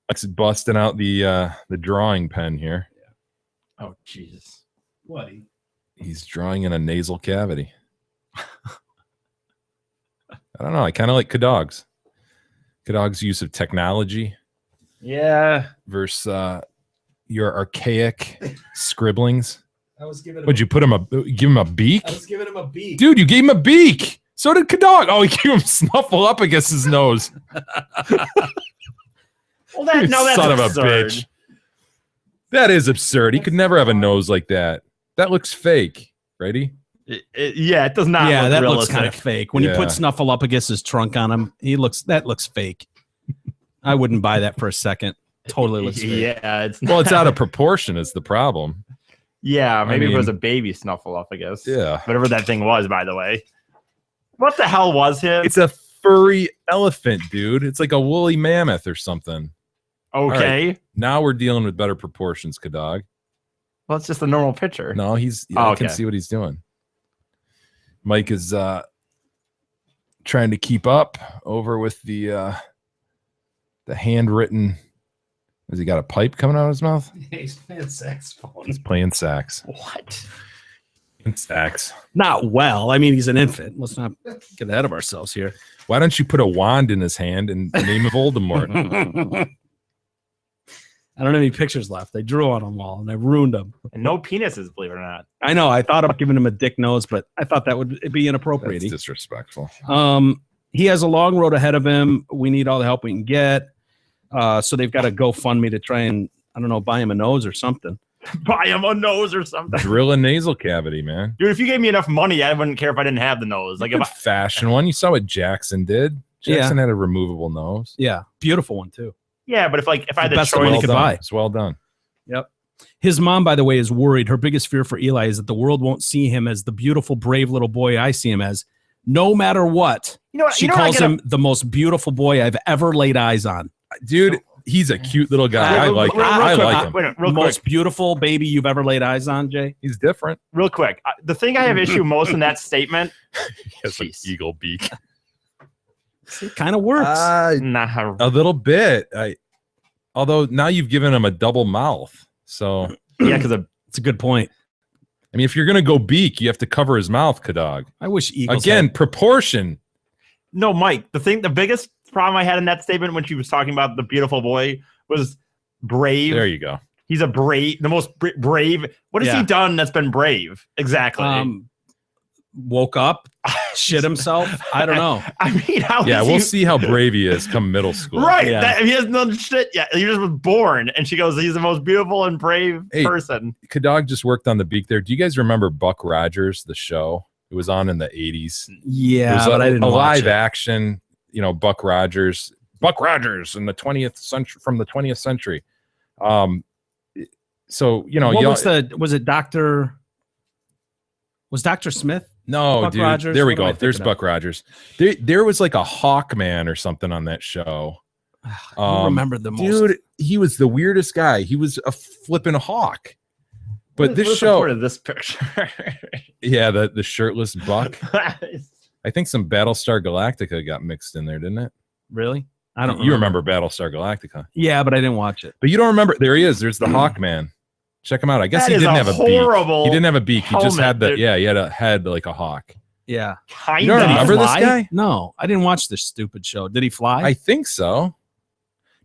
S5: Lex busting out the drawing pen here.
S4: Oh, Jesus. What?
S5: He's drawing in a nasal cavity. I don't know. I kind of like Kadog's. Kadog's use of technology.
S2: Yeah.
S5: Versus your archaic scribblings.
S4: I was giving
S5: Would you give him a beak?
S4: I was giving him a beak.
S5: Dude, you gave him a beak. So did Kadog. Oh, he gave him snuffle up against his nose.
S2: Well, that's
S5: son of a
S2: absurd.
S5: bitch. That is absurd. He could never have a nose like that. That looks fake. Ready?
S2: Yeah, it does not.
S4: Yeah,
S2: look
S4: that
S2: realistic.
S4: looks kind of fake. When you put Snuffle up against his trunk on him, that looks fake. I wouldn't buy that for a second. Totally looks fake.
S2: Yeah, it's
S5: Well, it's out of proportion is the problem.
S2: Yeah, maybe
S5: I
S2: if it was
S5: mean-
S2: a baby Snuffle up, I guess.
S5: Yeah.
S2: Whatever that thing was, by the way. What the hell was him?
S5: It's a furry elephant, dude. It's like a woolly mammoth or something. All
S2: Okay.
S5: right, now we're dealing with better proportions, Kadog.
S2: Well, it's just a normal picture.
S5: No, I can
S2: okay.
S5: see what he's doing. Mike is trying to keep up over with the handwritten. Has he got a pipe coming out of his mouth?
S4: He's playing saxophone.
S5: He's playing sax.
S2: What?
S5: Sax.
S4: Not well. I mean, he's an infant. Let's not get ahead of ourselves here.
S5: Why don't you put a wand in his hand in the name of Voldemort?
S4: I don't have any pictures left. They drew on them all, and I ruined them.
S2: And no penises, believe it or not.
S4: I know. I thought about giving him a dick nose, but I thought that would be inappropriate.
S5: That's disrespectful.
S4: He has a long road ahead of him. We need all the help we can get. So they've got to GoFundMe to try and, I don't know, buy him a nose or something.
S2: Buy him a nose or something.
S5: Drill a nasal cavity, man.
S2: Dude, if you gave me enough money, I wouldn't care if I didn't have the nose. Like, if I,
S5: Fashion one. You saw what Jackson did. Jackson had a removable nose.
S4: Yeah, beautiful one too.
S2: yeah, but if I had the
S4: best
S2: choice,
S4: one he
S5: Well
S4: could
S5: done.
S4: buy.
S5: It's well done.
S4: Yep. His mom, by the way, is worried. Her biggest fear for Eli is that the world won't see him as the beautiful, brave little boy I see him as. No matter what,
S2: You know what?
S4: she
S2: You know what I
S4: calls
S2: get
S4: him the most beautiful boy I've ever laid eyes on.
S5: Dude, he's a cute little guy. I
S2: Real-
S5: like
S2: real-
S5: him.
S2: real
S5: I
S2: quick,
S5: like him.
S2: Wait, real quick.
S4: Most beautiful baby you've ever laid eyes on, Jay.
S5: He's different.
S2: Real quick. The thing I have issue most in that statement,
S5: He has an eagle beak.
S4: It kind of works.
S2: nah,
S5: A little bit. Although now you've given him a double mouth. So
S2: yeah, because
S4: It's a good point.
S5: I mean, if you're gonna go beak, you have to cover his mouth, Kadog.
S4: I wish Eagles
S5: Again,
S4: had-
S5: proportion.
S2: no, Mike. The biggest problem I had in that statement when she was talking about the beautiful boy was brave.
S5: There you go.
S2: He's a brave, the most brave. What has
S4: Yeah.
S2: he done that's been brave? Exactly.
S4: woke up, shit himself. I don't know.
S2: I mean, how
S5: Yeah,
S2: is
S5: we'll
S2: he-
S5: see how brave he is come middle school.
S2: Right.
S4: Yeah.
S2: That, he hasn't done shit yet. He just was born. And she goes, he's the most beautiful and brave
S5: Hey,
S2: person.
S5: Kadog just worked on the beak there. Do you guys remember Buck Rogers, the show? It was on in the 80s.
S4: Yeah,
S5: It was
S4: but I didn't
S5: a
S4: watch
S5: live
S4: it.
S5: action, Buck Rogers in the 20th century, from the 20th century. So,
S4: What was it Dr. Was Dr. Smith?
S5: no,
S4: Buck
S5: dude,
S4: Rogers?
S5: there we
S4: What am I
S5: go. There's
S4: thinking
S5: Buck Rogers. There was like a Hawkman or something on that show.
S4: I remember the most.
S5: Dude, he was the weirdest guy. He was a flipping hawk. But this
S2: What's the
S5: show,
S2: point of this picture.
S5: yeah, the shirtless Buck. I think some Battlestar Galactica got mixed in there, didn't it?
S4: Really? I don't
S5: You remember Battlestar Galactica.
S4: Yeah, but I didn't watch it.
S5: But you don't remember. There he is. There's the Hawkman. Check him out. I guess
S2: That
S5: he
S2: is
S5: didn't
S2: a
S5: have a
S2: horrible
S5: beak. He didn't have a beak. He just had
S2: helmet, dude.
S5: he had a head like a hawk.
S4: Yeah.
S2: Kind
S5: You don't
S2: of.
S5: remember this
S4: Fly?
S5: guy?
S4: No, I didn't watch this stupid show. Did he fly?
S5: I think so.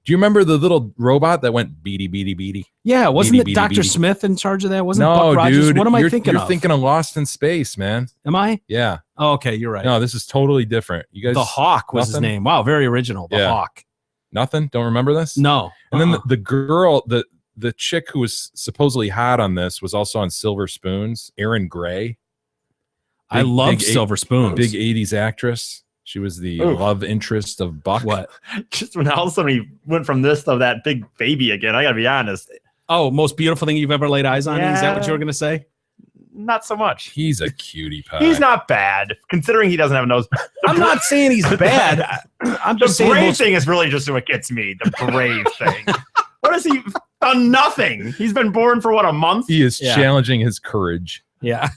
S5: Do you remember the little robot that went beady beady beady?
S4: yeah, wasn't
S5: Beady,
S4: it
S5: beady,
S4: Dr.
S5: beady.
S4: Smith in charge of that? Wasn't
S5: No,
S4: Buck Rogers?
S5: dude.
S4: What am I
S5: you're
S4: thinking
S5: You're
S4: of?
S5: thinking of Lost in Space, man.
S4: Am I?
S5: Yeah.
S4: Oh, okay, you're right.
S5: No, this is totally different. You guys.
S4: the Hawk was his
S5: nothing?
S4: name. Wow, very original. The
S5: Yeah.
S4: Hawk.
S5: Nothing. Don't remember this?
S4: No.
S5: And then
S4: Uh-uh.
S5: the girl, the chick who was supposedly hot on this was also on Silver Spoons. Erin Gray.
S4: I love Silver Spoons.
S5: Big 80s actress. She was the
S2: Ooh.
S5: love interest of Buck.
S4: What?
S2: Just when all of a sudden he went from this to that big baby again. I got to be honest.
S4: Oh, most beautiful thing you've ever laid eyes on? Is that what you were going to say?
S2: Not so much.
S5: He's a cutie pie.
S2: He's not bad, considering he doesn't have a nose.
S4: I'm not saying he's bad. I'm
S2: The
S4: just saying
S2: brave
S4: most,
S2: thing is really just what gets me. The brave thing. What has he done? Nothing. He's been born for what, a month?
S5: He is
S4: Yeah.
S5: challenging his courage.
S4: yeah.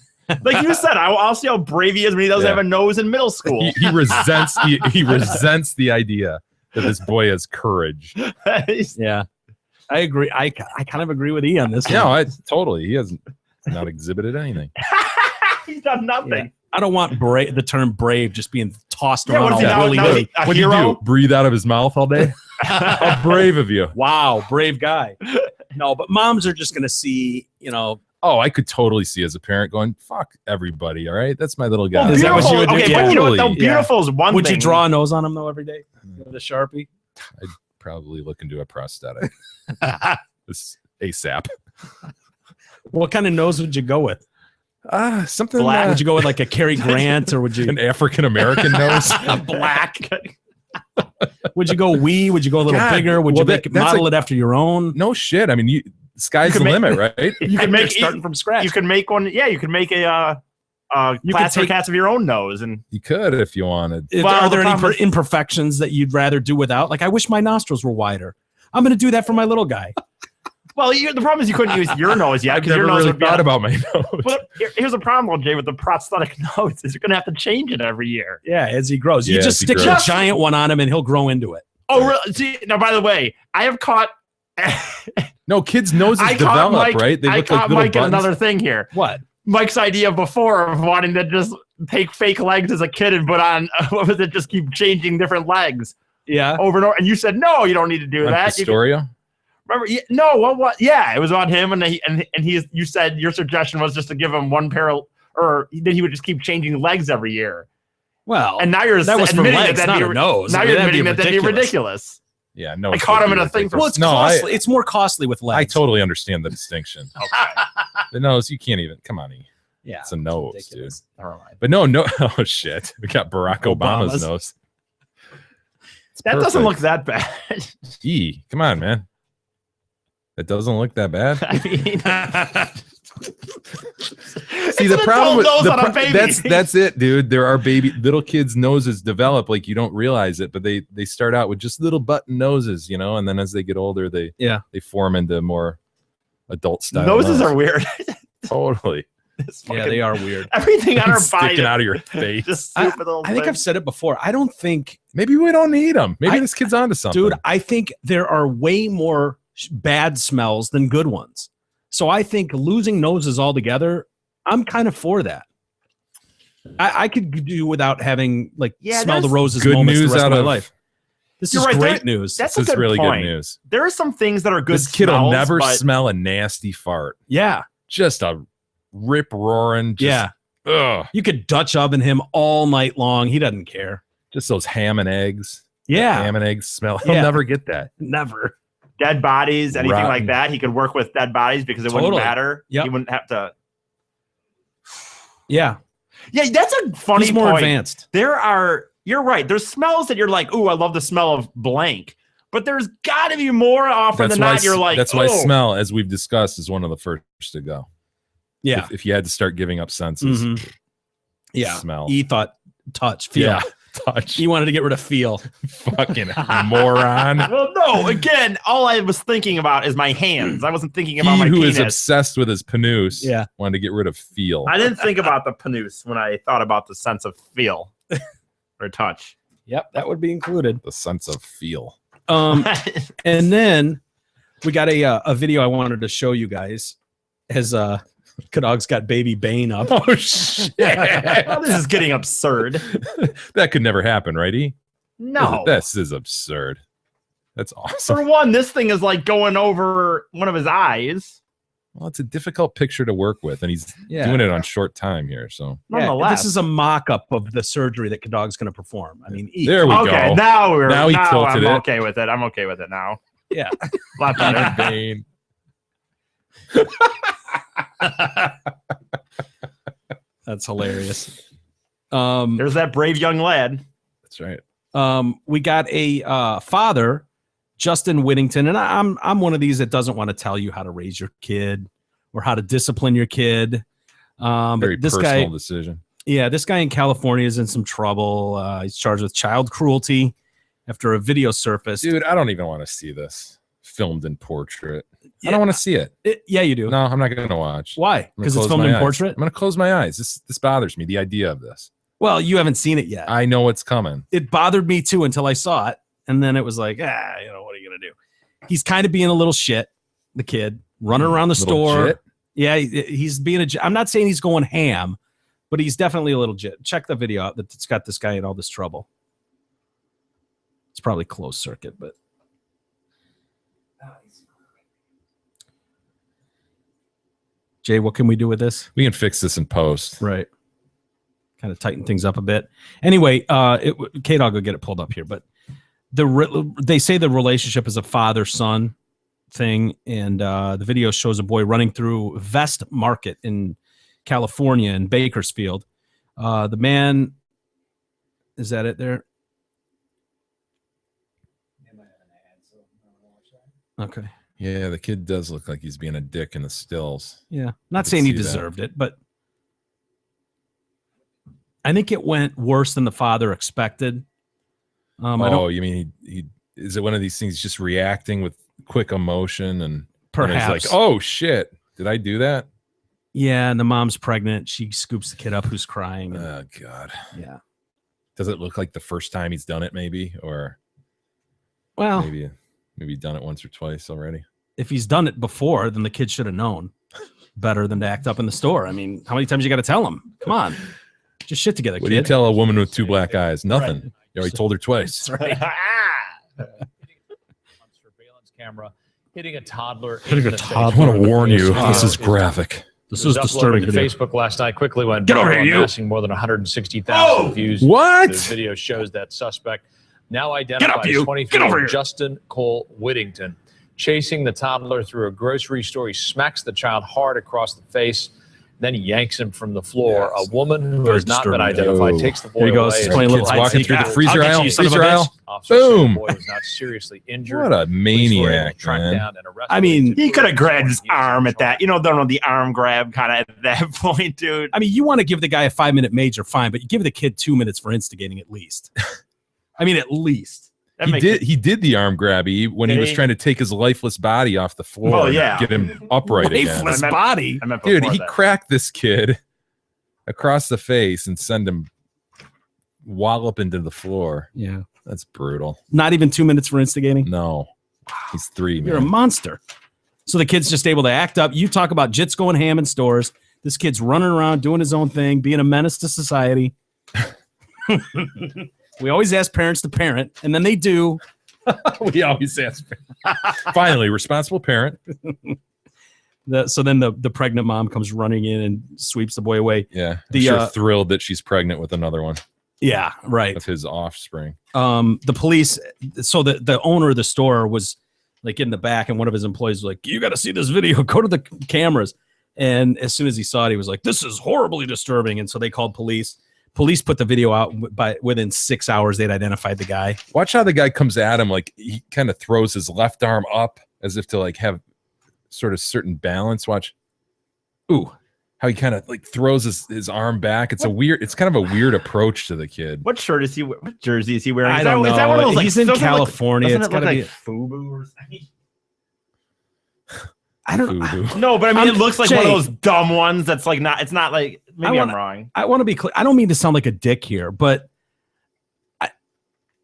S2: Like you said, I'll see how brave he is when he doesn't
S5: Yeah.
S2: have a nose in middle school.
S5: He resents he resents the idea that this boy has courage.
S4: Yeah. I agree. I kind of agree with E on this.
S5: No,
S4: one.
S5: totally. He hasn't not exhibited anything.
S2: He's done nothing.
S4: I don't want the term brave just being tossed
S2: Yeah,
S4: around
S2: what if
S4: all
S2: he now-
S4: willy-nilly.
S2: a
S5: What do you
S2: hero?
S5: do? Breathe out of his mouth all day? How brave of you.
S4: Wow, brave guy. No, but moms are just going to see,
S5: Oh, I could totally see as a parent going, fuck everybody, all right? That's my little guy.
S4: Is that what you would do?
S2: Okay,
S4: Yeah.
S2: but you know what? Though,
S5: Totally.
S2: beautiful is one
S4: would
S2: thing.
S4: you draw a nose on him though every day with a Sharpie?
S5: I'd probably look into a prosthetic. This ASAP.
S4: What kind of nose would you go with?
S5: Something
S4: Black? Would you go with like a Cary Grant, or would you
S5: an African American nose?
S2: black?
S4: Would you go wee? Would you go a little
S5: God,
S4: bigger? Would
S5: well,
S4: you
S5: that's
S4: model
S5: like-
S4: it after your own?
S5: No shit. I mean, sky's the
S2: make-
S5: limit, right?
S2: You can make
S4: starting from scratch.
S2: You can make one. Yeah, you can make a plastic cast of your own nose, and
S5: You could if you wanted.
S4: Are there any
S2: problem is-
S4: imperfections that you'd rather do without? Like, I wish my nostrils were wider. I'm going to do that for my little guy.
S2: well, the problem is you couldn't use your nose yet
S5: I've
S2: because your
S5: never
S2: nose
S5: really
S2: would be
S5: thought about my nose.
S2: But here's the problem, Jay, with the prosthetic nose is you're gonna have to change it every year.
S4: Yeah, as he grows. You
S5: Yeah,
S4: just
S5: as he
S4: stick a
S5: grows.
S4: giant one on him and he'll grow into it.
S2: Oh, really? See, now by the way, I have caught.
S5: No, kids' noses
S2: I caught
S5: develop,
S2: Mike,
S5: right? They
S2: I
S5: look
S2: caught
S5: like little
S2: Mike in
S5: buttons.
S2: another thing here.
S4: What?
S2: Mike's idea before of wanting to just take fake legs as a kid and put on what was it? Just keep changing different legs
S4: Yeah.
S2: over and over. And you said no, you don't need to do
S5: On
S2: that. You can-
S5: Pistoria?
S2: Remember? Yeah, no, what? Yeah, it was on him, and he's. You said your suggestion was just to give him one pair, or that he would just keep changing legs every year.
S4: Well,
S2: And now you're
S4: that was for
S2: admitting
S4: legs,
S2: that'd
S4: not
S2: be
S4: a nose.
S2: Now
S4: I mean,
S2: you're
S4: that'd be
S2: admitting that'd be ridiculous.
S5: Yeah, no.
S2: I
S5: it's
S2: caught him
S5: would
S2: in
S5: be
S2: a thing for-
S4: Well, it's
S5: No,
S4: costly. It's more costly with legs.
S5: I totally understand the distinction. The nose, you can't even. Come on,
S4: Yeah.
S5: it's a nose,
S4: ridiculous.
S5: dude.
S2: Never mind.
S5: But no. Oh shit, we got Barack Obama's
S4: Obama's.
S5: nose. It's
S2: That doesn't
S5: perfect.
S2: look that bad.
S5: Come on, man. That doesn't look that bad.
S2: I mean,
S5: See, the problem with
S2: nose on a baby.
S5: that's it, dude. There are little kids' noses develop like you don't realize it, but they start out with just little button noses, and then as they get older, they form into more adult style.
S2: noses
S5: nose.
S2: are weird.
S5: Totally
S4: Yeah, they are weird.
S2: Everything on our body
S5: sticking out of your face.
S2: just stupid little
S4: I think
S2: thing.
S4: I've said it before. I don't think,
S5: Maybe we don't need them. Maybe this kid's onto something,
S4: dude, I think there are way more bad smells than good ones. So I think losing noses altogether, I'm kind of for that. I could do without having smell the
S2: there's
S4: roses
S5: Good
S4: moments
S5: news
S4: the rest
S5: out
S4: of my
S5: of-
S4: life. This
S2: You're
S4: is
S2: right,
S4: great
S2: there-
S4: news.
S2: That's
S5: This
S2: a
S5: is
S2: good
S5: really
S2: point.
S5: good news.
S2: There are some things that are good.
S5: This kid will
S2: smells,
S5: never
S2: but
S5: smell a nasty fart.
S4: Yeah.
S5: Just a rip roaring.
S4: Yeah.
S5: Ugh.
S4: You could Dutch oven him all night long. He doesn't care.
S5: Just those ham and eggs.
S4: Yeah.
S5: Ham and eggs smell. He'll
S4: Yeah.
S5: never get that.
S4: Never.
S2: dead bodies, anything like
S5: Rotten.
S2: that. He could work with dead bodies because it
S4: Totally.
S2: wouldn't matter.
S4: Yep.
S2: He wouldn't have to.
S4: Yeah.
S2: Yeah, that's a funny
S4: He's more
S2: point.
S4: advanced.
S2: You're right. There's smells that you're like, ooh, I love the smell of blank. But there's got to be more often than not. You're like,
S5: that's why
S2: oh.
S5: smell, as we've discussed, is one of the first to go.
S4: Yeah.
S5: If you had to start giving up senses,
S4: Mhm. Yeah.
S5: smell.
S4: He thought touch, feel.
S5: Yeah, touch.
S4: He wanted to get rid of feel.
S5: Fucking moron.
S2: Well, no. Again, all I was thinking about is my hands. I wasn't thinking about
S5: He
S2: my
S5: who
S2: penis.
S5: is obsessed with his panus
S4: Yeah.
S5: wanted to get rid of feel.
S2: I didn't think about the panus when I thought about the sense of feel or touch.
S4: Yep, that would be included.
S5: The sense of feel.
S4: And then we got a video I wanted to show you guys as Kadog's got baby Bane up.
S5: Oh shit!
S2: Well, this is getting absurd.
S5: That could never happen, right?
S2: No.
S5: This is absurd. That's awesome.
S2: For one, this thing is like going over one of his eyes.
S5: Well, it's a difficult picture to work with, and he's
S4: Yeah.
S5: doing it on short time here. So
S4: Yeah,
S2: Nonetheless.
S4: this is a mock-up of the surgery that Kadog's going to perform. I mean,
S5: there we
S2: Okay,
S5: go.
S2: now
S5: he tilted
S2: I'm
S5: it.
S2: okay with it. I'm okay with it now.
S4: Yeah.
S2: A lot better.
S5: Bane.
S4: That's hilarious.
S2: There's that brave young lad.
S5: That's right.
S4: We got a father, Justin Whittington, and I'm one of these that doesn't want to tell you how to raise your kid or how to discipline your kid.
S5: Very
S4: But this
S5: personal
S4: guy,
S5: decision.
S4: yeah, this guy in California is in some trouble. He's charged with child cruelty after a video surfaced.
S5: Dude, I don't even want to see this filmed in portrait. I
S4: Yeah.
S5: don't want to see it.
S4: Yeah, you do.
S5: No, I'm not going to watch.
S4: Why?
S5: I'm gonna
S4: Because it's
S5: close
S4: filmed
S5: my
S4: in
S5: eyes.
S4: portrait?
S5: I'm going to close my eyes. This bothers me. The idea of this.
S4: Well, you haven't seen it yet.
S5: I know what's coming.
S4: It bothered me too until I saw it. And then it was like, what are you going to do? He's kind of being a little shit, the kid, running around the
S5: Little
S4: store.
S5: jit?
S4: Yeah, he's being I'm not saying he's going ham, but he's definitely a little jit. Check the video out that's got this guy in all this trouble. It's probably closed circuit, but Jay, what can we do with this?
S5: We can fix this in post.
S4: Right. Kind of tighten things up a bit. Anyway, Kate, I'll go get it pulled up here, but they say the relationship is a father-son thing, and the video shows a boy running through Vest Market in California in Bakersfield. The man, is that it there? Okay.
S5: Yeah, the kid does look like he's being a dick in the stills.
S4: Yeah, not saying he deserved it, but I think it went worse than the father expected.
S5: You mean he is it one of these things just reacting with quick emotion and
S4: perhaps
S5: like, oh shit, did I do that?
S4: Yeah, and the mom's pregnant. She scoops the kid up who's crying.
S5: Oh God.
S4: Yeah.
S5: Does it look like the first time he's done it, maybe, or
S4: well,
S5: maybe done it once or twice already?
S4: If he's done it before, then the kid should have known better than to act up in the store. I mean, how many times you got to tell him? Come on, just shit together.
S5: What do you tell a woman with two black eyes? Nothing.
S4: Right.
S5: You already told her twice.
S4: That's right.
S14: Surveillance camera hitting a toddler.
S5: I want to warn you. This is graphic.
S4: This is disturbing.
S14: To Facebook last night quickly went
S4: Get over here, you.
S14: amassing more than 160,000 views.
S5: What?
S14: The video shows that suspect, now identified as 23 Justin Cole Whittington, chasing the toddler through a grocery store. He smacks the child hard across the face. Then he yanks him from the floor.
S5: Yes.
S14: A woman who
S4: Very
S14: has not been
S4: disturbing.
S14: identified takes the boy
S4: Here he goes.
S14: away.
S4: He's playing a little
S5: Kids
S4: hide
S5: walking
S4: seek.
S5: through the
S4: I'll
S5: freezer
S4: get you,
S5: aisle.
S4: you son of a
S5: Freezer
S4: bitch.
S5: aisle.
S14: Officers say
S5: Boom.
S14: the boy was not seriously injured.
S5: What a
S14: Police were able to
S5: maniac,
S14: track
S5: man.
S14: down and arrest
S4: I
S14: him.
S4: mean,
S2: He could have grabbed his arm at that. Don't know the arm grab kind of at that point, dude.
S4: I mean, you want to give the guy a 5-minute major, fine, but you give the kid 2 minutes for instigating at least. I mean, at least.
S5: He did the arm grabby when he was trying to take his lifeless body off the floor.
S2: Oh, yeah.
S5: And get him upright again.
S4: Lifeless body.
S5: Dude, he cracked this kid across the face and send him wallop into the floor.
S4: Yeah.
S5: That's brutal.
S4: Not even 2 minutes for instigating?
S5: No. He's 3, man.
S4: You're a monster. So the kid's just able to act up. You talk about jits going ham in stores. This kid's running around doing his own thing, being a menace to society. We always ask parents to parent, and then they do.
S5: We always ask. Finally, responsible parent.
S4: So then the pregnant mom comes running in and sweeps the boy away.
S5: Yeah. I'm sure thrilled that she's pregnant with another one.
S4: Yeah, right.
S5: With his offspring.
S4: The police, so the owner of the store was like in the back, and one of his employees was like, "You got to see this video. Go to the cameras." And as soon as he saw it, he was like, "This is horribly disturbing." And so they called police. Police put the video out within 6 hours. They'd identified the guy.
S5: Watch how the guy comes at him. Like he kind of throws his left arm up as if to like have sort of certain balance. Watch.
S4: Ooh.
S5: How he kind of like throws his arm back. It's kind of a weird approach to the kid.
S2: What shirt is he? What jersey is he wearing?
S4: I don't know.
S2: Is that one of those,
S4: He's
S2: like,
S4: in California.
S2: Doesn't
S4: It's
S2: it look
S4: gotta
S2: like
S4: be
S2: FUBU or something?
S4: I don't.
S2: No, but I mean, it looks like one of
S4: Jay,
S2: those dumb ones. That's like not. It's not like. Maybe I'm wrong.
S4: I want to be clear. I don't mean to sound like a dick here, but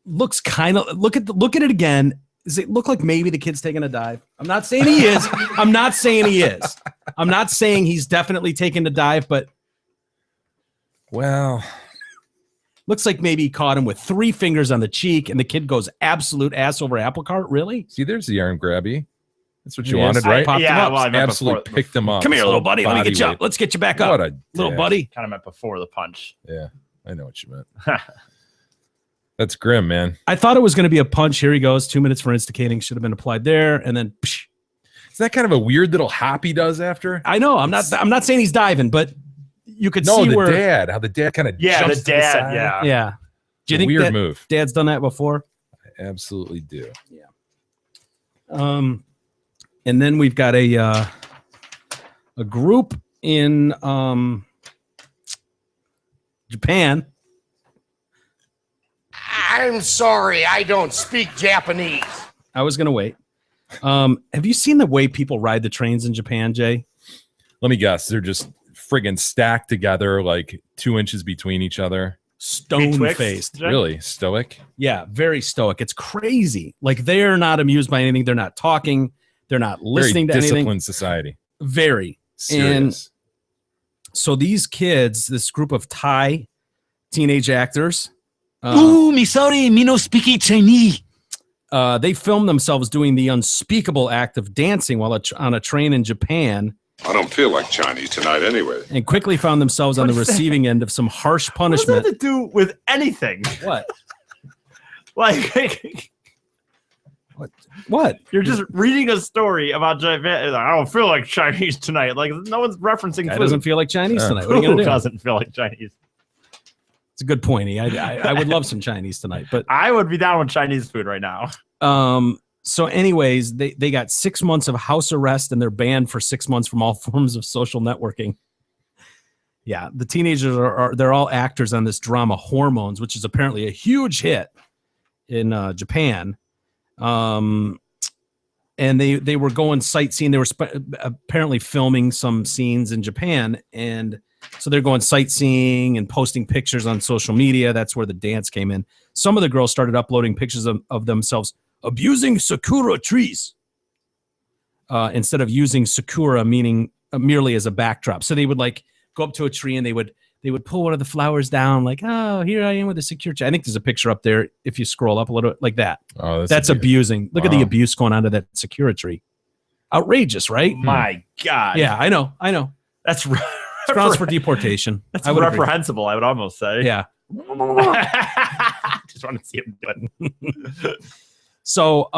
S4: looks kind of. Look at it again. Does it look like maybe the kid's taking a dive? I'm not saying he is. I'm not saying he is. I'm not saying he's definitely taking a dive, but
S5: well,
S4: looks like maybe he caught him with 3 fingers on the cheek, and the kid goes absolute ass over apple cart. Really?
S5: See, there's the arm grabby. That's what you
S4: Yes,
S5: wanted, right?
S2: Yeah, well, I meant
S5: absolutely
S2: before-
S5: picked him up.
S4: Come here,
S5: So
S4: little buddy. Let me get you
S5: body
S4: up. Let's get you back up.
S5: What a
S4: little
S5: dick.
S4: buddy.
S2: Kind of meant before the punch.
S5: Yeah, I know what you meant. That's grim, man.
S4: I thought it was going to be a punch. Here he goes. 2 minutes for instigating should have been applied there, and then. Psh.
S5: Is that kind of a weird little hop he does after?
S4: I know. I'm not saying he's diving, but you could see
S5: the
S4: where
S5: how the dad kind of
S2: the
S5: jumps to
S2: dad,
S5: side.
S4: Yeah. Do you think
S5: weird
S4: that
S5: move?
S4: Dad's done that before?
S5: I absolutely do.
S4: And then we've got a group in Japan.
S8: I'm sorry, I don't speak Japanese.
S4: I was gonna wait. Have you seen the way people ride the trains in Japan, Jay?
S5: Let me guess. They're just friggin' stacked together, like 2 inches between each other.
S4: Stone-faced.
S5: Really stoic.
S4: Yeah, very stoic. It's crazy. Like they're not amused by anything. They're not talking. They're not listening
S5: Very
S4: to anything.
S5: disciplined society.
S4: Very.
S5: Serious.
S4: So these kids, this group of Thai teenage actors.
S15: Me sorry, me no speaking Chinese.
S4: They filmed themselves doing the unspeakable act of dancing while on a train in Japan.
S16: I don't feel like Chinese tonight anyway.
S4: And quickly found themselves on the receiving end of some harsh punishment.
S2: What does that to do with anything?
S4: What?
S2: Like,
S4: what?
S2: You're just reading a story about Japan. I don't feel like Chinese tonight. Like, no one's referencing
S4: Guy
S2: food.
S4: doesn't feel like Chinese tonight. What are you gonna
S2: Who
S4: do?
S2: doesn't feel like Chinese?
S4: It's a good point. I would love some Chinese tonight, but
S2: I would be down with Chinese food right now.
S4: So anyways, they got 6 months of house arrest and they're banned for 6 months from all forms of social networking. Yeah, the teenagers they're all actors on this drama Hormones, which is apparently a huge hit in Japan. And they were going sightseeing. They were apparently filming some scenes in Japan, and so they're going sightseeing and posting pictures on social media. That's where the dance came in. Some of the girls started uploading pictures of themselves abusing sakura trees instead of using sakura meaning merely as a backdrop. So they would like go up to a tree and they would pull one of the flowers down, like, oh, here I am with a secure tree. I think there's a picture up there if you scroll up a little like that.
S5: Oh,
S4: that's abusing. Look at the abuse going on to that sakura tree. Outrageous, right?
S2: My God.
S4: Yeah, I know.
S2: That's
S4: grounds for deportation.
S2: That's
S4: I would agree.
S2: reprehensible, I would almost say.
S4: Yeah.
S2: Just want to see him do it.
S4: So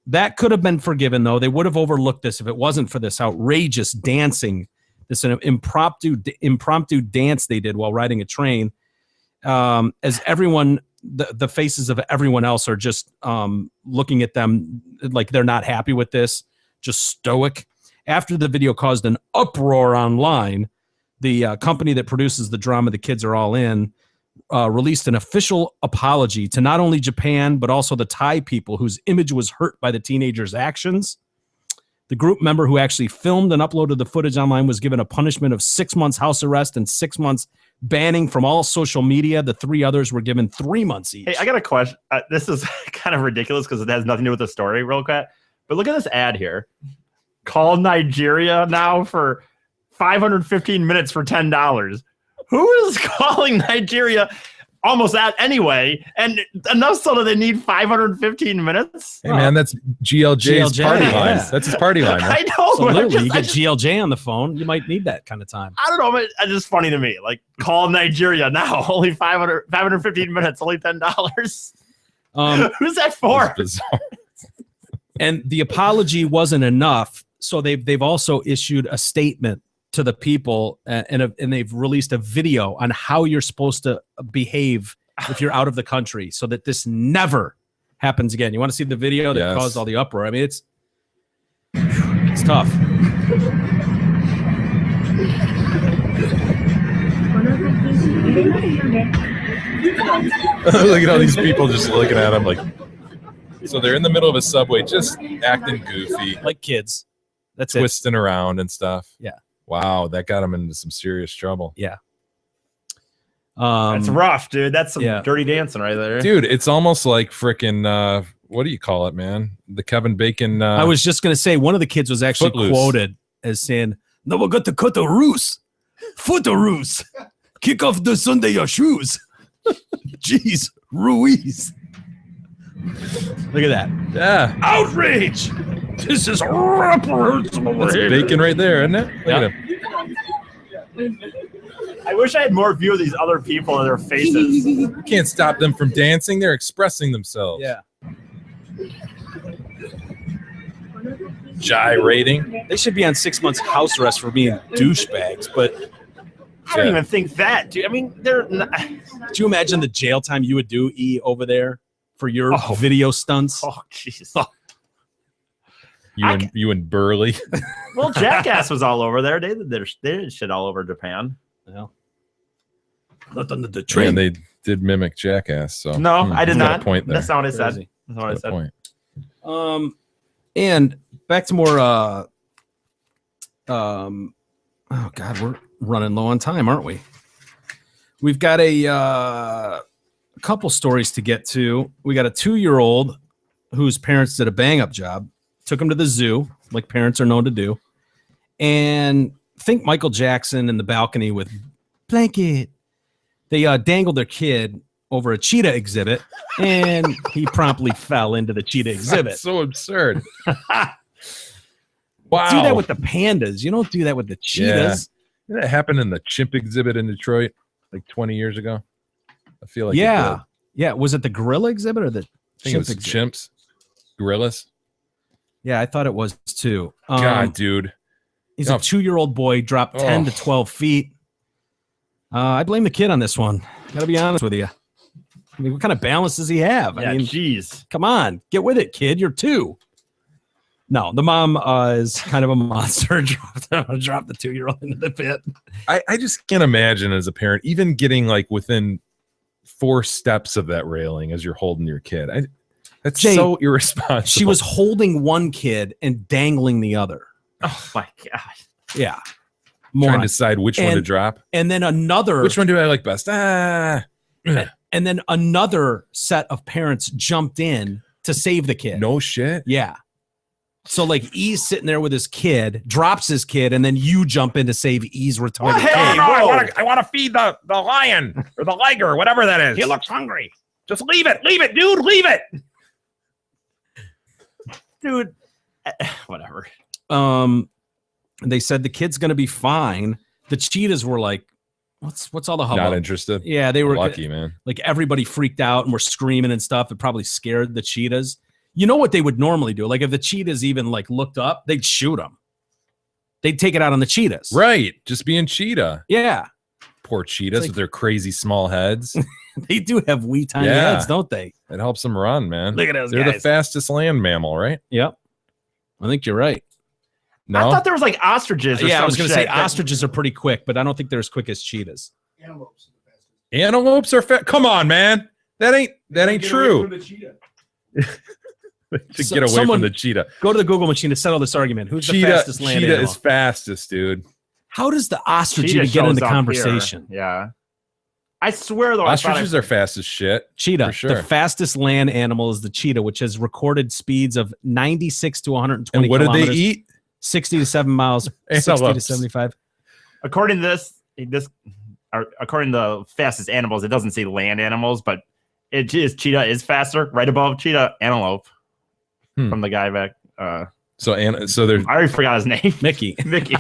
S4: that could have been forgiven, though. They would have overlooked this if it wasn't for this outrageous dancing, this impromptu dance they did while riding a train. As everyone, the faces of everyone else are just looking at them like they're not happy with this, just stoic. After the video caused an uproar online, the company that produces the drama The Kids Are All In released an official apology to not only Japan, but also the Thai people whose image was hurt by the teenagers' actions. The group member who actually filmed and uploaded the footage online was given a punishment of 6 months house arrest and 6 months banning from all social media. The 3 others were given 3 months each.
S2: Hey, I got a question. This is kind of ridiculous because it has nothing to do with the story real quick. But look at this ad here. Call Nigeria now for 515 minutes for $10. Who is calling Nigeria almost that anyway? And enough so that they need 515 minutes?
S5: Hey, man, that's GLJ's party line.
S4: Yeah.
S5: That's his party line.
S2: I
S5: Right?
S2: know.
S4: So
S2: but
S4: literally, you
S2: I
S4: get
S2: just-
S4: GLJ on the phone, you might need that kind of time.
S2: I don't know, but it's just funny to me. Like, call Nigeria now. Only 515 minutes, only $10. Who's that for?
S4: And the apology wasn't enough, so they've also issued a statement to the people, and they've released a video on how you're supposed to behave if you're out of the country, so that this never happens again. You want to see the video that caused all the uproar? I mean, it's tough.
S5: Look at all these people just looking at him like. So they're in the middle of a subway, just acting goofy,
S4: like kids. That's
S5: twisting around and stuff.
S4: Yeah.
S5: Wow, that got him into some serious trouble.
S4: Yeah.
S2: That's rough, dude. That's some dirty dancing right there.
S5: Dude, it's almost like freaking what do you call it, man? The Kevin Bacon.
S4: I was just gonna say one of the kids was actually
S5: Footloose.
S4: quoted as saying, "No, we got to cut the roos, foot-a-roos, kick off the Sunday your shoes." Jeez, Ruiz. Look at that.
S5: Yeah.
S4: Outrage. This is reprehensible.
S5: That's Bacon right there, isn't it? Look at him.
S2: I wish I had more view of these other people and their faces.
S5: You can't stop them from dancing. They're expressing themselves.
S4: Yeah.
S5: Gyrating.
S4: They should be on 6 months house arrest for being douchebags, but
S2: I don't even think that, dude. I mean, they're not.
S4: Do you imagine the jail time you would do, over there for your video stunts?
S2: Oh, jeez.
S5: You and Burley.
S2: Well, Jackass was all over there. They did shit all over Japan.
S4: Yeah. Not under the
S5: And
S4: train.
S5: they did mimic Jackass. So
S2: No, I did
S5: he's got
S2: not.
S5: a point there.
S2: That's not what I said.
S4: Crazy.
S2: That's not what I
S5: Got a
S2: said.
S5: point.
S4: And back to more oh God, we're running low on time, aren't we? We've got a couple stories to get to. We got a 2-year-old whose parents did a bang-up job, took him to the zoo, like parents are known to do, and think Michael Jackson in the balcony with blanket. They dangled their kid over a cheetah exhibit, and he promptly fell into the cheetah exhibit.
S5: That's so absurd. Wow.
S4: Do that with the pandas. You don't do that with the cheetahs.
S5: Yeah. That happened in the chimp exhibit in Detroit like 20 years ago. I feel like
S4: yeah. Yeah. Was it the gorilla exhibit or the
S5: I think it was chimps, gorillas.
S4: Yeah, I thought it was too.
S5: God, dude.
S4: He's a 2-year-old boy, dropped 10 to 12 feet. I blame the kid on this one. Gotta be honest with you. I mean, what kind of balance does he have?
S2: Yeah,
S4: I mean,
S2: jeez.
S4: Come on, get with it, kid. You're 2. No, the mom is kind of a monster. Dropped the 2-year-old into the pit.
S5: I just can't imagine as a parent even getting like within 4 steps of that railing as you're holding your kid. That's
S4: Jay,
S5: so irresponsible.
S4: She was holding one kid and dangling the other.
S2: Oh my god.
S4: Yeah.
S5: Trying to decide which one to drop.
S4: And then another.
S5: Which one do I like best?
S4: And then another set of parents jumped in to save the kid.
S5: No shit.
S4: Yeah. So like E's sitting there with his kid, drops his kid, and then you jump in to save E's retarded kid.
S5: Hey, I want to feed the lion or the liger, whatever that is.
S2: He looks hungry. Just leave it, dude, leave it. Dude, whatever.
S4: They said the kid's gonna be fine. The cheetahs were like, what's all the hubbub?
S5: Not interested.
S4: Yeah, they were
S5: lucky, man.
S4: Like everybody freaked out and were screaming and stuff. It probably scared the cheetahs. You know what they would normally do? Like if the cheetahs even like looked up, they'd shoot them. They'd take it out on the cheetahs.
S5: Right, just being cheetah.
S4: Yeah.
S5: Poor cheetahs with their crazy small heads.
S4: They do have wee tiny heads, don't they?
S5: It helps them run, man.
S4: Look at those
S5: They're
S4: guys.
S5: the fastest land mammal, right?
S4: Yep. I think you're right.
S5: No?
S2: I thought there was like ostriches. Or
S4: I was
S2: going
S4: to say ostriches are pretty quick, but I don't think they're as quick as cheetahs.
S5: Antelopes are fast. Come on, man. That ain't true. To get away from the cheetah.
S4: Go to the Google machine to settle this argument. Who's the
S5: cheetah,
S4: fastest land
S5: cheetah
S4: animal?
S5: is fastest, dude.
S4: How does the ostrich
S2: Cheetah
S4: even get in the
S2: shows up
S4: conversation?
S2: here. Yeah. I swear though,
S5: Ostriches are fast as shit.
S4: Cheetah.
S5: For sure.
S4: The fastest land animal is the cheetah, which has recorded speeds of 96 to 120
S5: And what did
S4: kilometers.
S5: they eat?
S4: 60 to 7 miles, 60 to
S5: Antelopes.
S4: 75.
S2: According to according to fastest animals, it doesn't say land animals, but it is cheetah is faster. Right above cheetah, antelope. From the guy back.
S5: So there's.
S2: I already forgot his name.
S4: Mickey.
S2: Mickey.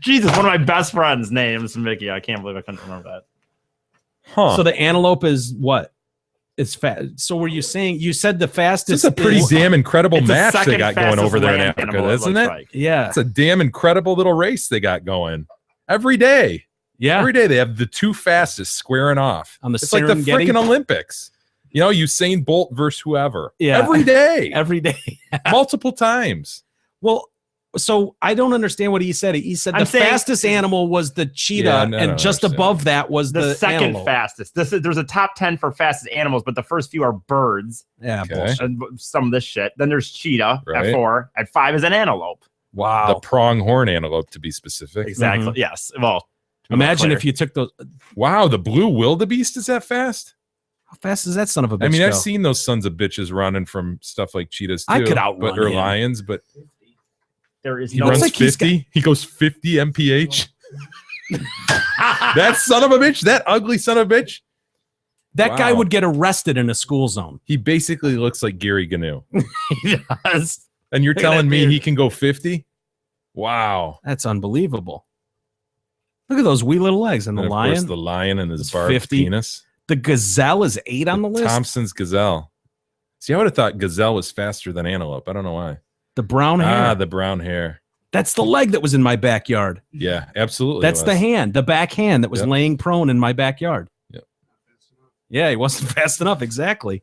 S2: Jesus, one of my best friends' names, Mickey. I can't believe I couldn't remember that.
S5: Huh.
S4: So the antelope is what? It's fast. So were you saying you said the fastest?
S5: It's a pretty damn incredible
S2: It's the
S5: match they
S2: second
S5: got going
S2: fastest
S5: over there in
S2: land
S5: Africa,
S2: animal, it
S5: isn't
S2: looks
S5: it?
S2: like.
S4: Yeah.
S5: It's a damn incredible little race they got going every day.
S4: Yeah.
S5: Every day they have the 2 fastest squaring off
S4: on the
S5: It's like the
S4: Serengeti?
S5: freaking Olympics. You know, Usain Bolt versus whoever.
S4: Yeah.
S5: Every day.
S4: Every day.
S5: Multiple times.
S4: Well, so I don't understand what he said. He said
S2: I'm
S4: the
S2: saying-
S4: fastest animal was the cheetah,
S5: Yeah, no,
S4: and
S5: no,
S4: just
S5: understand.
S4: above that was
S2: The second
S4: antelope.
S2: fastest. There's a top 10 for fastest animals, but the first few are birds.
S4: Yeah,
S5: Okay.
S4: bullshit.
S2: And some of this shit. Then there's cheetah
S5: Right.
S2: at 4. At 5 is an antelope.
S4: Wow.
S5: The pronghorn antelope, to be specific.
S2: Exactly. Yes. Well, to be
S4: Imagine
S2: clear.
S4: if you took those.
S5: Wow, the blue wildebeest is that fast?
S4: How fast is that son of a bitch?
S5: I mean,
S4: go?
S5: I've seen those sons of bitches running from stuff like cheetahs too.
S4: I could outrun
S5: or
S4: him.
S5: lions, but
S2: there is
S5: he
S2: no
S5: runs
S4: like he's
S5: 50. He goes 50 mph. That son of a bitch, that ugly son of a bitch.
S4: That guy
S5: Wow.
S4: would get arrested in a school zone.
S5: He basically looks like Gary Gnu.
S4: He does.
S5: And you're
S4: Look at
S5: telling
S4: that
S5: me
S4: beard.
S5: he can go 50? Wow.
S4: That's unbelievable. Look at those wee little legs. And the
S5: And of
S4: lion.
S5: course, the lion and his
S4: is
S5: barbed
S4: 50.
S5: penis.
S4: The gazelle is 8 on the list.
S5: Thompson's gazelle. See, I would have thought gazelle was faster than antelope. I don't know why.
S4: The brown hair.
S5: Ah, the brown hair.
S4: That's the leg that was in my backyard.
S5: Yeah, absolutely.
S4: That's
S5: it
S4: the
S5: was.
S4: hand, the back hand that was
S5: Yep.
S4: laying prone in my backyard.
S5: Yep.
S4: Yeah, he wasn't fast enough. Exactly.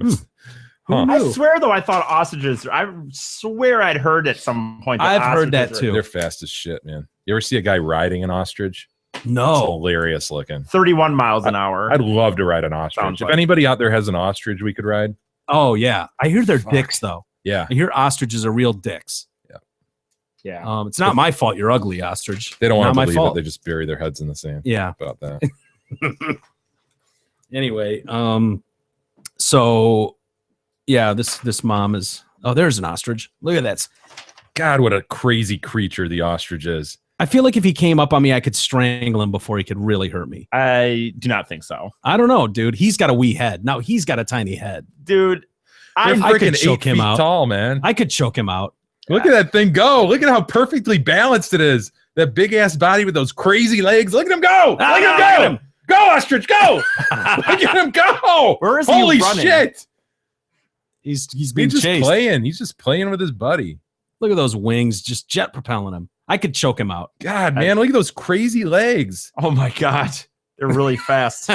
S5: Huh.
S2: I swear though, I thought ostriches. I swear I'd heard at some point.
S4: I've heard that
S2: ostriches
S4: too.
S5: They're fast as shit, man. You ever see a guy riding an ostrich? It's
S4: No.
S5: hilarious looking.
S2: 31 miles an hour.
S5: I'd love to ride an ostrich.
S2: Sounds
S5: If
S2: like-
S5: anybody out there has an ostrich we could ride,
S4: Oh yeah. I hear they're dicks though.
S5: yeah.
S4: I hear ostriches are real dicks.
S2: Yeah.
S4: It's not my fault. You're ugly, ostrich.
S5: They don't want
S4: Not
S5: to
S4: my
S5: believe
S4: fault.
S5: it. They just bury their heads in the sand.
S4: Yeah.
S5: About that.
S4: Anyway, so yeah, this mom is. Oh, there's an ostrich. Look at that.
S5: God, what a crazy creature the ostrich is.
S4: I feel like if he came up on me, I could strangle him before he could really hurt me.
S2: I do not think so.
S4: I don't know, dude. He's got a wee head. Now he's got a tiny head.
S2: Dude,
S5: They're
S4: I
S5: freaking
S4: could choke
S5: 8
S4: him
S5: feet
S4: out.
S5: tall, man.
S4: I could choke him out.
S5: Look at that thing go. Look at how perfectly balanced it is. That big ass body with those crazy legs. Look at him go. Look at him go. Go, ostrich, go. Look at him go.
S2: Where is he
S5: Holy
S2: running?
S5: shit.
S4: He's being
S5: just
S4: chased.
S5: playing. He's just playing with his buddy.
S4: Look at those wings, just jet propelling him. I could choke him out.
S5: God, man, look at those crazy legs.
S2: Oh my God. They're really fast.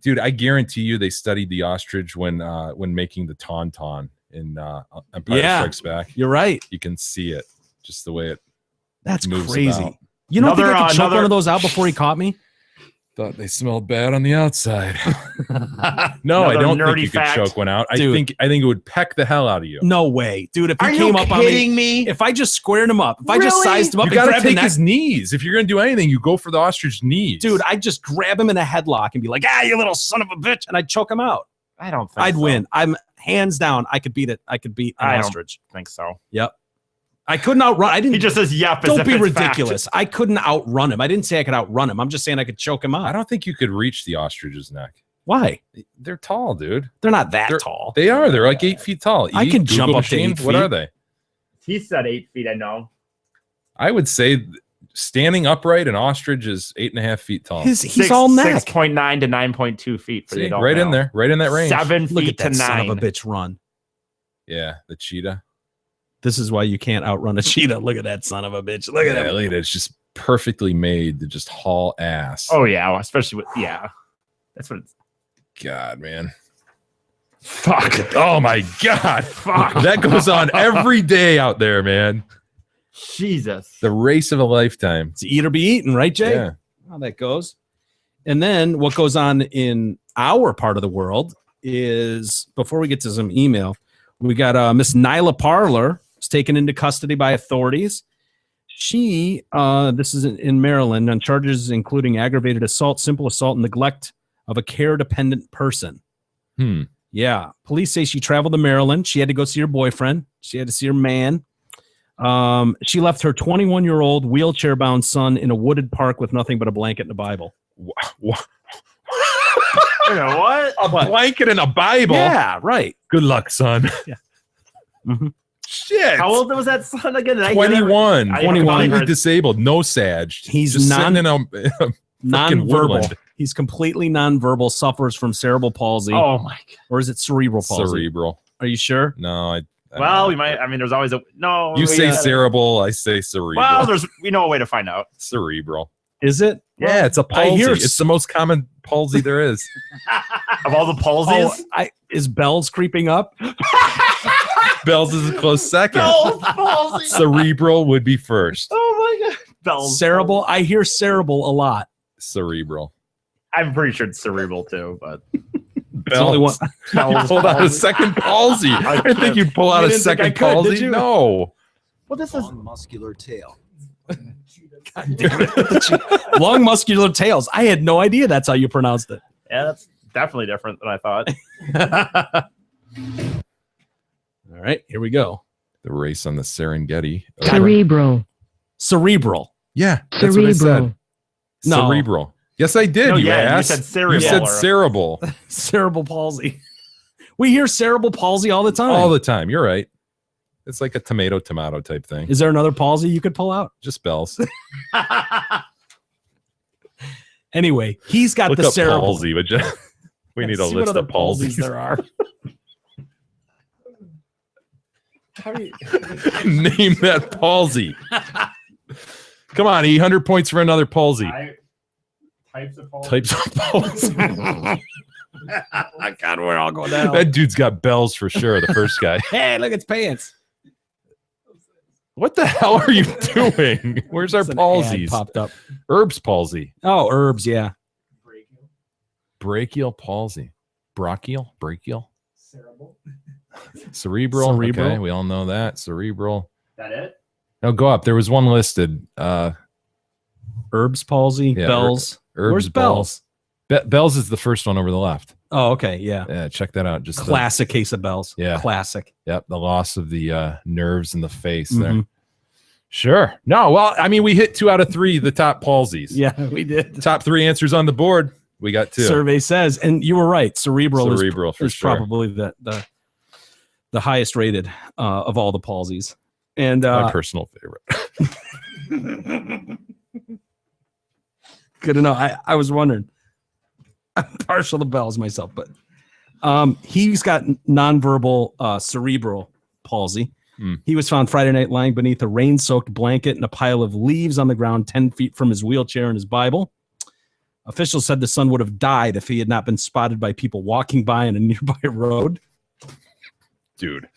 S5: Dude, I guarantee you they studied the ostrich when making the Tauntaun in Empire Strikes Back.
S4: You're right.
S5: You can see it just the way it
S4: That's
S5: moves
S4: crazy.
S5: about.
S4: You don't think I could choke one of those out before he caught me?
S5: Thought they smelled bad on the outside. No, I don't think you could choke one out.
S4: Dude.
S5: I think it would peck the hell out of you.
S4: No way, dude. If he
S2: Are you
S4: came up on
S2: kidding me?
S4: if I just squared him up, if I just
S2: Really?
S4: sized him up,
S5: You
S4: and
S5: got to
S4: grabbed the
S5: take
S4: neck-
S5: his knees. If you're going to do anything, you go for the ostrich knees.
S4: dude, I'd just grab him in a headlock and be like, you little son of a bitch, and I'd choke him out.
S2: I don't think
S4: I'd
S2: so.
S4: win. I'm hands down. I could beat it. I could beat an
S2: I don't
S4: ostrich.
S2: think so.
S4: Yep. I couldn't outrun. I didn't.
S2: He just says yep. as
S4: Don't
S2: if
S4: be
S2: it's
S4: ridiculous.
S2: fact.
S4: I couldn't outrun him. I didn't say I could outrun him. I'm just saying I could choke him out.
S5: I don't think you could reach the ostrich's neck.
S4: Why?
S5: They're tall, dude.
S4: They're not that
S5: They're-
S4: tall.
S5: They are. They're like 8 feet tall.
S4: I can jump
S5: Google
S4: up to 8
S5: What
S4: feet.
S5: are they?
S2: He said 8 feet. I know.
S5: I would say standing upright, an ostrich is 8.5 feet tall.
S4: He's all neck.
S2: 6.9 to 9.2 feet for the
S5: See,
S2: adult
S5: right in
S2: male.
S5: there, right in that range.
S2: 7
S4: Look
S2: feet
S4: at that
S2: to
S4: son
S2: 9.
S4: of a bitch run.
S5: Yeah, the cheetah.
S4: This is why you can't outrun a cheetah. Look at that son of a bitch. Look at
S5: Yeah,
S4: that.
S5: look at it. It's just perfectly made to just haul ass.
S2: Oh yeah, especially with That's what it's.
S5: God, man. Fuck. Oh my God.
S2: Fuck.
S5: That goes on every day out there, man.
S2: Jesus.
S5: The race of a lifetime.
S4: It's eat or be eaten, right, Jay?
S5: Yeah.
S4: How that goes. And then what goes on in our part of the world is, before we get to some email, we got Miss Nyla Parler was taken into custody by authorities. She, this is in Maryland, on charges including aggravated assault, simple assault, and neglect of a care-dependent person. Yeah. Police say she traveled to Maryland. She had to go see her boyfriend. She had to see her man. She left her 21-year-old wheelchair-bound son in a wooded park with nothing but a blanket and a Bible.
S5: What?
S2: What?
S5: A blanket and a Bible?
S4: Yeah, right.
S5: Good luck, son.
S4: Yeah.
S5: Shit.
S2: How old was that son again? Did I hear that?
S5: 21.
S2: I
S4: 21.
S5: Completely disabled. No Sag.
S4: He's
S5: just
S4: non-
S5: sitting in a frickin'
S4: Nonverbal.
S5: woodland.
S4: He's completely nonverbal, suffers from cerebral palsy.
S2: Oh my God.
S4: Or is it cerebral palsy?
S5: Cerebral.
S4: Are you sure?
S5: No, I
S2: Well, we might. I mean, there's always a no.
S5: You say
S2: yeah.
S5: cerebral, I say cerebral.
S2: Well, we know a way to find out.
S5: Cerebral.
S4: Is it?
S5: Yeah, it's a
S4: I
S5: palsy.
S4: hear
S5: It's the most common palsy there is.
S2: Of all the palsies,
S4: Is Bell's creeping up?
S5: Bell's is a close second.
S2: palsy.
S5: Cerebral would be first.
S2: Oh my God. Bell's
S4: Cerebral. I hear cerebral a lot.
S5: Cerebral.
S2: I'm pretty sure it's cerebral too, but
S4: It's only one.
S5: You pulled out a second palsy. I didn't think you'd pull out
S4: You
S5: a
S4: didn't think I
S5: second
S4: could, did
S5: palsy.
S4: you?
S5: No.
S2: well, this is
S15: muscular tail.
S4: God damn it. Long muscular tails. I had no idea that's how you pronounced it.
S2: yeah, that's definitely different than I thought.
S4: All right, here we go.
S5: The race on the Serengeti.
S17: Cerebral.
S4: Cerebral.
S5: Yeah, that's what I said.
S4: No.
S5: Cerebral. Yes, I did.
S2: No,
S5: you
S2: yeah, you
S5: ass.
S2: said cerebral.
S5: You said
S2: Or-
S5: cerebral
S4: Cerebral palsy. We hear cerebral palsy all the time.
S5: all the time. You're right. It's like a tomato type thing.
S4: Is there another palsy you could pull out?
S5: Just Bell's.
S4: Anyway, he's got
S5: Look
S4: the
S5: up
S4: cerebral.
S5: palsy, would you? We need a
S4: See what
S5: list
S4: other
S5: of palsies.
S4: there are.
S5: Name that palsy. Come on, 100 points for another palsy.
S2: Types of palsy.
S5: Types of palsy.
S4: God, we're all going down.
S5: That dude's got bells for sure, the first guy.
S4: Hey, look, it's pants.
S5: What the hell are you doing? Where's our
S4: It's an ad
S5: palsies?
S4: popped up.
S5: Herbs palsy.
S4: Oh, herbs, yeah.
S5: Brachial palsy. Brachial?
S2: Cerebral.
S5: Cerebral.
S4: Cerebral.
S5: Okay, we all know that. Cerebral.
S2: That it?
S5: No, go up. There was one listed.
S4: Herbs palsy,
S5: Yeah,
S4: Bell's.
S5: Herbs
S4: Where's Bell's?
S5: Bell's is the first one over the left.
S4: Oh, okay. Yeah.
S5: Yeah, check that out. Just
S4: classic case of bells.
S5: Yeah.
S4: Classic.
S5: Yep. The loss of the nerves in the face there. Sure. No, well, I mean, we hit 2 out of 3, the top palsies.
S4: Yeah, we did.
S5: The top 3 answers on the board. We got 2.
S4: Survey says, and you were right. Cerebral
S5: for
S4: is
S5: sure.
S4: probably the highest rated of all the palsies. And
S5: my personal favorite.
S4: Good to know. I was wondering. I'm partial to bells myself, but he's got nonverbal cerebral palsy. He was found Friday night lying beneath a rain-soaked blanket and a pile of leaves on the ground 10 feet from his wheelchair and his Bible. Officials said the son would have died if he had not been spotted by people walking by on a nearby road.
S5: Dude.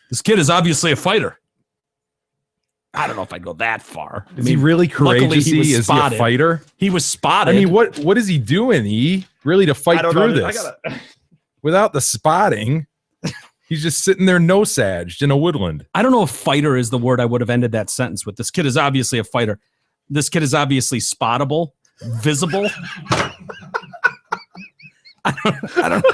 S4: This kid is obviously a fighter. I don't know if I'd go that far.
S5: Is he really courageous? Is he a fighter?
S4: He was spotted.
S5: I mean, what is he doing? Really to fight through this? Without the spotting, he's just sitting there no-saged in a woodland.
S4: I don't know if fighter is the word I would have ended that sentence with. This kid is obviously a fighter. This kid is obviously spottable, visible. I don't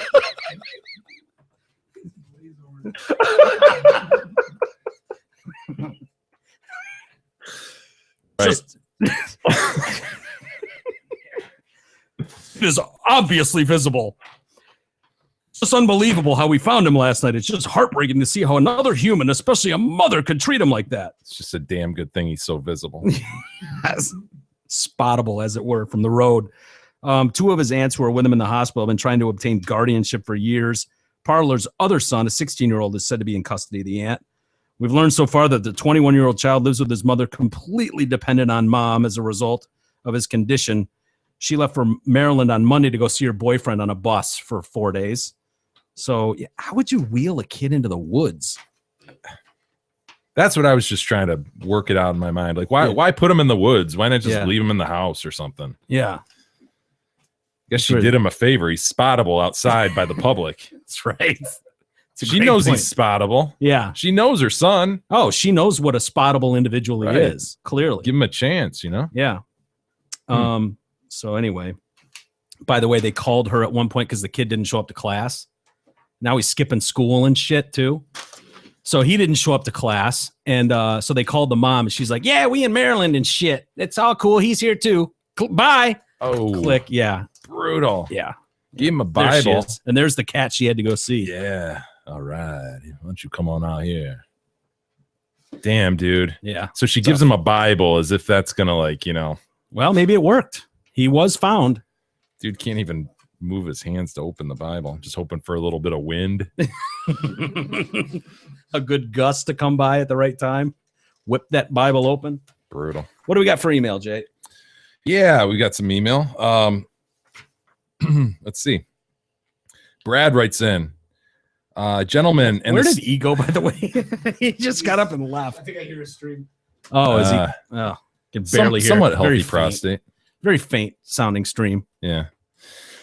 S4: Just is obviously visible. It's just unbelievable how we found him last night. It's just heartbreaking to see how another human, especially a mother, could treat him like that.
S5: It's just a damn good thing he's so visible.
S4: Yes. Spottable, as it were, from the road. 2 of his aunts who are with him in the hospital have been trying to obtain guardianship for years. Parler's other son, a 16-year-old, is said to be in custody of the aunt. We've learned so far that the 21-year-old child lives with his mother, completely dependent on mom as a result of his condition. She left for Maryland on Monday to go see her boyfriend on a bus for 4 days. So how would you wheel a kid into the woods?
S5: That's what I was just trying to work it out in my mind. Like, why put him in the woods? Why not just leave him in the house or something?
S4: Yeah.
S5: Guess she did him a favor. He's spottable outside by the public.
S4: That's right.
S5: She knows he's spottable.
S4: Yeah.
S5: She knows her son.
S4: Oh, she knows what a spottable individual he is, clearly.
S5: Give him a chance,
S4: Yeah. So anyway, by the way, they called her at one point because the kid didn't show up to class. Now he's skipping school and shit too. So he didn't show up to class. And so they called the mom and she's like, yeah, we in Maryland and shit. It's all cool. He's here too. Bye.
S5: Oh,
S4: click. Yeah.
S5: Brutal.
S4: Yeah.
S5: Give him a
S4: There she
S5: Bible.
S4: is. And there's the cat she had to go see.
S5: Yeah. All right. Why don't you come on out here? Damn, dude.
S4: Yeah.
S5: So she gives him a Bible as if that's going to
S4: Well, maybe it worked. He was found.
S5: Dude can't even move his hands to open the Bible. Just hoping for a little bit of wind.
S4: A good gust to come by at the right time. Whip that Bible open.
S5: Brutal.
S4: What do we got for email, Jay?
S5: Yeah, we got some email. Let's see. Brad writes in. Gentlemen. And
S4: where did he go, by the way? He just got up and left.
S10: I think I hear a stream.
S4: Oh, is he? Oh, can barely hear.
S5: Somewhat
S4: Very
S5: healthy
S4: faint.
S5: prostate.
S4: Very faint sounding stream.
S5: Yeah.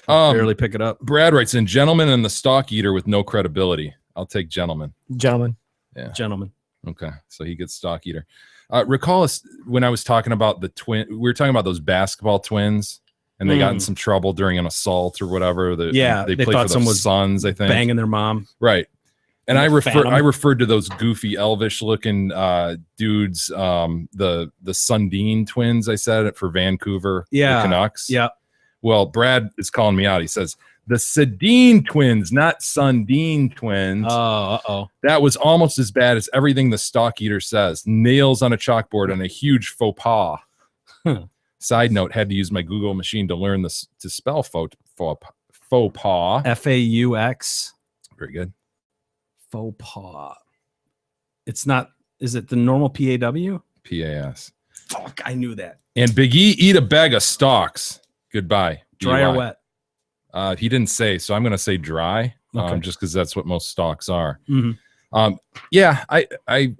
S4: Barely pick it up.
S5: Brad writes in, gentleman and the stock eater with no credibility. I'll take gentleman.
S13: Gentlemen.
S5: Yeah.
S4: Gentleman.
S5: Okay. So he gets stock eater. Recall us when I was talking about the twin, we were talking about those basketball twins and they got in some trouble during an assault or whatever. They played
S4: thought
S5: for
S4: someone
S5: the
S4: was
S5: Suns, I think.
S4: banging their mom.
S5: Right. And I
S4: Phantom.
S5: referred to those goofy elvish looking dudes, the Sundin twins, I said it for Vancouver the Canucks.
S4: Yeah.
S5: Well, Brad is calling me out. He says the Sedin twins, not Sundin twins.
S4: Oh, uh-oh.
S5: That was almost as bad as everything the stock eater says. Nails on a chalkboard and a huge faux pas. Side note, had to use my Google machine to learn this to spell faux pas.
S4: F-A-U-X.
S5: Very good.
S4: Faux pas. It's not, is it the normal P-A-W?
S5: P-A-S.
S4: Fuck, I knew that.
S5: And Big E, eat a bag of stalks. Goodbye.
S4: Dry or
S5: DUI.
S4: wet?
S5: He didn't say, so I'm going to say dry,
S4: Okay.
S5: just because that's what most stalks are.
S4: Mm-hmm.
S5: Yeah, I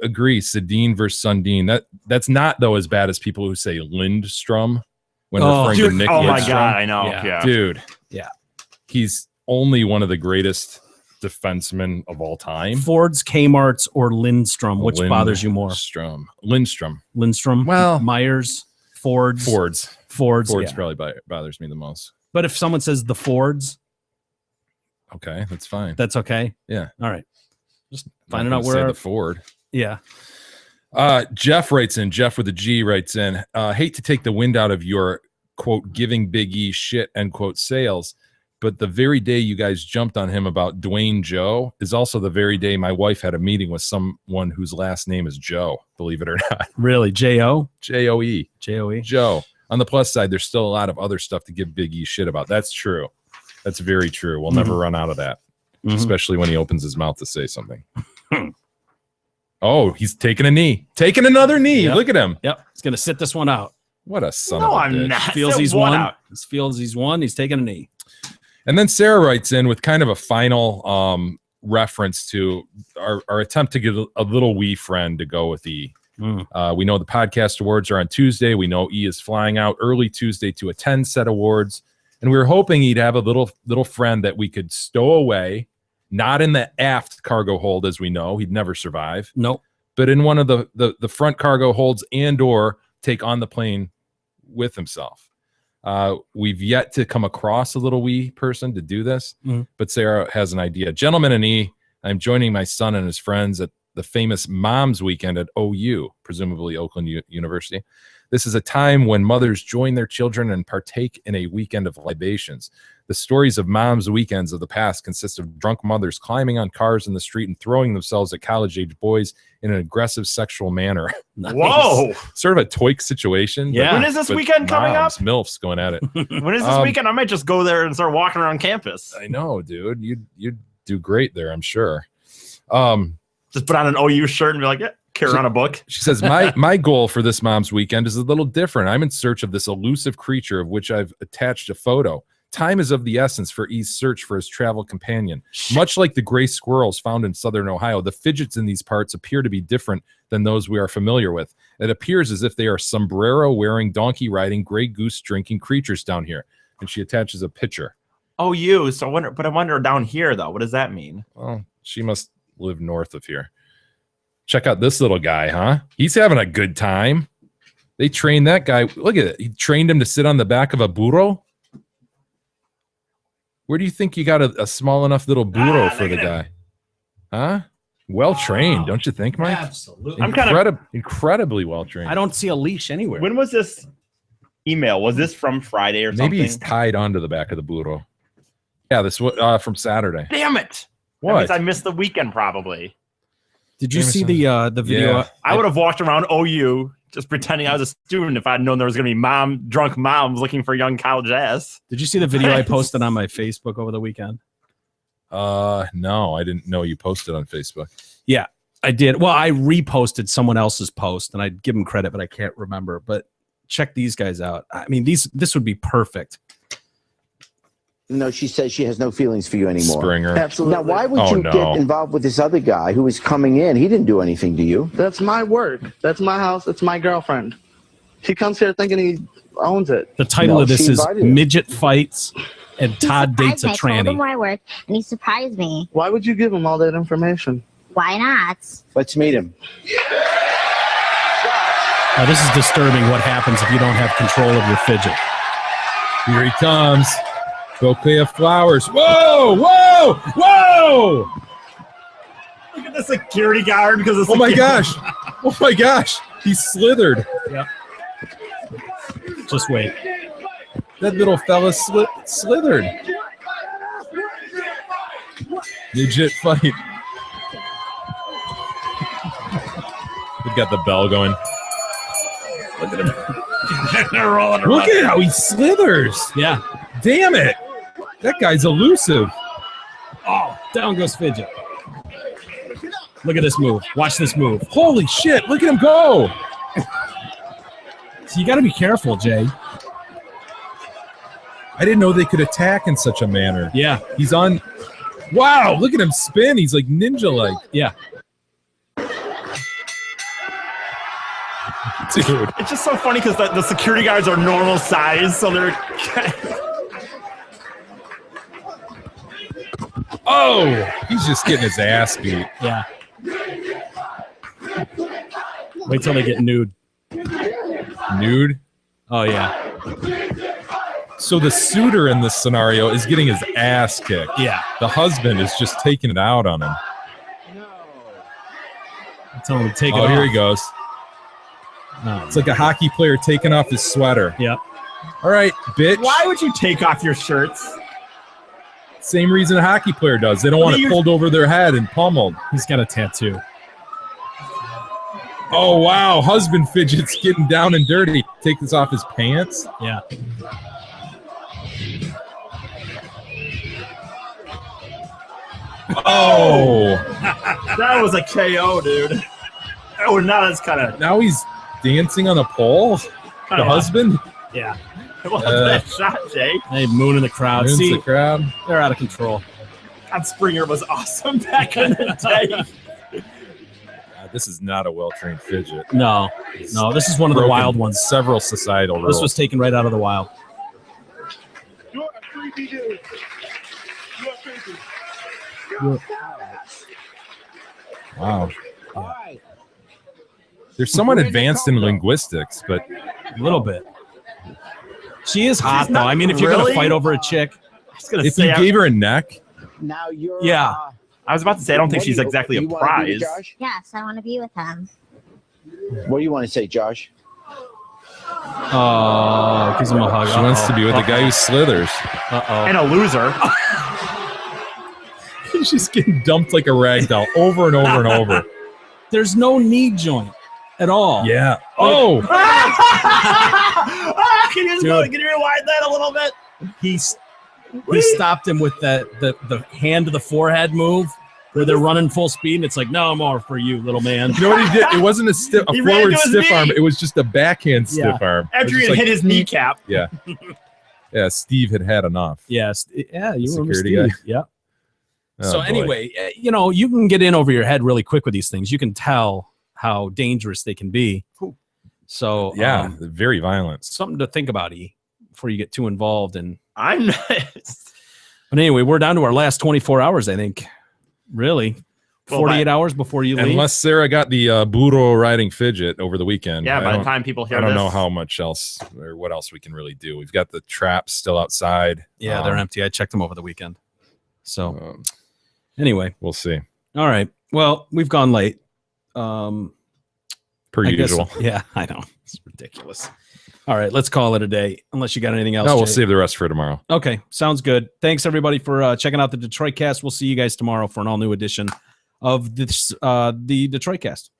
S5: agree. Sedin versus Sundin. That's not though as bad as people who say Lindstrom when referring to Nick.
S2: Oh my
S5: Lindstrom.
S2: God, I know. Yeah.
S5: Dude.
S4: Yeah.
S5: He's only one of the greatest defensemen of all time.
S4: Fords, Kmart's, or Lindstrom? Which bothers you more?
S5: Lindstrom.
S4: Well, Myers, Fords.
S5: Fords
S4: yeah.
S5: probably bothers me the most.
S4: But if someone says the Fords,
S5: Okay, that's fine.
S4: That's okay.
S5: Yeah.
S4: All right. Just
S5: Not
S4: finding
S5: gonna
S4: out
S5: say
S4: where
S5: the Ford.
S4: Yeah.
S5: Jeff writes in. Jeff with a G writes in. Hate to take the wind out of your quote giving Big E shit end quote sales, but the very day you guys jumped on him about Dwayne Joe is also the very day my wife had a meeting with someone whose last name is Joe. Believe it or not.
S4: Really, J-O?
S5: J-O-E.
S4: J-O-E.
S5: Joe. On the plus side, there's still a lot of other stuff to give Big E shit about. That's true. That's very true. We'll never run out of that, especially when he opens his mouth to say something. Oh, he's taking a knee. Taking another knee.
S4: Yep.
S5: Look at him.
S4: Yep. He's going to sit this one out.
S5: What a son
S2: No,
S5: of a
S2: I'm
S5: bitch.
S2: not.
S4: Feels
S2: Sit
S4: he's
S2: one
S4: won.
S2: out.
S4: Feels he's won. He's taking a knee.
S5: And then Sarah writes in with kind of a final reference to our attempt to get a little wee friend to go with E. We know the podcast awards are on Tuesday. We know E is flying out early Tuesday to attend said awards. And we were hoping he'd have a little friend that we could stow away, not in the aft cargo hold, as we know. He'd never survive.
S4: Nope.
S5: But in one of the front cargo holds and or take on the plane with himself. We've yet to come across a little wee person to do this, but Sarah has an idea. Gentlemen and E, I'm joining my son and his friends at the famous Moms Weekend at OU, presumably Oakland University. This is a time when mothers join their children and partake in a weekend of libations. The stories of Moms Weekends of the past consist of drunk mothers climbing on cars in the street and throwing themselves at college-age boys in an aggressive sexual manner.
S2: Whoa.
S5: Sort of a toik situation.
S2: Yeah. When is this weekend coming up?
S5: MILFs going at it.
S2: When is this weekend? I might just go there and start walking around campus.
S5: I know, dude. You'd do great there, I'm sure.
S2: Just put on an OU shirt and be like, yeah, carry around a book.
S5: She says, my goal for this Mom's Weekend is a little different. I'm in search of this elusive creature of which I've attached a photo. Time is of the essence for E's search for his travel companion. Much like the gray squirrels found in southern Ohio, the fidgets in these parts appear to be different than those we are familiar with. It appears as if they are sombrero-wearing, donkey-riding, gray goose-drinking creatures down here. And she attaches a picture.
S2: OU. So I wonder down here, though, what does that mean?
S5: Well, she must live north of here. Check out this little guy, huh? He's having a good time. They trained that guy. Look at it. He trained him to sit on the back of a burro. Where do you think you got a small enough little burro for the guy? Huh? Well trained, don't you think, Mike?
S4: Absolutely.
S2: I'm
S5: incredibly well trained.
S4: I don't see a leash anywhere.
S2: When was this email? Was this from Friday or something?
S5: Maybe he's tied onto the back of the burro. Yeah, this was from Saturday.
S2: Damn it!
S5: What?
S2: That means I missed the weekend probably.
S4: Did you see the video?
S5: Yeah.
S2: I would have walked around OU just pretending I was a student if I'd known there was going to be drunk moms looking for young college ass.
S4: Did you see the video I posted on my Facebook over the weekend?
S5: No, I didn't know you posted on Facebook.
S4: Yeah, I did. Well, I reposted someone else's post, and I'd give them credit, but I can't remember. But check these guys out. I mean, this would be perfect.
S17: No, she says she has no feelings for you anymore.
S5: Springer.
S17: Absolutely. Now, why would you get involved with this other guy who is coming in? He didn't do anything to you.
S18: That's my work. That's my house. It's my girlfriend. He comes here thinking he owns it.
S4: The title of this is Midget Fights and Todd Dates a
S19: I told him
S4: Tranny.
S19: where I work, and he surprised me.
S18: Why would you give him all that information?
S19: Why not?
S17: Let's meet him.
S4: Now, this is disturbing what happens if you don't have control of your fidget.
S5: Here he comes. Bouquet of flowers. Whoa! Whoa! Whoa!
S2: Look at the security guard because of
S5: Oh my gosh! Oh my gosh! He slithered.
S4: Yep. Just wait.
S5: That little fella slithered. Legit fight. We've got the bell going.
S2: Look at him. They're rolling around.
S5: Look at how he slithers.
S4: Yeah.
S5: Damn it. That guy's elusive.
S4: Oh, down goes Fidget. Look at this move. Watch this move.
S5: Holy shit. Look at him go.
S4: So you got to be careful, Jay.
S5: I didn't know they could attack in such a manner.
S4: Yeah.
S5: He's on. Wow. Look at him spin. He's like ninja-like.
S4: Yeah.
S5: Dude.
S2: It's just so funny because the security guards are normal size, so they're.
S5: Oh, he's just getting his ass beat.
S4: Yeah. Wait till they get nude.
S5: Nude?
S4: Oh, yeah.
S5: So the suitor in this scenario is getting his ass kicked.
S4: Yeah.
S5: The husband is just taking it out on him.
S4: Tell him to take it
S5: Oh,
S4: off.
S5: here he goes. It's like a hockey player taking off his sweater.
S4: Yep.
S5: All right, bitch.
S2: Why would you take off your shirts?
S5: Same reason a hockey player does. They don't want it pulled over their head and pummeled.
S4: He's got a tattoo.
S5: Oh, wow. Husband fidgets getting down and dirty. Take this off his pants.
S4: Yeah.
S5: Oh.
S2: That was a KO, dude. Oh, now that's kind of.
S5: Now he's dancing on a pole? The husband?
S4: Yeah.
S2: What was that shot, Jay?
S4: Hey, mooning the crowd.
S5: Moons
S4: See,
S5: the crowd.
S4: they're out of control.
S2: That Springer was awesome back in the day.
S5: This is not a well-trained fidget.
S4: No, this is one of the wild ones.
S5: Several societal rules.
S4: This was taken right out of the wild.
S5: Wow. They're somewhat advanced in linguistics, but
S4: a little bit. She is hot, though. I mean, if you're going to fight over a chick,
S5: if you gave her a neck,
S17: Now you're.
S4: yeah.
S2: I was about to say, I don't think she's exactly a
S17: you wanna do
S2: prize.
S17: it, Josh?
S19: Yes, I want to be with him.
S17: What do you want to say, Josh?
S4: Oh, gives him a hug.
S5: she wants to be with the guy who slithers.
S2: And a loser.
S5: He's just getting dumped like a rag doll over and over and over.
S4: There's no knee joint at all.
S5: Yeah. Oh.
S2: Can you
S4: Dude.
S2: rewind that a little bit?
S4: He stopped him with the hand to the forehead move where they're running full speed, and it's like, no more for you, little man.
S5: You know what he did? It wasn't a
S2: He ran
S5: forward
S2: to his
S5: stiff
S2: knee.
S5: arm. It was just a backhand stiff arm. It was
S2: After he
S5: just
S2: had
S5: like,
S2: hit his kneecap.
S5: Yeah. Yeah, Steve had enough.
S4: Yes. Yeah, you remember
S5: Security
S4: Steve.
S5: guy.
S4: Yeah.
S5: Oh,
S4: So
S5: boy.
S4: anyway, you can get in over your head really quick with these things. You can tell how dangerous they can be. So
S5: Yeah, very violent.
S4: something to think about, before you get too involved. And
S2: I'm not.
S4: but anyway, we're down to our last 24 hours, I think. Really,
S2: Well,
S4: 48 hours before you leave.
S5: Unless Sarah got the burro riding fidget over the weekend.
S2: Yeah,
S5: I
S2: by the
S5: don't-
S2: time people hear
S5: I don't
S2: this.
S5: know how much else or what else we can really do. We've got the traps still outside.
S4: Yeah, they're empty. I checked them over the weekend. So anyway,
S5: we'll see.
S4: All right. Well, we've gone late.
S5: Per
S4: I guess-
S5: usual.
S4: yeah, I know. It's ridiculous. All right, let's call it a day. Unless you got anything else.
S5: No, we'll
S4: Jay.
S5: save the rest for tomorrow.
S4: Okay, sounds good. Thanks everybody for checking out the Detroit Cast. We'll see you guys tomorrow for an all new edition of this the Detroit Cast.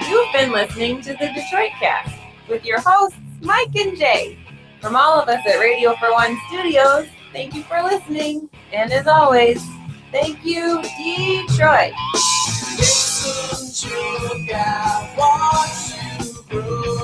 S1: You've been listening to the Detroit Cast with your hosts, Mike and Jay. From all of us at Radio for One Studios, thank you for listening. And as always, thank you, Detroit.
S20: Listen to God, watch you grow.